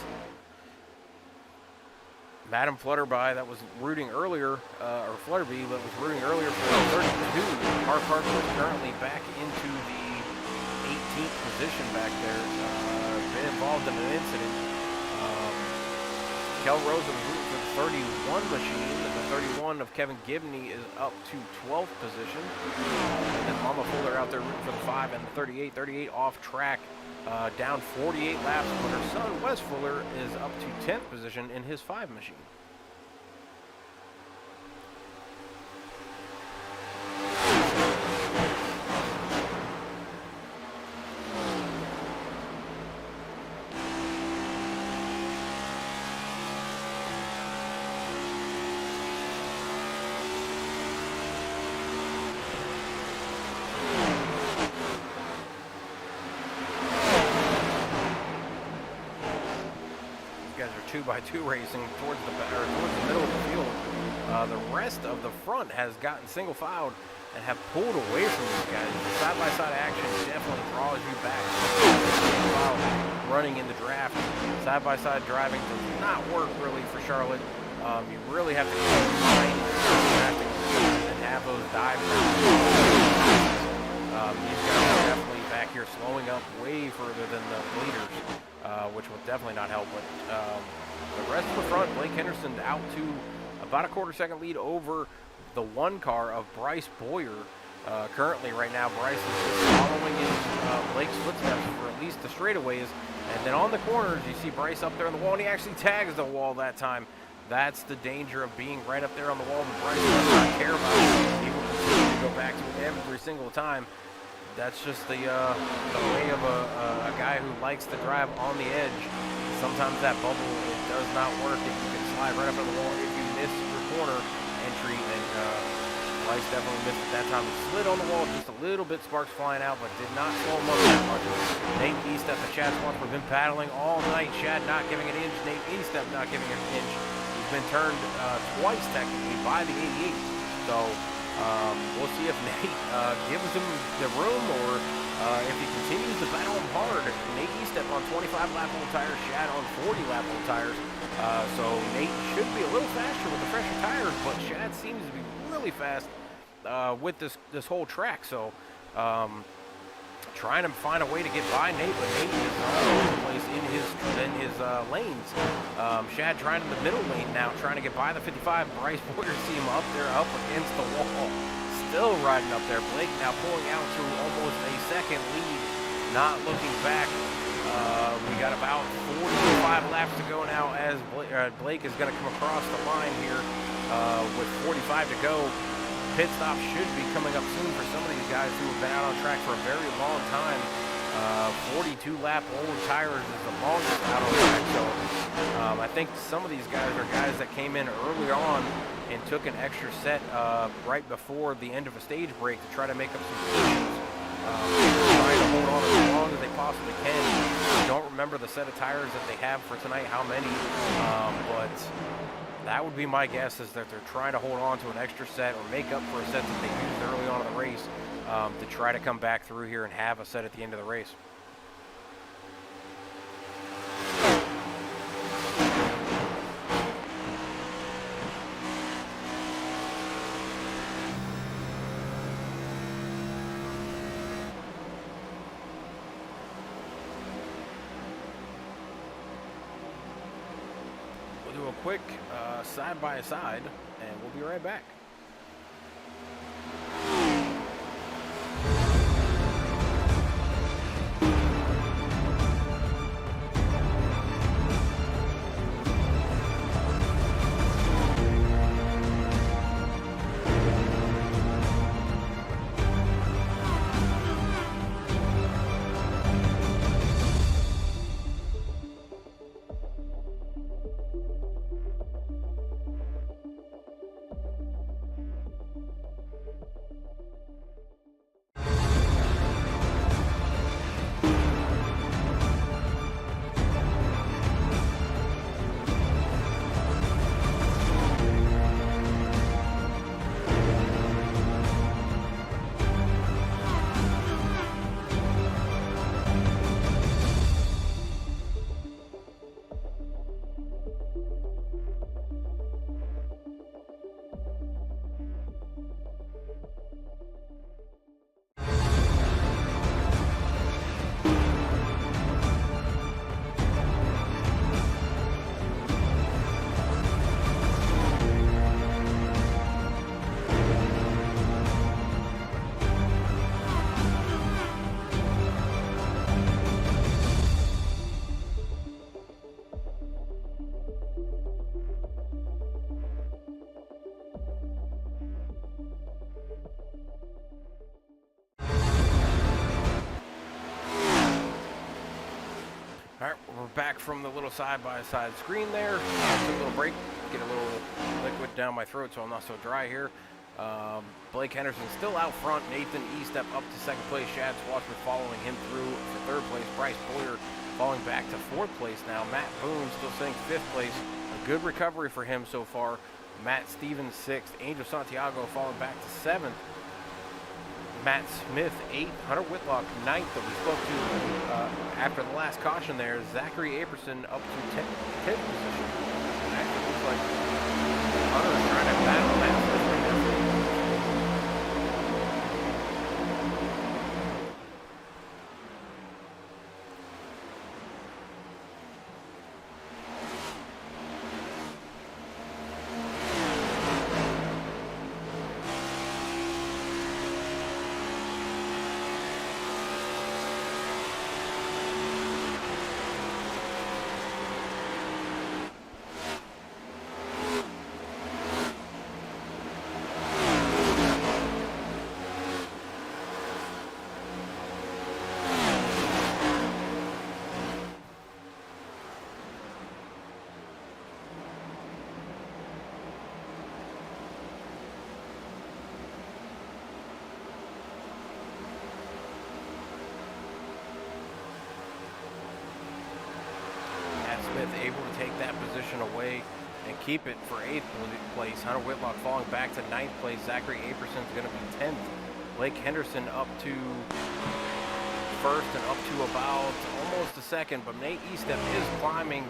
Madam Flutterby, that was rooting earlier, or Flutterby, that was rooting earlier for 32. Mark Harper is currently back into the 18th position back there. Been involved in an incident. Kel Rosa was rooting for the 31 machine. The 31 of Kevin Gibney is up to 12th position. And then Mama Fuller out there rooting for the 5 and the 38. 38 off track, down 48 laps. But her son, Wes Fuller, is up to 10th position in his 5 machine. Guys are 2x2 racing towards the middle of the field. The rest of the front has gotten single filed and have pulled away from these guys. The side-by-side action definitely draws you back. Running in the draft, side-by-side driving does not work really for Charlotte. You really have to keep in mind and have those dives. These guys are definitely back here slowing up way further than the leaders, which will definitely not help. But the rest of the front, Blake Henderson out to about a quarter-second lead over the 1 car of Bryce Boyer. Currently, right now, Bryce is just following in Blake's footsteps for at least the straightaways. And then on the corners, you see Bryce up there on the wall, and he actually tags the wall that time. That's the danger of being right up there on the wall, but Bryce does not care about it. He will continue to go back to it every single time. That's just the way of a guy who likes to drive on the edge. Sometimes that bubble, it does not work if you can slide right up on the wall if you miss your corner entry. And Bryce definitely missed it that time. He slid on the wall just a little bit, sparks flying out, but did not slow him up that much. Nate Eastep and Chad Swansford have been battling all night. Chad not giving an inch, Nate Eastep not giving an inch. He's been turned twice technically by the 88. So we'll see if Nate gives him the room or if he continues to battle him hard. Nate Eastep on 25-lap-old tires, Shad on 40-lap-old tires. So Nate should be a little faster with the fresher tires, but Shad seems to be really fast with this whole track. So trying to find a way to get by Nate, but Nate is all over the place in his lanes. Shad trying in the middle lane now, trying to get by the 55. Bryce Boyer, see him up there, up against the wall. Still riding up there. Blake now pulling out to almost a second lead, not looking back. We got about 45 laps to go now as Blake is going to come across the line here with 45 to go. Pit stop should be coming up soon for some of these guys who have been out on track for a very long time. 42-lap-old tires is the longest out on track. So I think some of these guys are guys that came in early on and took an extra set right before the end of a stage break to try to make up some positions. Trying to hold on as long as they possibly can. I don't remember the set of tires that they have for tonight, how many, but that would be my guess, is that they're trying to hold on to an extra set or make up for a set that they used early on in the race to try to come back through here and have a set at the end of the race. Do a quick side-by-side, and we'll be right back. we're back from the little side-by-side screen there. Took a little break, get a little liquid down my throat so I'm not so dry here. Blake Henderson still out front. Nathan Estep up to second place. Chad Swatsford following him through for third place. Bryce Boyer falling back to fourth place now. Matt Boone still sitting fifth place. A good recovery for him so far. Matt Stevens sixth. Angel Santiago falling back to seventh. Matt Smith 8th. Hunter Whitlock 9th that we spoke to after the last caution there. Zachary Aperson up to 10th position. And actually looks like Hunter is trying to battle Matt Smith right now. Able to take that position away and keep it for 8th place. Hunter Whitlock falling back to 9th place. Zachary Aperson's going to be 10th. Blake Henderson up to first and up to about almost a second, but Nate Estep is crawling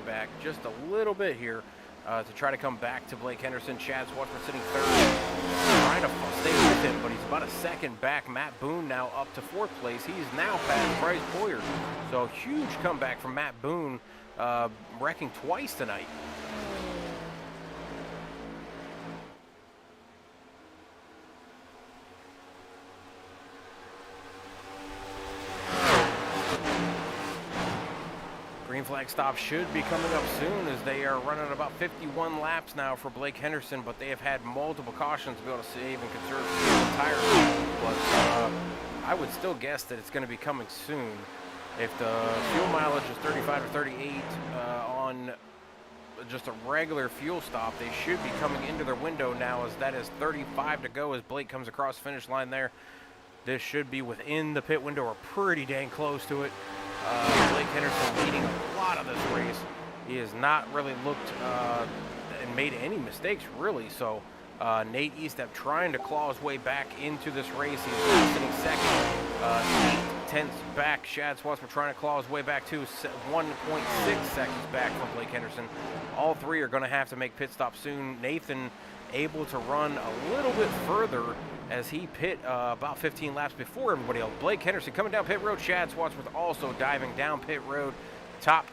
back just a little bit here to try to come back to Blake Henderson. Chad Swatsford sitting third, trying to stay with him, but he's about a second back. Matt Boone now up to fourth place. He's now past Bryce Boyer. So huge comeback from Matt Boone, wrecking twice tonight. Green flag stop should be coming up soon as they are running about 51 laps now for Blake Henderson, but they have had multiple cautions to be able to save and conserve the tires. But I would still guess that it's going to be coming soon. If the fuel mileage is 35 or 38 on just a regular fuel stop, they should be coming into their window now, as that is 35 to go as Blake comes across the finish line there. This should be within the pit window or pretty dang close to it. Blake Henderson leading a lot of this race. He has not really looked and made any mistakes, really. So Nate Estep trying to claw his way back into this race. He's sitting second, 8/10 back. Chad Swatsford trying to claw his way back to 1.6 seconds back from Blake Henderson. All three are going to have to make pit stops soon. Nathan able to run a little bit further as he pit about 15 laps before everybody else. Blake Henderson coming down pit road. Chad Swatsford also diving down pit road.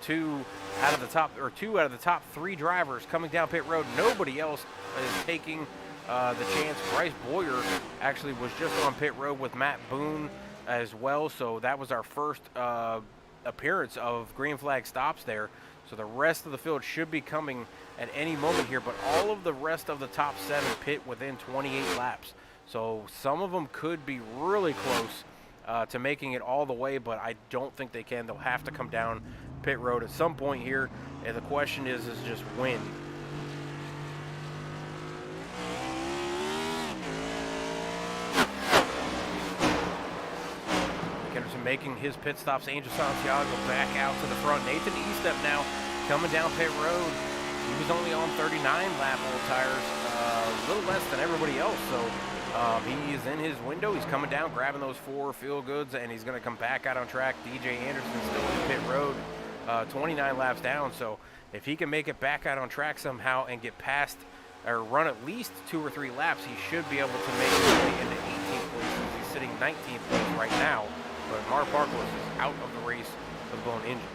Two out of the top three drivers coming down pit road. Nobody else is taking the chance. Bryce Boyer actually was just on pit road with Matt Boone as well. So that was our first appearance of green flag stops there. So the rest of the field should be coming at any moment here, but all of the rest of the top 7 pit within 28 laps. So some of them could be really close to making it all the way, but I don't think they can. They'll have to come down pit road at some point here, and the question is just when. Henderson making his pit stops. Angel Santiago back out to the front. Nathan Estep now coming down pit road. He was only on 39 lap old tires, a little less than everybody else, so he is in his window. He's coming down, grabbing those 4 feel goods, and he's going to come back out on track. DJ Anderson still in pit road, 29 laps down, so if he can make it back out on track somehow and get past or run at least 2 or 3 laps, he should be able to make his way into 18th place. He's sitting 19th place right now, but Mark Parkos is out of the race with a blown engine.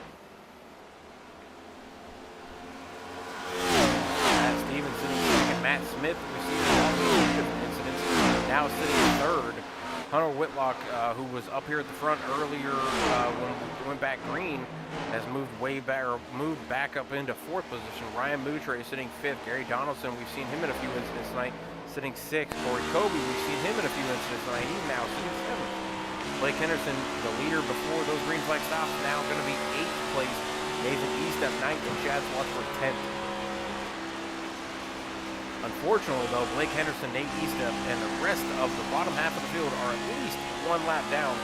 Matt Stevens sitting second. Matt Smith receiving all these different incidents, now sitting third. Hunter Whitlock, who was up here at the front earlier when we went back green, has moved back up into 4th position. Ryan Moutre sitting 5th. Gary Donaldson, we've seen him in a few incidents tonight, sitting 6th. Corey Kobe, we've seen him in a few incidents tonight. He's now sitting 7th. Blake Henderson, the leader before those green flag stops, now going to be 8th place. Nathan Eastep 9th and Chad Swatsford 10th. Unfortunately, though, Blake Henderson, Nate Eastep, and the rest of the bottom half of the field are at least 1 lap down.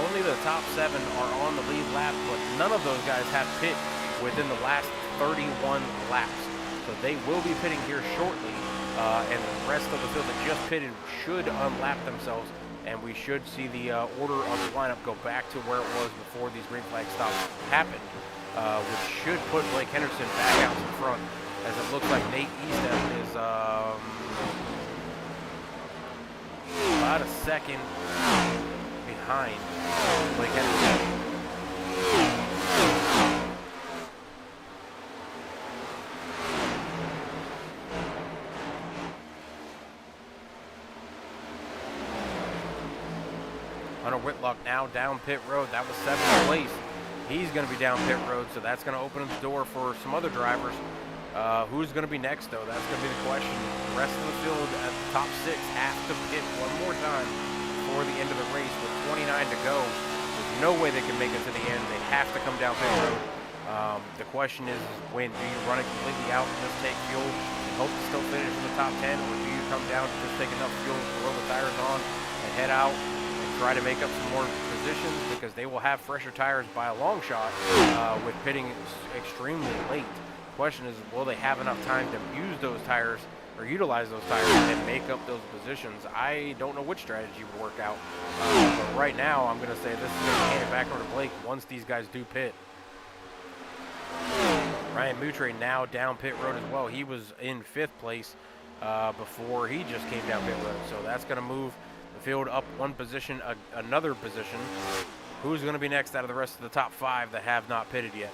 Only the top 7 are on the lead lap, but none of those guys have pit within the last 31 laps. So they will be pitting here shortly, and the rest of the field that just pitted should unlap themselves, and we should see the order of the lineup go back to where it was before these green flag stops happened, which should put Blake Henderson back out in front, as it looks like Nate Eastep is about a second behind Blake Henderson. Hunter Whitlock now down pit road. That was 7th place. He's going to be down pit road, so that's going to open the door for some other drivers. Who's going to be next, though? That's going to be the question. The rest of the field at the top 6 have to pit one more time before the end of the race with 29 to go. There's no way they can make it to the end. They have to come down pit road. The question is, when do you run it completely out and just take fuel and hope to still finish in the top 10, or do you come down to just take enough fuel to throw the tires on and head out and try to make up some more positions, because they will have fresher tires by a long shot with pitting extremely late. The question is, will they have enough time to use those tires or utilize those tires and make up those positions? I don't know which strategy will work out, but right now I'm going to say this is going to hand it back over to Blake once these guys do pit. Ryan Moutre now down pit road as well. He was in 5th place before he just came down pit road, so that's going to move the field up one position, another position. Who's going to be next out of the rest of the top 5 that have not pitted yet?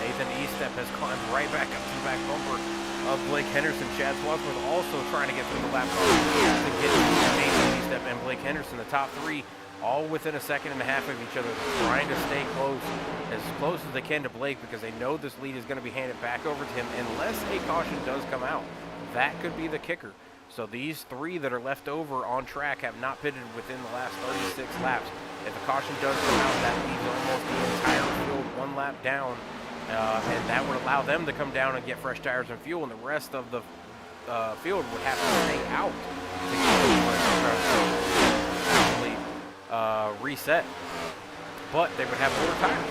Nathan Eastep has climbed right back up to the back bumper of Blake Henderson. Chad Swansworth also trying to get through the lap car to get to Nathan Eastep and Blake Henderson. The top 3 all within a second and a half of each other, trying to stay close as they can to Blake, because they know this lead is going to be handed back over to him unless a caution does come out. That could be the kicker. So these 3 that are left over on track have not pitted within the last 36 laps. If a caution does come out, that leaves almost the entire field 1 lap down, and that would allow them to come down and get fresh tires and fuel, and the rest of the field would have to stay out to get reset. But they would have older tires.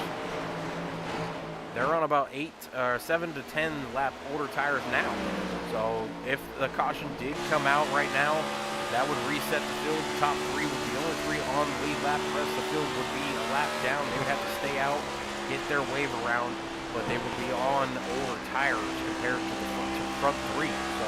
They're on about 7 to 10 lap older tires now. So if the caution did come out right now, that would reset the field. The top 3 would be the only 3 on the lead lap. The rest of the field would be a lap down. They would have to stay out, get their wave around, but they would be on older tires compared to the front 3. So,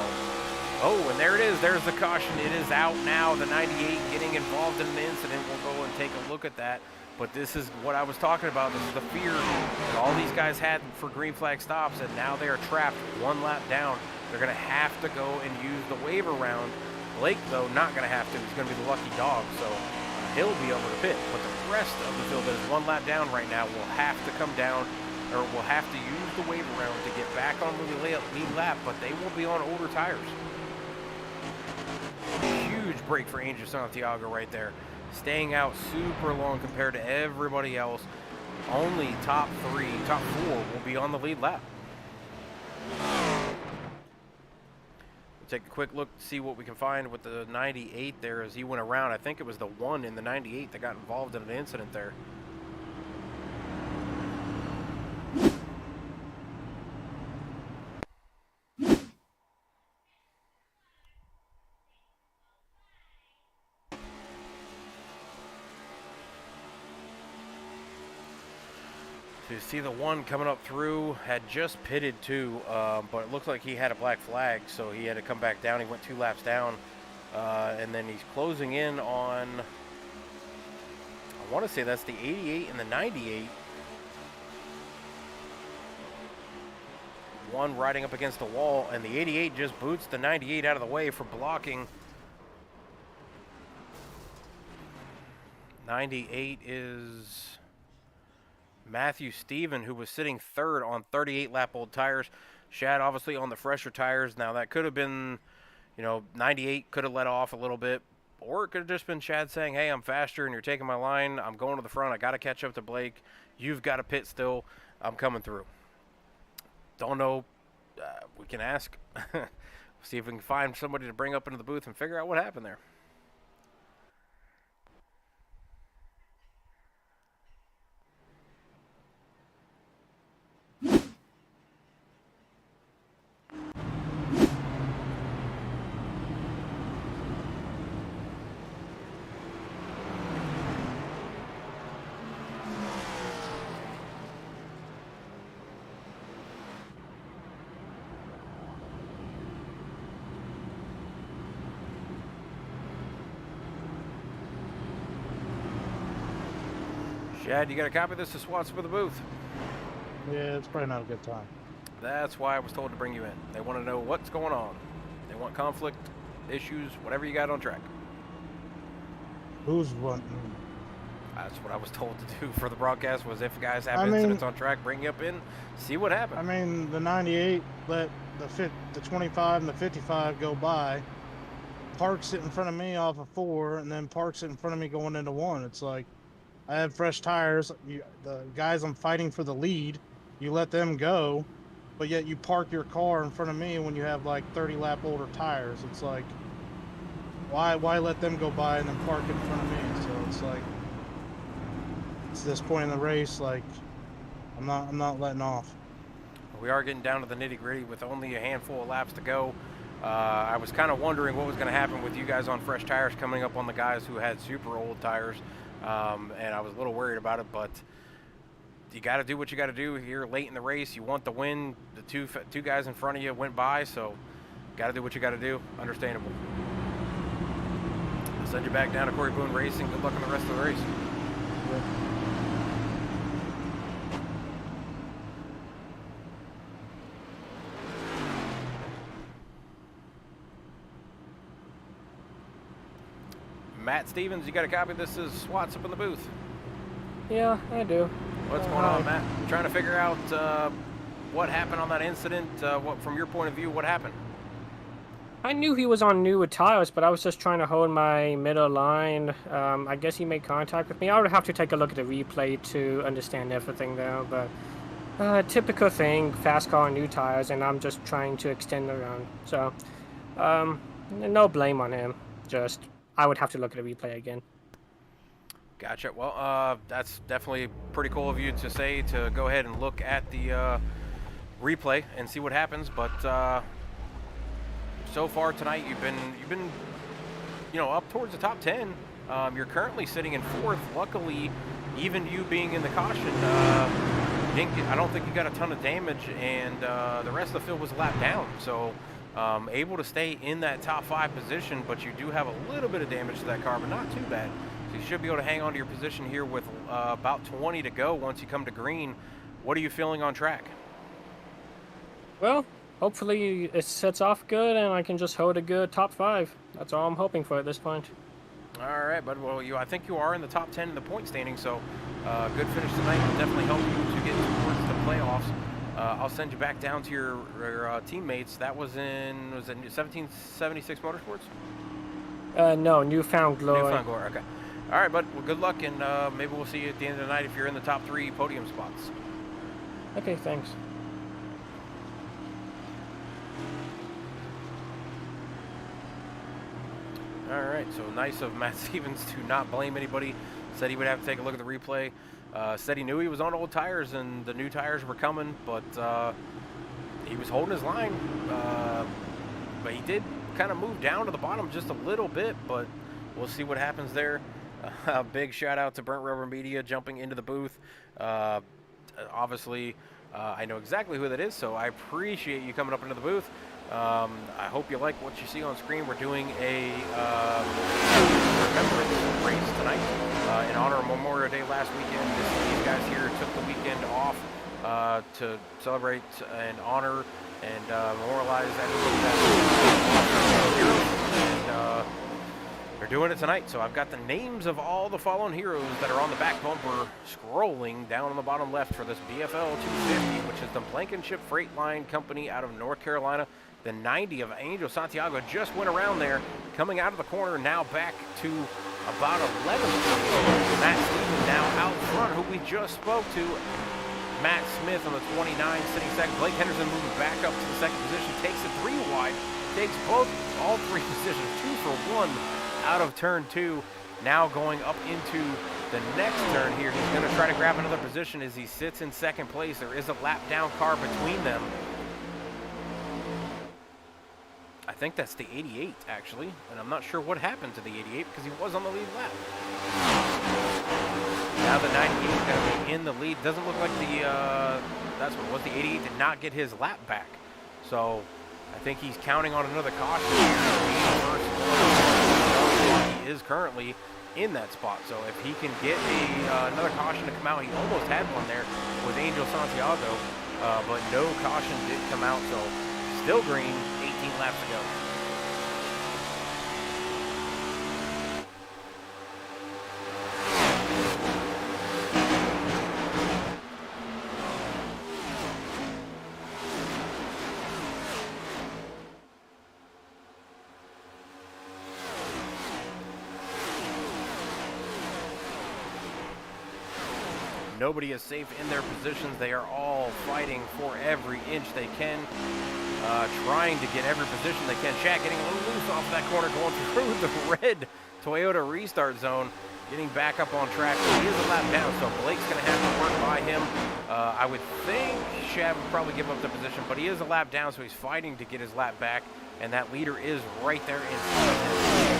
oh, and there it is. There's the caution. It is out now. The 98 getting involved in the incident. We'll go and take a look at that. But this is what I was talking about. This is the fear that all these guys had for green flag stops, and now they are trapped 1 lap down. They're going to have to go and use the wave around. Blake, though, not going to have to. He's going to be the lucky dog, so he'll be able to pit. But the rest of the field that is 1 lap down right now will have to come down, or will have to use the wave around to get back on the lead lap, but they will be on older tires. Huge break for Angel Santiago right there. Staying out super long compared to everybody else. Only top 4 will be on the lead lap. We'll take a quick look to see what we can find with the 98 there as he went around. I think it was the 1 in the 98 that got involved in an incident there. So you see the 1 coming up through, had just pitted too, but it looked like he had a black flag, so he had to come back down. He went 2 laps down, and then he's closing in on, I want to say that's the 88 and the 98. 1 riding up against the wall, and the 88 just boots the 98 out of the way for blocking. 98 is Matthew Steven, who was sitting third on 38 lap old tires. Shad obviously on the fresher tires. Now that could have been, 98 could have let off a little bit, or it could have just been Shad saying, hey, I'm faster and you're taking my line. I'm going to the front. I got to catch up to Blake. You've got to pit still. I'm coming through. Don't know. We can ask. See if we can find somebody to bring up into the booth and figure out what happened there. Shad, you got a copy of this to swats for the booth? Yeah, it's probably not a good time. That's why I was told to bring you in. They want to know what's going on. They want conflict, issues, whatever you got on track. Who's wanting? That's what I was told to do for the broadcast, was if guys have incidents on track, bring you up in, see what happened. I mean, the 98 let the 25 and the 55 go by. Parks it in front of me off of 4, and then parks it in front of me going into 1. It's like, I have fresh tires. The guys I'm fighting for the lead, you let them go, but yet you park your car in front of me when you have like 30 lap older tires. It's like, why let them go by and then park in front of me? So it's like, it's this point in the race, like, I'm not letting off. We are getting down to the nitty gritty with only a handful of laps to go. I was kind of wondering what was going to happen with you guys on fresh tires coming up on the guys who had super old tires. And I was a little worried about it, but you got to do what you got to do here late in the race. You want the win. The two guys in front of you went by, so got to do what you got to do. Understandable. I'll send you back down to Corey Boone Racing. Good luck in the rest of the race. Yeah. Matt Stevens, you got a copy? This is Swats up in the booth. Yeah, I do. What's going on, Matt? Trying to figure out what happened on that incident. What, from your point of view, what happened? I knew he was on newer tires, but I was just trying to hold my middle line. I guess he made contact with me. I would have to take a look at the replay to understand everything there, but typical thing, fast car, new tires, and I'm just trying to extend around. So, no blame on him. Just, I would have to look at the replay again. Gotcha. Well, that's definitely pretty cool of you to say, to go ahead and look at the replay and see what happens. But so far tonight, you've been, up towards the top 10. You're currently sitting in 4th. Luckily, even you being in the caution, I don't think you got a ton of damage, and the rest of the field was a lap down. So able to stay in that top 5 position, but you do have a little bit of damage to that car, but not too bad. So you should be able to hang on to your position here with about 20 to go once you come to green. What are you feeling on track? Well, hopefully it sets off good and I can just hold a good top 5. That's all I'm hoping for at this point. All right, bud. Well, I think you are in the top 10 in the point standing, so good finish tonight will definitely help you to get towards the playoffs. I'll send you back down to your teammates. That was in 1776 Motorsports? No, Newfound Glory. Newfound Glory, okay. All right, bud. Well, good luck, and maybe we'll see you at the end of the night if you're in the top 3 podium spots. Okay, thanks. All right, so nice of Matt Stevens to not blame anybody. Said he would have to take a look at the replay. Said he knew he was on old tires and the new tires were coming, but he was holding his line. But he did kind of move down to the bottom just a little bit, but we'll see what happens there. Big shout out to Burnt Rubber Media jumping into the booth. Obviously, I know exactly who that is, so I appreciate you coming up into the booth. I hope you like what you see on screen. We're doing a remembrance race tonight in honor of Memorial Day last weekend. These guys here took the weekend off to celebrate and honor and memorialize everybody that and They're doing it tonight, so I've got the names of all the fallen heroes that are on the back bumper scrolling down on the bottom left for this BFL 250, which is the Blankenship Freight Line Company out of North Carolina. The 90 of Angel Santiago just went around there, coming out of the corner, now back to about 11th place. Matt Stevens now out front, who we just spoke to. Matt Smith on the 29, sitting second. Blake Henderson moving back up to the second position, takes it 3 wide, takes all 3 positions, 2 for 1 out of turn 2. Now going up into the next turn here. He's going to try to grab another position as he sits in second place. There is a lap down car between them. I think that's the 88, actually, and I'm not sure what happened to the 88 because he was on the lead lap. Now the 98 is going to be in the lead. Doesn't look like that's what it was. The 88 did not get his lap back. So I think he's counting on another caution here. He is currently in that spot. So if he can get another caution to come out, he almost had one there with Angel Santiago, but no caution did come out. So still green, 18 laps to go. Nobody is safe in their positions. They are all fighting for every inch they can, trying to get every position they can. Shaq getting a little loose off that corner, going through the red Toyota restart zone, getting back up on track. He is a lap down, so Blake's going to have to work by him. I would think Shab would probably give up the position, but he is a lap down, so he's fighting to get his lap back, and that leader is right there in front of him.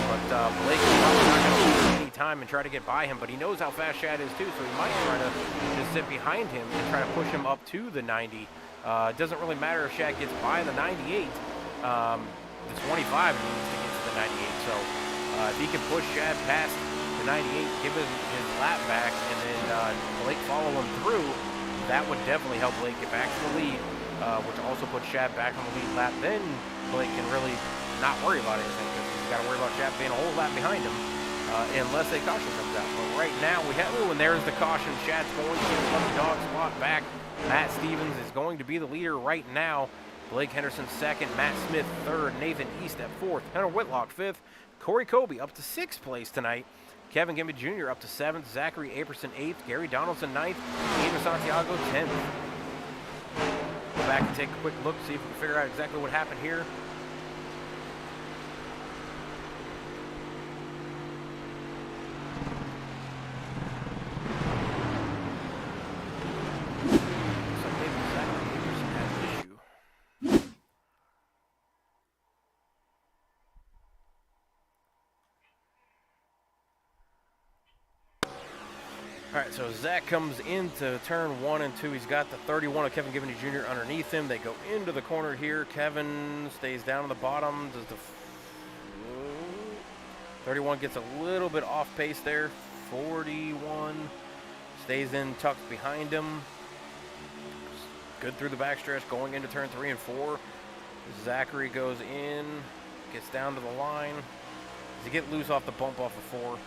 But Blake is probably not going to lose any time and try to get by him, but he knows how fast Shad is too, so he might try to just sit behind him and try to push him up to the 90. It doesn't really matter if Shad gets by the 98. The 25 needs to get to the 98, so if he can push Shad past the 98, give him his lap back, and then Blake follow him through, that would definitely help Blake get back to the lead, which also puts Shad back on the lead lap. Then Blake can really not worry about anything, because he's got to worry about Shad being a whole lap behind him, unless a caution comes out. But right now we have, and there's the caution. Shad's going to get the dog spot back. Matt Stevens is going to be the leader right now. Blake Henderson second, Matt Smith third, Nathan East at fourth, Hunter Whitlock fifth, Corey Kobe up to sixth place tonight, Kevin Gimby Jr. up to seventh, Zachary Aperson eighth, Gary Donaldson ninth, Andrew Santiago 10th. Go back and take a quick look, see if we can figure out exactly what happened here. All right, so Zach comes into turn 1 and 2. He's got the 31 of Kevin Gibney Jr. underneath him. They go into the corner here. Kevin stays down on the bottom. Does the 31 gets a little bit off pace there. 41 stays in, tucked behind him. Good through the backstretch, going into turn 3 and 4. Zachary goes in, gets down to the line. Does he get loose off the bump off of 4?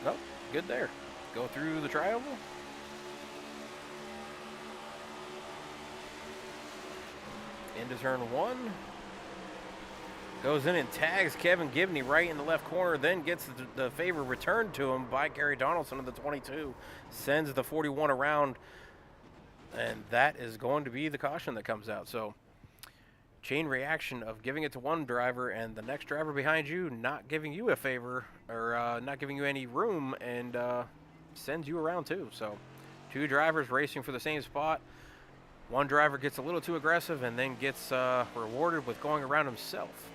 Nope, good there. Go through the triangle. Into turn 1. Goes in and tags Kevin Gibney right in the left corner, then gets the favor returned to him by Gary Donaldson of the 22. Sends the 41 around, and that is going to be the caution that comes out. So chain reaction of giving it to one driver and the next driver behind you not giving you a favor, or not giving you any room, and sends you around too. So 2 drivers racing for the same spot. One driver gets a little too aggressive and then gets rewarded with going around himself.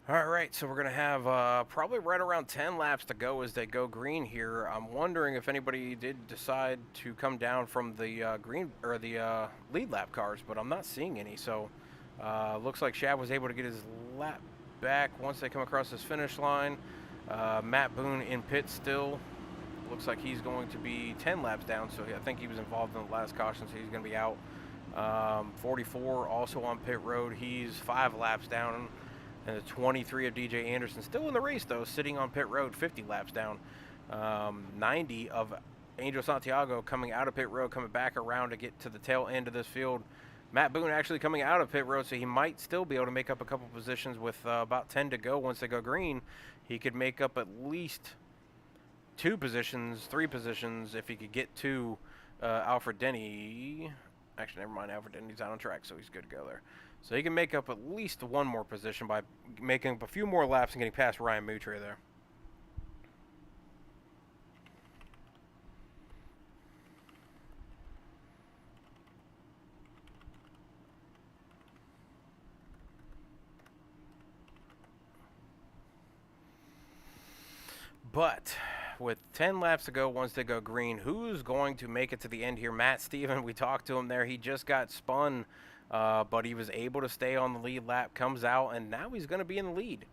All right, so we're going to have probably right around 10 laps to go as they go green here. I'm wondering if anybody did decide to come down from the green or the lead lap cars, but I'm not seeing any. So looks like Shad was able to get his lap back once they come across this finish line. Matt Boone in pit still. Looks like he's going to be 10 laps down, so I think he was involved in the last caution, so he's going to be out. 44 also on pit road. He's 5 laps down. And the 23 of DJ Anderson still in the race, though, sitting on pit road, 50 laps down. 90 of Angel Santiago coming out of pit road, coming back around to get to the tail end of this field. Matt Boone actually coming out of pit road, so he might still be able to make up a couple positions with about 10 to go once they go green. He could make up at least 2 positions, 3 positions if he could get to Alfred Denny. Actually, never mind. Alfred Denny's out on track, so he's good to go there. So he can make up at least 1 more position by making up a few more laps and getting past Ryan Moutre there. But with 10 laps to go once they go green, who's going to make it to the end here? Matt Steven, we talked to him there. He just got spun, but he was able to stay on the lead lap, comes out, and now he's going to be in the lead.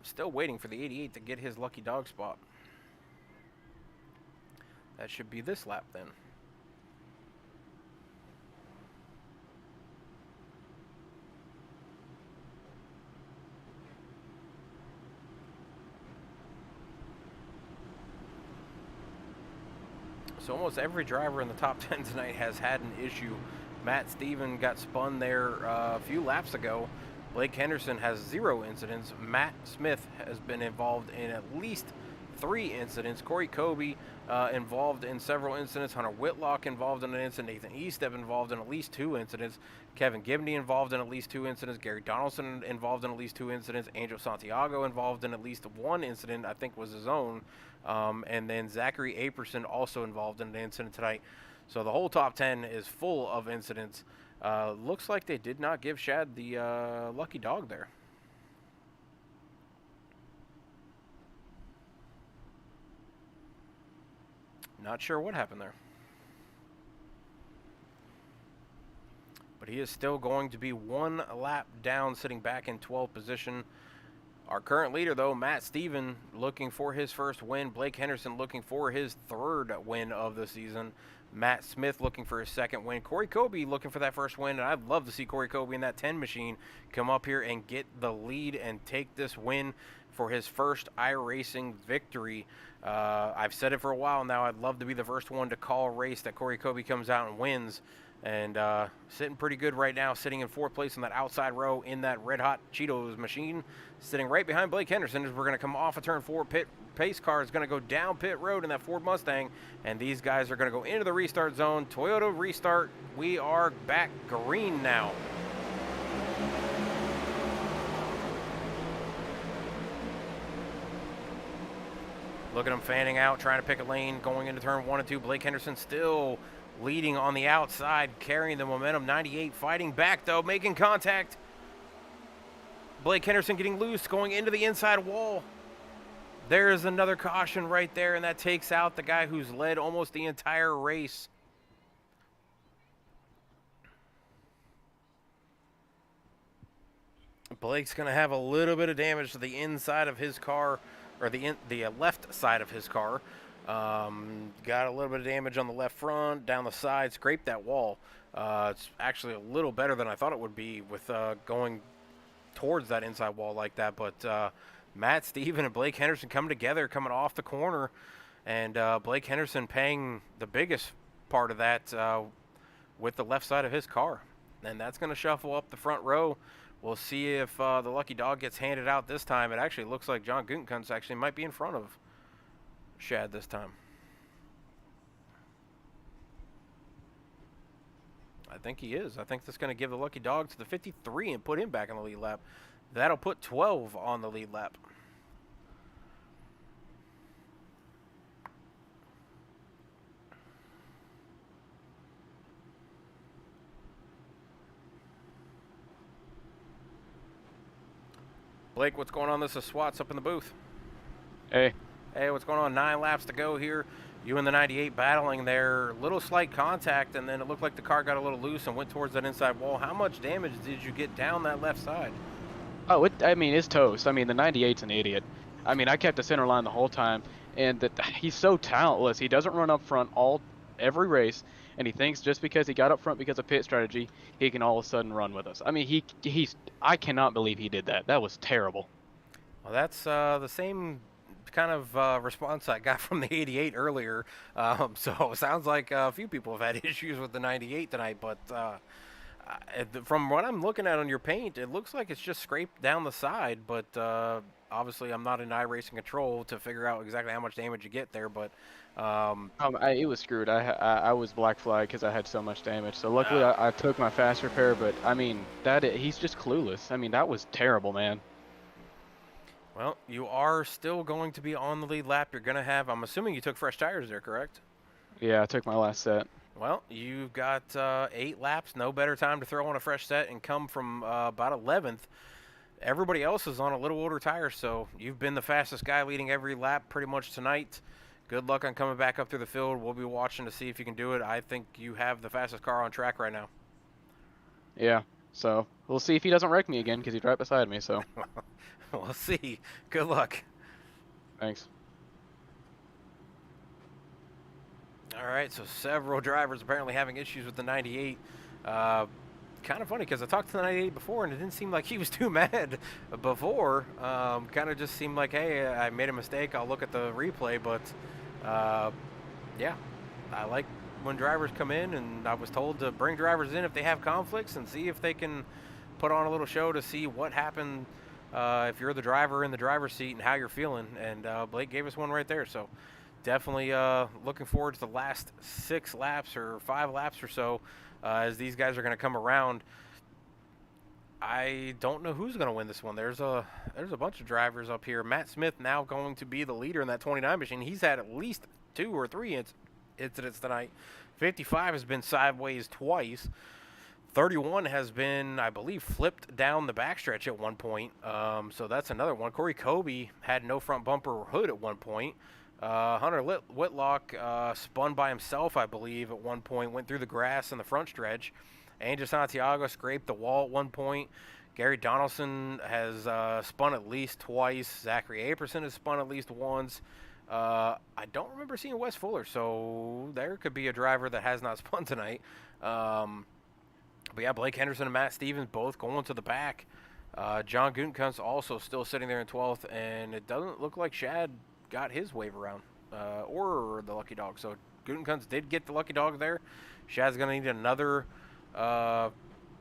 Still waiting for the 88 to get his lucky dog spot. That should be this lap then. So almost every driver in the top 10 tonight has had an issue. Matt Steven got spun there a few laps ago. Blake Henderson has 0 incidents. Matt Smith has been involved in at least 3 incidents. Corey Kobe involved in several incidents. Hunter Whitlock involved in an incident. Nathan Estep involved in at least 2 incidents. Kevin Gibney involved in at least 2 incidents. Gary Donaldson involved in at least 2 incidents. Angel Santiago involved in at least 1 incident, I think was his own. And then Zachary Aperson also involved in an incident tonight. So the whole top 10 is full of incidents. Looks like they did not give Shad the lucky dog there. Not sure what happened there. But he is still going to be 1 lap down, sitting back in 12th position. Our current leader, though, Matt Steven, looking for his first win. Blake Henderson looking for his 3rd win of the season. Matt Smith looking for his 2nd win. Corey Kobe looking for that first win. And I'd love to see Corey Kobe in that 10 machine come up here and get the lead and take this win for his first iRacing victory. I've said it for a while now. I'd love to be the first one to call a race that Corey Kobe comes out and wins. And sitting pretty good right now, sitting in 4th place on that outside row in that Red Hot Cheetos machine, sitting right behind Blake Henderson as we're going to come off of turn 4. Pace car is going to go down pit road in that Ford Mustang, and these guys are going to go into the restart zone. Toyota restart. We are back green now. Look at them fanning out, trying to pick a lane, going into turn 1 and 2. Blake Henderson still leading on the outside, carrying the momentum. 98 fighting back, though, making contact. Blake Henderson getting loose, going into the inside wall. There's another caution right there, and that takes out the guy who's led almost the entire race. Blake's going to have a little bit of damage to the inside of his car, or the left side of his car. Got a little bit of damage on the left front, down the side, scraped that wall. It's actually a little better than I thought it would be with going towards that inside wall like that. But Matt Steven and Blake Henderson coming together, coming off the corner, and Blake Henderson paying the biggest part of that with the left side of his car. And that's going to shuffle up the front row. We'll see if the lucky dog gets handed out this time. It actually looks like John Gutekunst actually might be in front of Shad this time. I think he is. I think that's going to give the lucky dog to the 53 and put him back on the lead lap. That'll put 12 on the lead lap. Blake, what's going on? This is Swats up in the booth. Hey. Hey, what's going on? 9 laps to go here. You and the 98 battling there. Little slight contact, and then it looked like the car got a little loose and went towards that inside wall. How much damage did you get down that left side? Oh, I mean, it's toast. I mean, the 98's an idiot. I mean, I kept the center line the whole time, and he's so talentless. He doesn't run up front every race, and he thinks just because he got up front because of pit strategy, he can all of a sudden run with us. I mean, I cannot believe he did that. That was terrible. Well, that's the same kind of response I got from the 88 earlier. So it sounds like a few people have had issues with the 98 tonight, but from what I'm looking at on your paint, it looks like it's just scraped down the side, but obviously I'm not in iRacing control to figure out exactly how much damage you get there, but it was screwed. I was black flag because I had so much damage. So luckily I took my fast repair, but I mean, he's just clueless. I mean, that was terrible, man. Well, you are still going to be on the lead lap. You're going to have, I'm assuming you took fresh tires there, correct? Yeah, I took my last set. Well, you've got 8 laps, no better time to throw on a fresh set and come from about 11th. Everybody else is on a little older tire, so you've been the fastest guy leading every lap pretty much tonight. Good luck on coming back up through the field. We'll be watching to see if you can do it. I think you have the fastest car on track right now. Yeah, so we'll see if he doesn't wreck me again because he's right beside me, so. We'll see. Good luck. Thanks. All right, so several drivers apparently having issues with the 98. Kind of funny because I talked to the 98 before and it didn't seem like he was too mad before. Kind of just seemed like, hey, I made a mistake. I'll look at the replay, but yeah, I like when drivers come in, and I was told to bring drivers in if they have conflicts and see if they can put on a little show to see what happened if you're the driver in the driver's seat and how you're feeling. And Blake gave us one right there, so definitely looking forward to the last 6 laps or 5 laps or so as these guys are going to come around. I don't know who's going to win this one. There's a bunch of drivers up here. Matt Smith now going to be the leader in that 29 machine. He's had at least 2 or 3 incidents tonight. 55 has been sideways twice. 31 has been, I believe, flipped down the backstretch at one point. So that's another one. Corey Kobe had no front bumper or hood at one point. Hunter Whitlock spun by himself, I believe, at one point. Went through the grass in the front stretch. Angel Santiago scraped the wall at one point. Gary Donaldson has spun at least twice. Zachary Aperson has spun at least once. I don't remember seeing Wes Fuller, so there could be a driver that has not spun tonight. But yeah, Blake Henderson and Matt Stevens both going to the back. John Gutekunst also still sitting there in 12th, and it doesn't look like Shad got his wave around or the lucky dog. So Gutekunst did get the lucky dog there. Shad's going to need another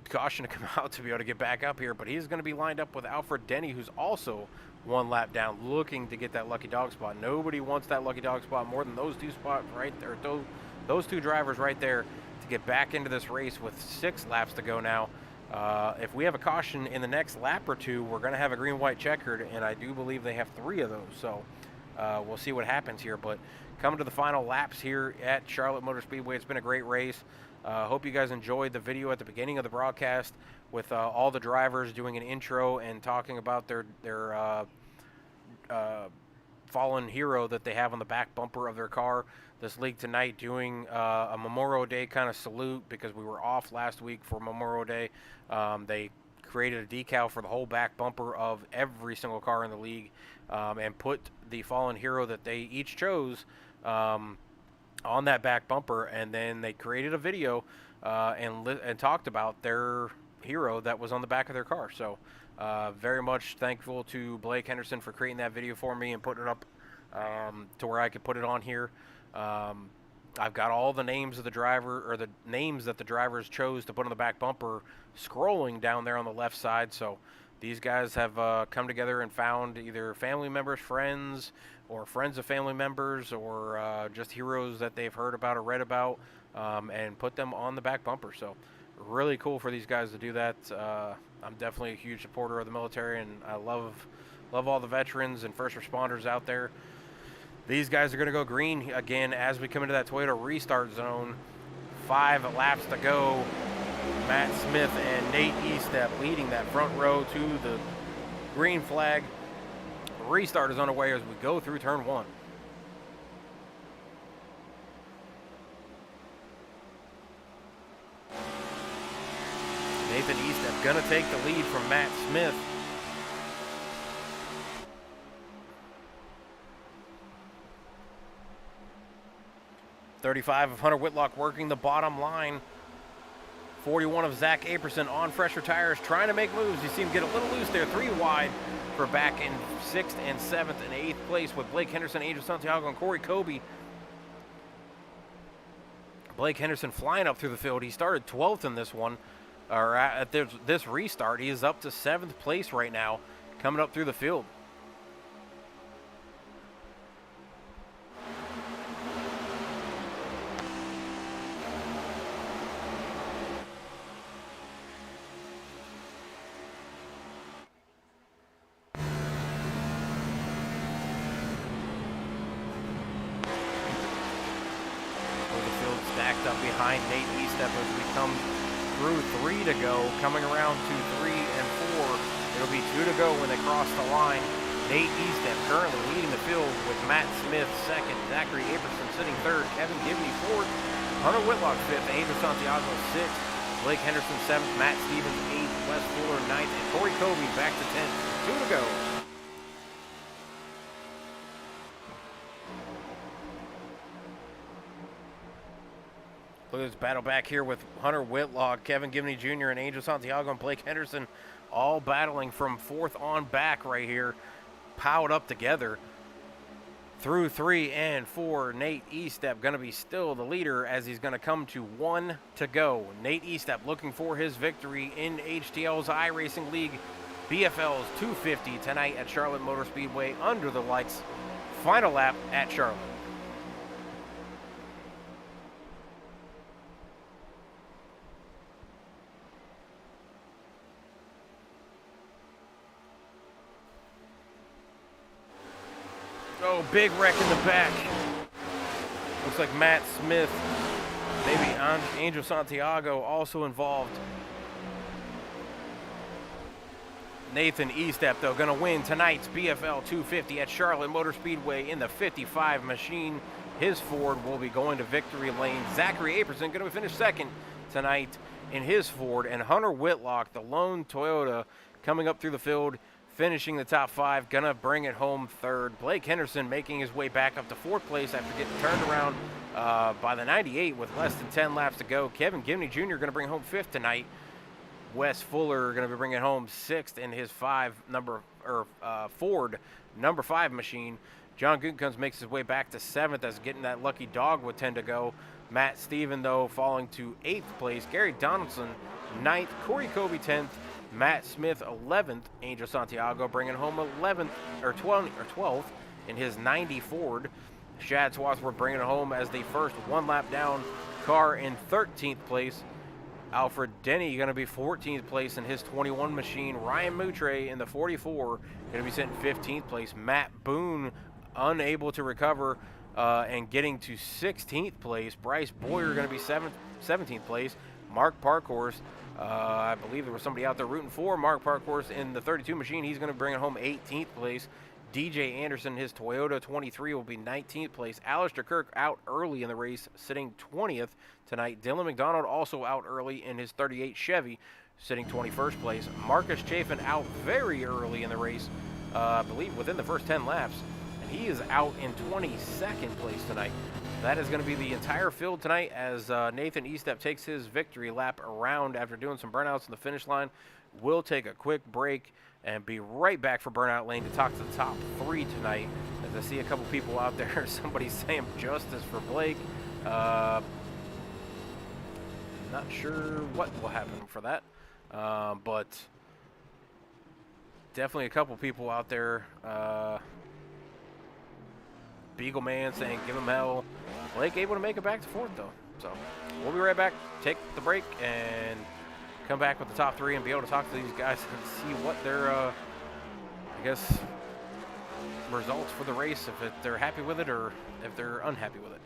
caution to come out to be able to get back up here, but he's going to be lined up with Alfred Denny, who's also 1 lap down, looking to get that lucky dog spot. Nobody wants that lucky dog spot more than those 2 spots right there, those 2 drivers right there, to get back into this race with 6 laps to go now. If we have a caution in the next lap or 2, we're going to have a green-white checkered, and I do believe they have 3 of those. So we'll see what happens here. But coming to the final laps here at Charlotte Motor Speedway, it's been a great race. Hope you guys enjoyed the video at the beginning of the broadcast with all the drivers doing an intro and talking about their fallen hero that they have on the back bumper of their car. This league tonight doing a Memorial Day kind of salute because we were off last week for Memorial Day. They created a decal for the whole back bumper of every single car in the league and put the fallen hero that they each chose on that back bumper, and then they created a video and talked about their hero that was on the back of their car. So very much thankful to Blake Henderson for creating that video for me and putting it up to where I could put it on here. I've got all the names of the driver, or the names that the drivers chose to put on the back bumper, scrolling down there on the left side. So these guys have come together and found either family members, friends, or friends of family members, or just heroes that they've heard about or read about, and put them on the back bumper. So really cool for these guys to do that. I'm definitely a huge supporter of the military, and I love all the veterans and first responders out there. These guys are going to go green again as we come into that Toyota restart zone. 5 laps to go. Matt Smith and Nate Estep leading that front row to green flag. Restart is underway as we go through turn 1. Nathan Eastep gonna take the lead from Matt Smith. .35 of Hunter Whitlock working the bottom line. 41 of Zach Aperson on fresher tires, trying to make moves. You see him get a little loose there, 3 wide for back in 6th and 7th and 8th place with Blake Henderson, Angel Santiago, and Corey Kobe. Blake Henderson flying up through the field. He started 12th in this one, or at this restart. He is up to 7th place right now, coming up through the field. Behind Nate Eastep as we come through 3 to go, coming around to 3 and 4. It'll be 2 to go when they cross the line. Nate Eastep currently leading the field with Matt Smith 2nd, Zachary Aperson sitting 3rd, Kevin Gibney 4th, Hunter Whitlock 5th, Angel Santiago 6th, Blake Henderson 7th, Matt Stevens 8th, Wes Fuller 9th, and Corey Kobe back to 10th. 2 to go. Look at this battle back here with Hunter Whitlock, Kevin Gibney Jr., and Angel Santiago and Blake Henderson all battling from 4th on back right here, piled up together. Through 3 and 4, Nate Eastep going to be still the leader as he's going to come to 1 to go. Nate Eastep looking for his victory in HTL's iRacing League BFL's 250 tonight at Charlotte Motor Speedway under the lights. Final lap at Charlotte. Oh, big wreck in the back. Looks like Matt Smith, maybe Angel Santiago also involved. Nathan Eastep, though, going to win tonight's BFL 250 at Charlotte Motor Speedway in the 55 machine. His Ford will be going to victory lane. Zachary Aperson going to finish 2nd tonight in his Ford. And Hunter Whitlock, the lone Toyota, coming up through the field, finishing the top 5, gonna bring it home 3rd. Blake Henderson making his way back up to 4th place after getting turned around by the 98 with less than 10 laps to go. Kevin Gibney Jr. gonna bring home 5th tonight. Wes Fuller gonna be bringing home 6th in his Ford number 5 machine. John Gutekunst makes his way back to 7th as getting that lucky dog with 10 to go. Matt Steven, though, falling to 8th place. Gary Donaldson 9th. Corey Kobe 10th. Matt Smith 11th, Angel Santiago bringing home 12th in his 90 Ford. Shad Swathworth bringing it home as the first 1 lap down car in 13th place. Alfred Denny going to be 14th place in his 21 machine. Ryan Moutre in the 44 going to be sitting 15th place. Matt Boone unable to recover and getting to 16th place. Bryce Boyer going to be 17th place. Mark Parkhorse, I believe there was somebody out there rooting for Mark Parkhorse in the 32 machine. He's going to bring it home 18th place. DJ Anderson, his Toyota 23, will be 19th place. Alistair Kirk out early in the race, sitting 20th tonight. Dylan McDonald also out early in his 38 Chevy, sitting 21st place. Marcus Chafin out very early in the race, I believe within the first 10 laps, and he is out in 22nd place tonight. That is going to be the entire field tonight as Nathan Eastep takes his victory lap around after doing some burnouts in the finish line. We'll take a quick break and be right back for Burnout Lane to talk to the top 3 tonight. As I see a couple people out there, somebody's saying justice for Blake. Not sure what will happen for that, but definitely a couple people out there. Beagle Man saying give him hell. Blake able to make it back to 4th though. So we'll be right back, take the break, and come back with the top 3 and be able to talk to these guys and see what their, I guess, results for the race, if they're happy with it or if they're unhappy with it.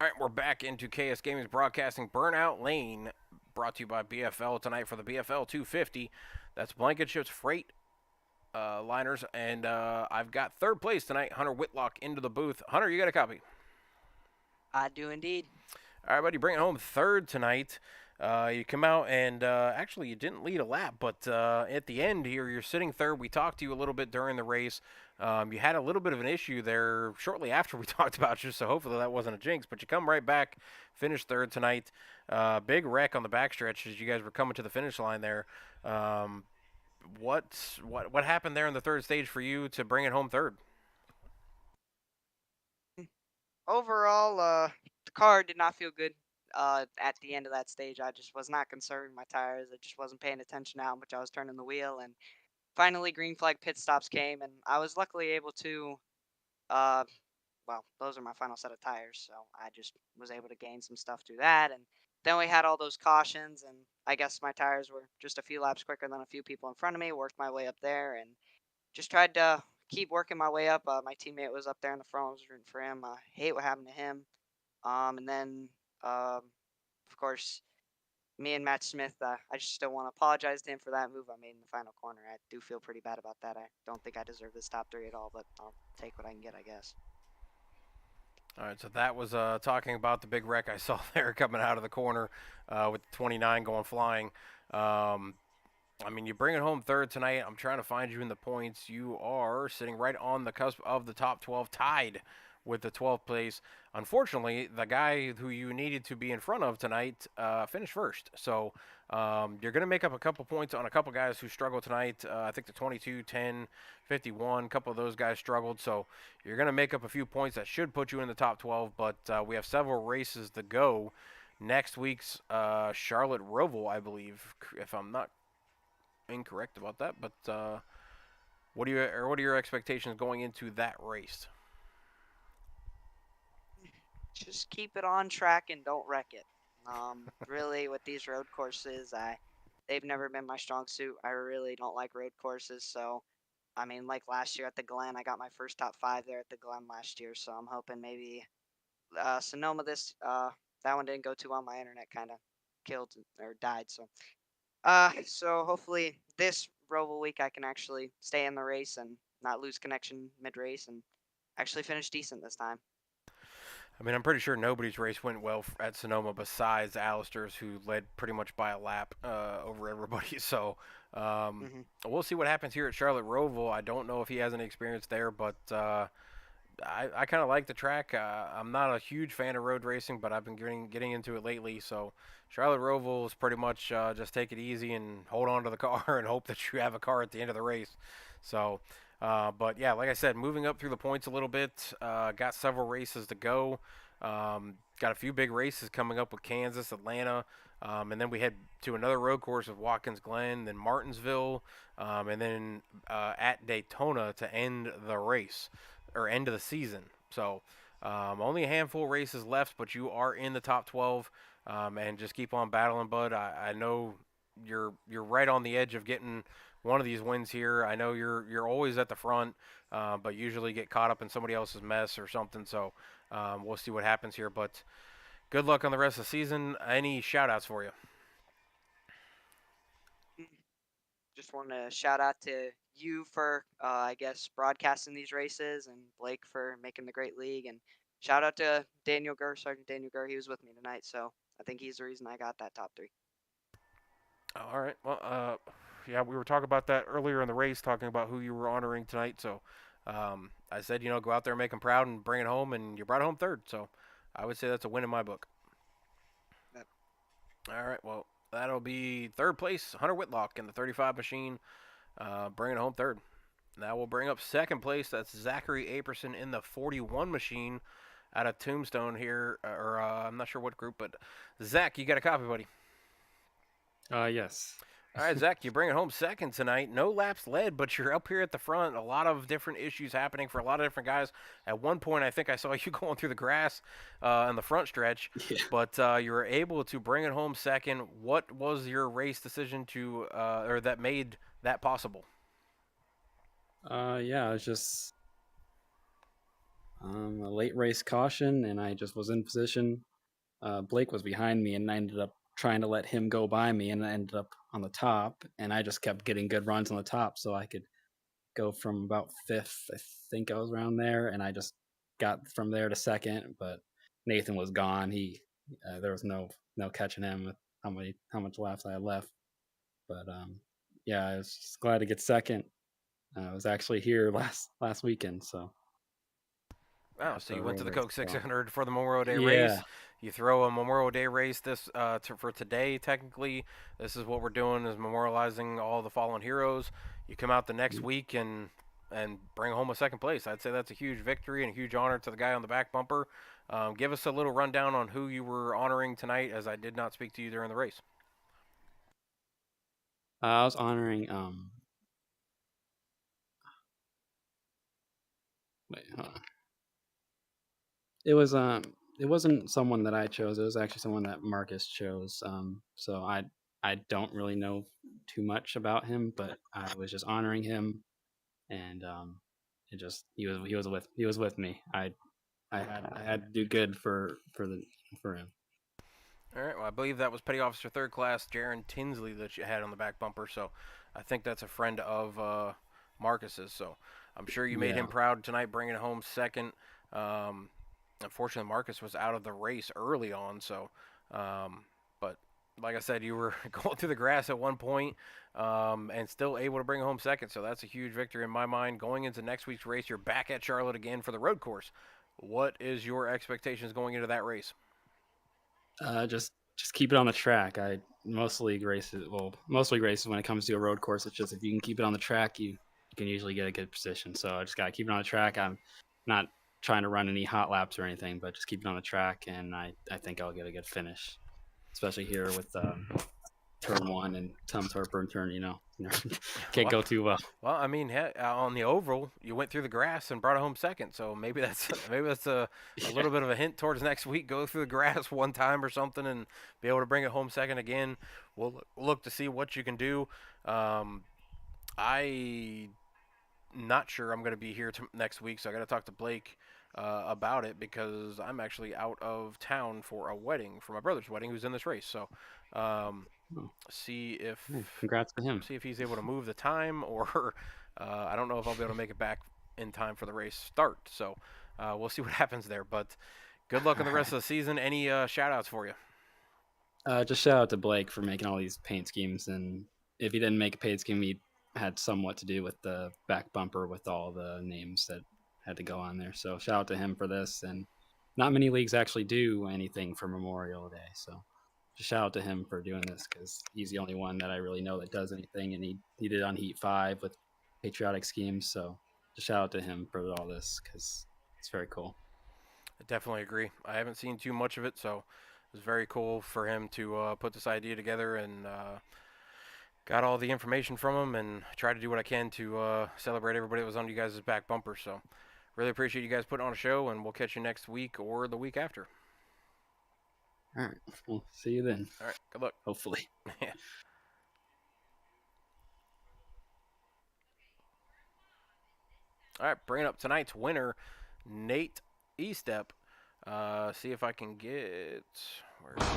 All right, we're back into KS Gaming's Broadcasting Burnout Lane, brought to you by BFL tonight for the BFL 250. That's Blankenship's Freight liners, and I've got third place tonight, Hunter Whitlock, into the booth. Hunter, you got a copy? I do indeed. All right, buddy, bring it home third tonight. You come out and actually you didn't lead a lap, but at the end here, you're sitting third. We talked to you a little bit during the race. You had a little bit of an issue there shortly after we talked about you, so hopefully that wasn't a jinx. But you come right back, finish third tonight. Big wreck on the backstretch as you guys were coming to the finish line there. What happened there in the third stage for you to bring it home third? Overall, the car did not feel good at the end of that stage. I just was not concerned with my tires. I just wasn't paying attention to how much I was turning the wheel. And finally, green flag pit stops came, and I was luckily able to, uh, well, those are my final set of tires. So I just was able to gain some stuff through that. And then we had all those cautions, and I guess my tires were just a few laps quicker than a few people in front of me. Worked my way up there and just tried to keep working my way up. My teammate was up there in the front. I was rooting for him. I hate what happened to him. And then, of course, me and Matt Smith, I just still want to apologize to him for that move I made in the final corner. I do feel pretty bad about that. I don't think I deserve this top three at all, but I'll take what I can get, I guess. All right, so that was talking about the big wreck I saw there coming out of the corner with the 29 going flying. I mean, you bring it home third tonight. I'm trying to find you in the points. You are sitting right on the cusp of the top 12, tied with the 12th place. Unfortunately, the guy who you needed to be in front of tonight finished first. So you're going to make up a couple points on a couple guys who struggled tonight. I think the 22, 10, 51, a couple of those guys struggled. So you're going to make up a few points that should put you in the top 12. But we have several races to go. Next week's Charlotte Roval, I believe, if I'm not incorrect about that, but what are your expectations going into that race? Just keep it on track and don't wreck it. Really, with these road courses, they've never been my strong suit. I really don't like road courses, so I mean, like last year at the Glen, I got my first top 5 there at the Glen last year, so I'm hoping maybe Sonoma that one didn't go too well. My internet kind of killed or died, so hopefully this Roval week I can actually stay in the race and not lose connection mid race and actually finish decent this time. I mean, I'm pretty sure nobody's race went well at Sonoma besides Alistair's, who led pretty much by a lap over everybody. So we'll see what happens here at Charlotte Roval. I don't know if he has any experience there, but I kind of like the track. I'm not a huge fan of road racing, but I've been getting into it lately. So Charlotte Roval is pretty much just take it easy and hold on to the car and hope that you have a car at the end of the race. So, but yeah, like I said, moving up through the points a little bit. Got several races to go. Got a few big races coming up with Kansas, Atlanta, and then we head to another road course of Watkins Glen, then Martinsville, and then at Daytona to end the race. Or end of the season. So only a handful of races left, but you are in the top 12, and just keep on battling, bud. I know you're right on the edge of getting one of these wins here. I know you're always at the front, but usually get caught up in somebody else's mess or something. So we'll see what happens here. But good luck on the rest of the season. Any shout outs for you? Just want to shout out to you for, I guess, broadcasting these races, and Blake for making the great league. And shout out to Daniel Gurr, Sergeant Daniel Gurr. He was with me tonight, so I think he's the reason I got that top 3. All right. Well, yeah, we were talking about that earlier in the race, talking about who you were honoring tonight. So I said, go out there and make them proud and bring it home, and you brought it home third. So I would say that's a win in my book. Yep. All right. Well, that'll be third place, Hunter Whitlock in the 35 machine, bringing it home third. Now we'll bring up second place. That's Zachary Aperson in the 41 machine out of Tombstone here, or I'm not sure what group, but Zach, you got a copy, buddy? Yes. All right, Zach, you bring it home second tonight. No laps led, but you're up here at the front. A lot of different issues happening for a lot of different guys. At one point, I think I saw you going through the grass in the front stretch, but you were able to bring it home second. What was your race decision to, or that made that possible? Yeah, it's just A late race caution, and I just was in position. Blake was behind me, and I ended up trying to let him go by me, and I ended up on the top, and I just kept getting good runs on the top, so I could go from about fifth, I think I was around there, and I just got from there to second, but Nathan was gone. There was no catching him with how much laps I had left. But yeah, I was just glad to get second. I was actually here last weekend, so. Wow, so you went to the really Coke strong. 600 for the Memorial Day Yeah. race. You throw a Memorial Day race this for today. Technically, this is what we're doing is memorializing all the fallen heroes. You come out the next week and bring home a second place. I'd say that's a huge victory and a huge honor to the guy on the back bumper. Give us a little rundown on who you were honoring tonight, as I did not speak to you during the race. I was honoring wait, hold on. It wasn't someone that I chose. It was actually someone that Marcus chose. So I don't really know too much about him, but I was just honoring him, and it just he was with me. I had to do good for him. All right. Well, I believe that was Petty Officer Third Class Jaron Tinsley that you had on the back bumper. So I think that's a friend of Marcus's. So I'm sure you made him proud tonight, bringing home second. Unfortunately, Marcus was out of the race early on. So, but like I said, you were going through the grass at one point, and still able to bring home second. So that's a huge victory in my mind. Going into next week's race, you're back at Charlotte again for the road course. What is your expectations going into that race? Just keep it on the track. I mostly races when it comes to a road course. It's just if you can keep it on the track, you can usually get a good position. So I just gotta keep it on the track. I'm not trying to run any hot laps or anything, but just keep it on the track, and I think I'll get a good finish, especially here with turn one and Tom Harper turn. Can't go too well. Well, I mean, on the oval, you went through the grass and brought it home second. So maybe that's a little bit of a hint towards next week. Go through the grass one time or something and be able to bring it home second again. We'll look to see what you can do. I not sure I'm going to be here next week, so I got to talk to Blake about it because I'm actually out of town for a wedding, for my brother's wedding, who's in this race. So see if congrats to him. See if he's able to move the time, or I don't know if I'll be able to make it back in time for the race start. So we'll see what happens there. But good luck in the rest of the season. Any shout outs for you? Just shout out to Blake for making all these paint schemes, and if he didn't make a paint scheme, he had somewhat to do with the back bumper with all the names that had to go on there. So shout out to him for this, and not many leagues actually do anything for Memorial Day. So just shout out to him for doing this because he's the only one that I really know that does anything, and he did it on Heat 5 with patriotic schemes. So just shout out to him for all this because it's very cool. I definitely agree. I haven't seen too much of it, so it was very cool for him to put this idea together and got all the information from him and tried to do what I can to celebrate everybody that was on you guys' back bumper. So really appreciate you guys putting on a show, and we'll catch you next week or the week after. All right. We'll see you then. All right. Good luck. Hopefully. Yeah. All right. Bringing up tonight's winner, Nate Estep. See if I can get where is it?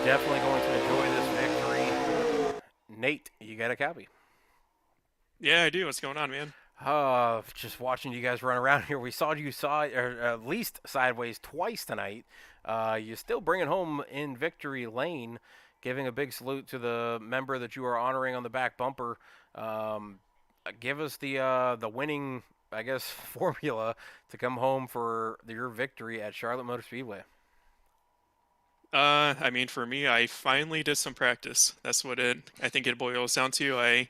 Definitely going to enjoy this victory. Nate, you got a copy? Yeah, I do. What's going on, man? Just watching you guys run around here. We saw at least sideways twice tonight. You're still bringing home in victory lane, giving a big salute to the member that you are honoring on the back bumper. Give us the winning, I guess, formula to come home for your victory at Charlotte Motor Speedway. I mean, for me, I finally did some practice. That's what I think it boils down to. I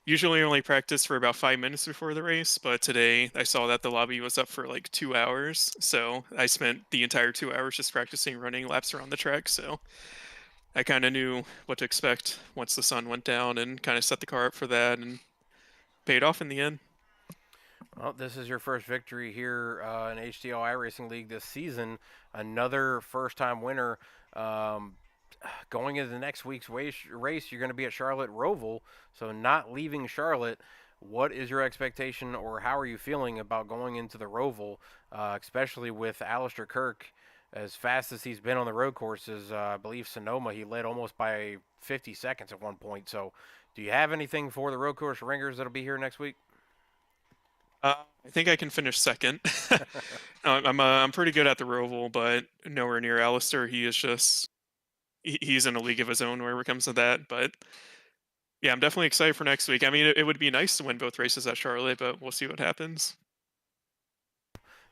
usually only practice for about 5 minutes before the race, but today I saw that the lobby was up for like 2 hours. So I spent the entire 2 hours just practicing running laps around the track. So I kind of knew what to expect once the sun went down and kind of set the car up for that and paid off in the end. Well, this is your first victory here in HTL iRacing League this season. Another first-time winner. Um, Going into the next week's race, you're going to be at Charlotte Roval, so not leaving Charlotte. What is your expectation, or how are you feeling about going into the Roval, especially with Alistair Kirk? As fast as he's been on the road courses, I believe Sonoma, he led almost by 50 seconds at one point. So, do you have anything for the road course ringers that'll be here next week? I think I can finish second. I'm pretty good at the Roval, but nowhere near Alistair. He is just he's in a league of his own where it comes to that. But yeah, I'm definitely excited for next week. I mean, it would be nice to win both races at Charlotte, but we'll see what happens.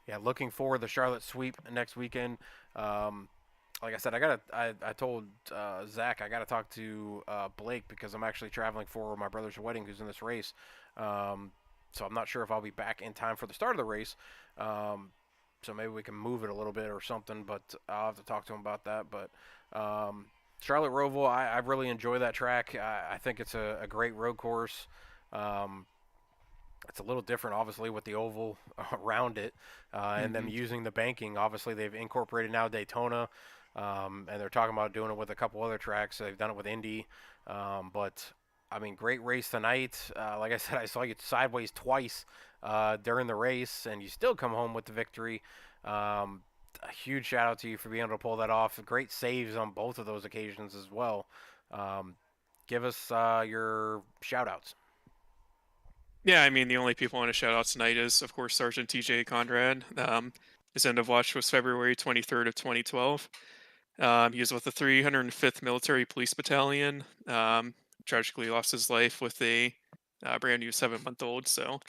Yeah, looking forward to the Charlotte sweep next weekend. Um, like I said, I told Zach I gotta talk to Blake because I'm actually traveling for my brother's wedding, who's in this race. So I'm not sure if I'll be back in time for the start of the race. So maybe we can move it a little bit or something, but I'll have to talk to him about that. But Charlotte Roval, I really enjoy that track. I think it's a great road course. Um, it's a little different, obviously, with the oval around it, and them using the banking. Obviously, they've incorporated now Daytona, and they're talking about doing it with a couple other tracks. They've done it with Indy, but I mean, great race tonight. Like I said, I saw you sideways twice during the race, and you still come home with the victory. A huge shout out to you for being able to pull that off. Great saves on both of those occasions as well. Um, Give us your shout outs. Yeah, I mean, the only people I want to shout out tonight is, of course, Sergeant TJ Conrad. His end of watch was February 23rd of 2012. He was with the 305th Military Police Battalion. Tragically lost his life with a brand new 7-month-old. So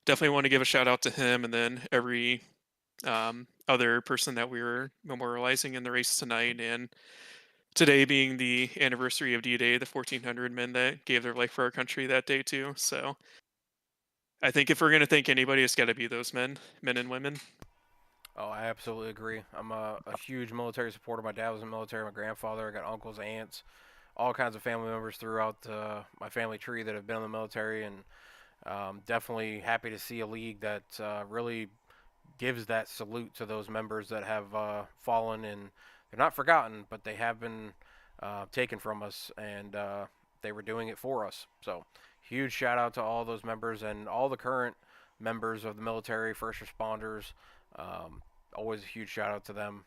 definitely want to give a shout out to him, and then every other person that we were memorializing in the race tonight. And today being the anniversary of D-Day, the 1,400 men that gave their life for our country that day too. So I think if we're going to thank anybody, it's got to be those men and women. Oh, I absolutely agree. I'm a huge military supporter. My dad was in the military. My grandfather. I got uncles, aunts, all kinds of family members throughout my family tree that have been in the military, and definitely happy to see a league that really gives that salute to those members that have fallen, and they're not forgotten, but they have been taken from us, and they were doing it for us. So, huge shout out to all those members and all the current members of the military, first responders. Always a huge shout out to them.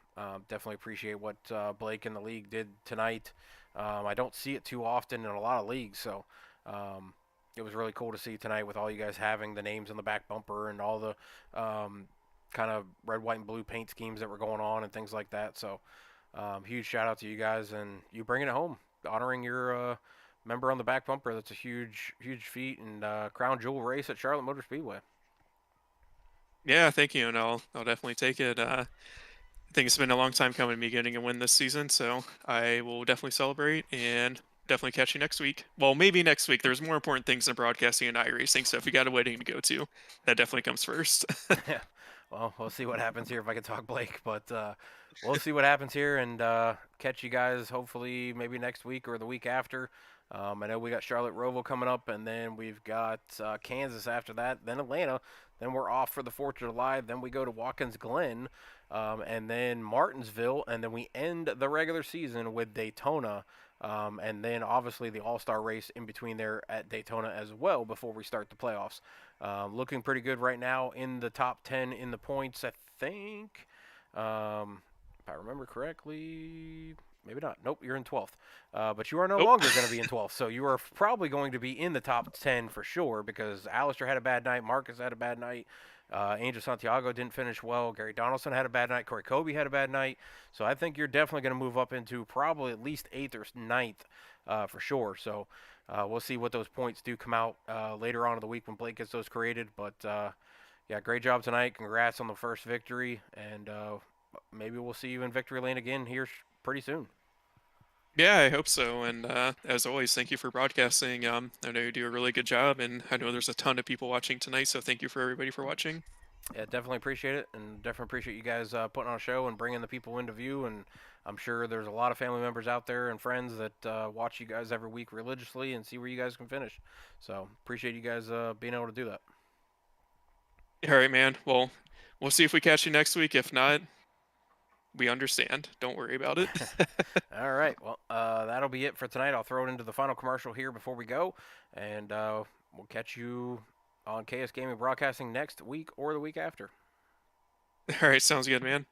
Definitely appreciate what Blake and the league did tonight. I don't see it too often in a lot of leagues, so it was really cool to see tonight with all you guys having the names on the back bumper and all the kind of red, white, and blue paint schemes that were going on and things like that. So huge shout out to you guys and you bringing it home, honoring your member on the back bumper. That's a huge, huge feat and crown jewel race at Charlotte Motor Speedway. Yeah, thank you, and I'll definitely take it. I think it's been a long time coming, me getting a win this season, so I will definitely celebrate and definitely catch you next week. Well, maybe next week. There's more important things than broadcasting and iRacing, so if you got a wedding to go to, that definitely comes first. Yeah. Well, we'll see what happens here if I can talk Blake, but we'll see what happens here and catch you guys hopefully maybe next week or the week after. I know we got Charlotte Roval coming up, and then we've got Kansas after that, then Atlanta. Then we're off for the 4th of July. Then we go to Watkins Glen, and then Martinsville, and then we end the regular season with Daytona. And then obviously the All-Star race in between there at Daytona as well before we start the playoffs. Looking pretty good right now in the top 10 in the points, I think. If I remember correctly, maybe not. Nope, you're in 12th. But you are no longer going to be in 12th. So you are probably going to be in the top 10 for sure because Alistair had a bad night. Marcus had a bad night. Angel Santiago didn't finish well. Gary Donaldson had a bad night. Corey Kobe had a bad night. So I think you're definitely going to move up into probably at least 8th or 9th for sure. So we'll see what those points do come out later on in the week when Blake gets those created. But yeah, great job tonight. Congrats on the first victory. And maybe we'll see you in victory lane again here pretty soon. Yeah, I hope so. And as always, thank you for broadcasting. I know you do a really good job, and I know there's a ton of people watching tonight, so thank you for everybody for watching. Yeah, definitely appreciate it, and definitely appreciate you guys putting on a show and bringing the people into view. And I'm sure there's a lot of family members out there and friends that watch you guys every week religiously and see where you guys can finish. So appreciate you guys being able to do that. All right, man. Well, we'll see if we catch you next week. If not, we understand. Don't worry about it. All right. Well, that'll be it for tonight. I'll throw it into the final commercial here before we go, and we'll catch you on KS Gaming Broadcasting next week or the week after. All right, sounds good, man.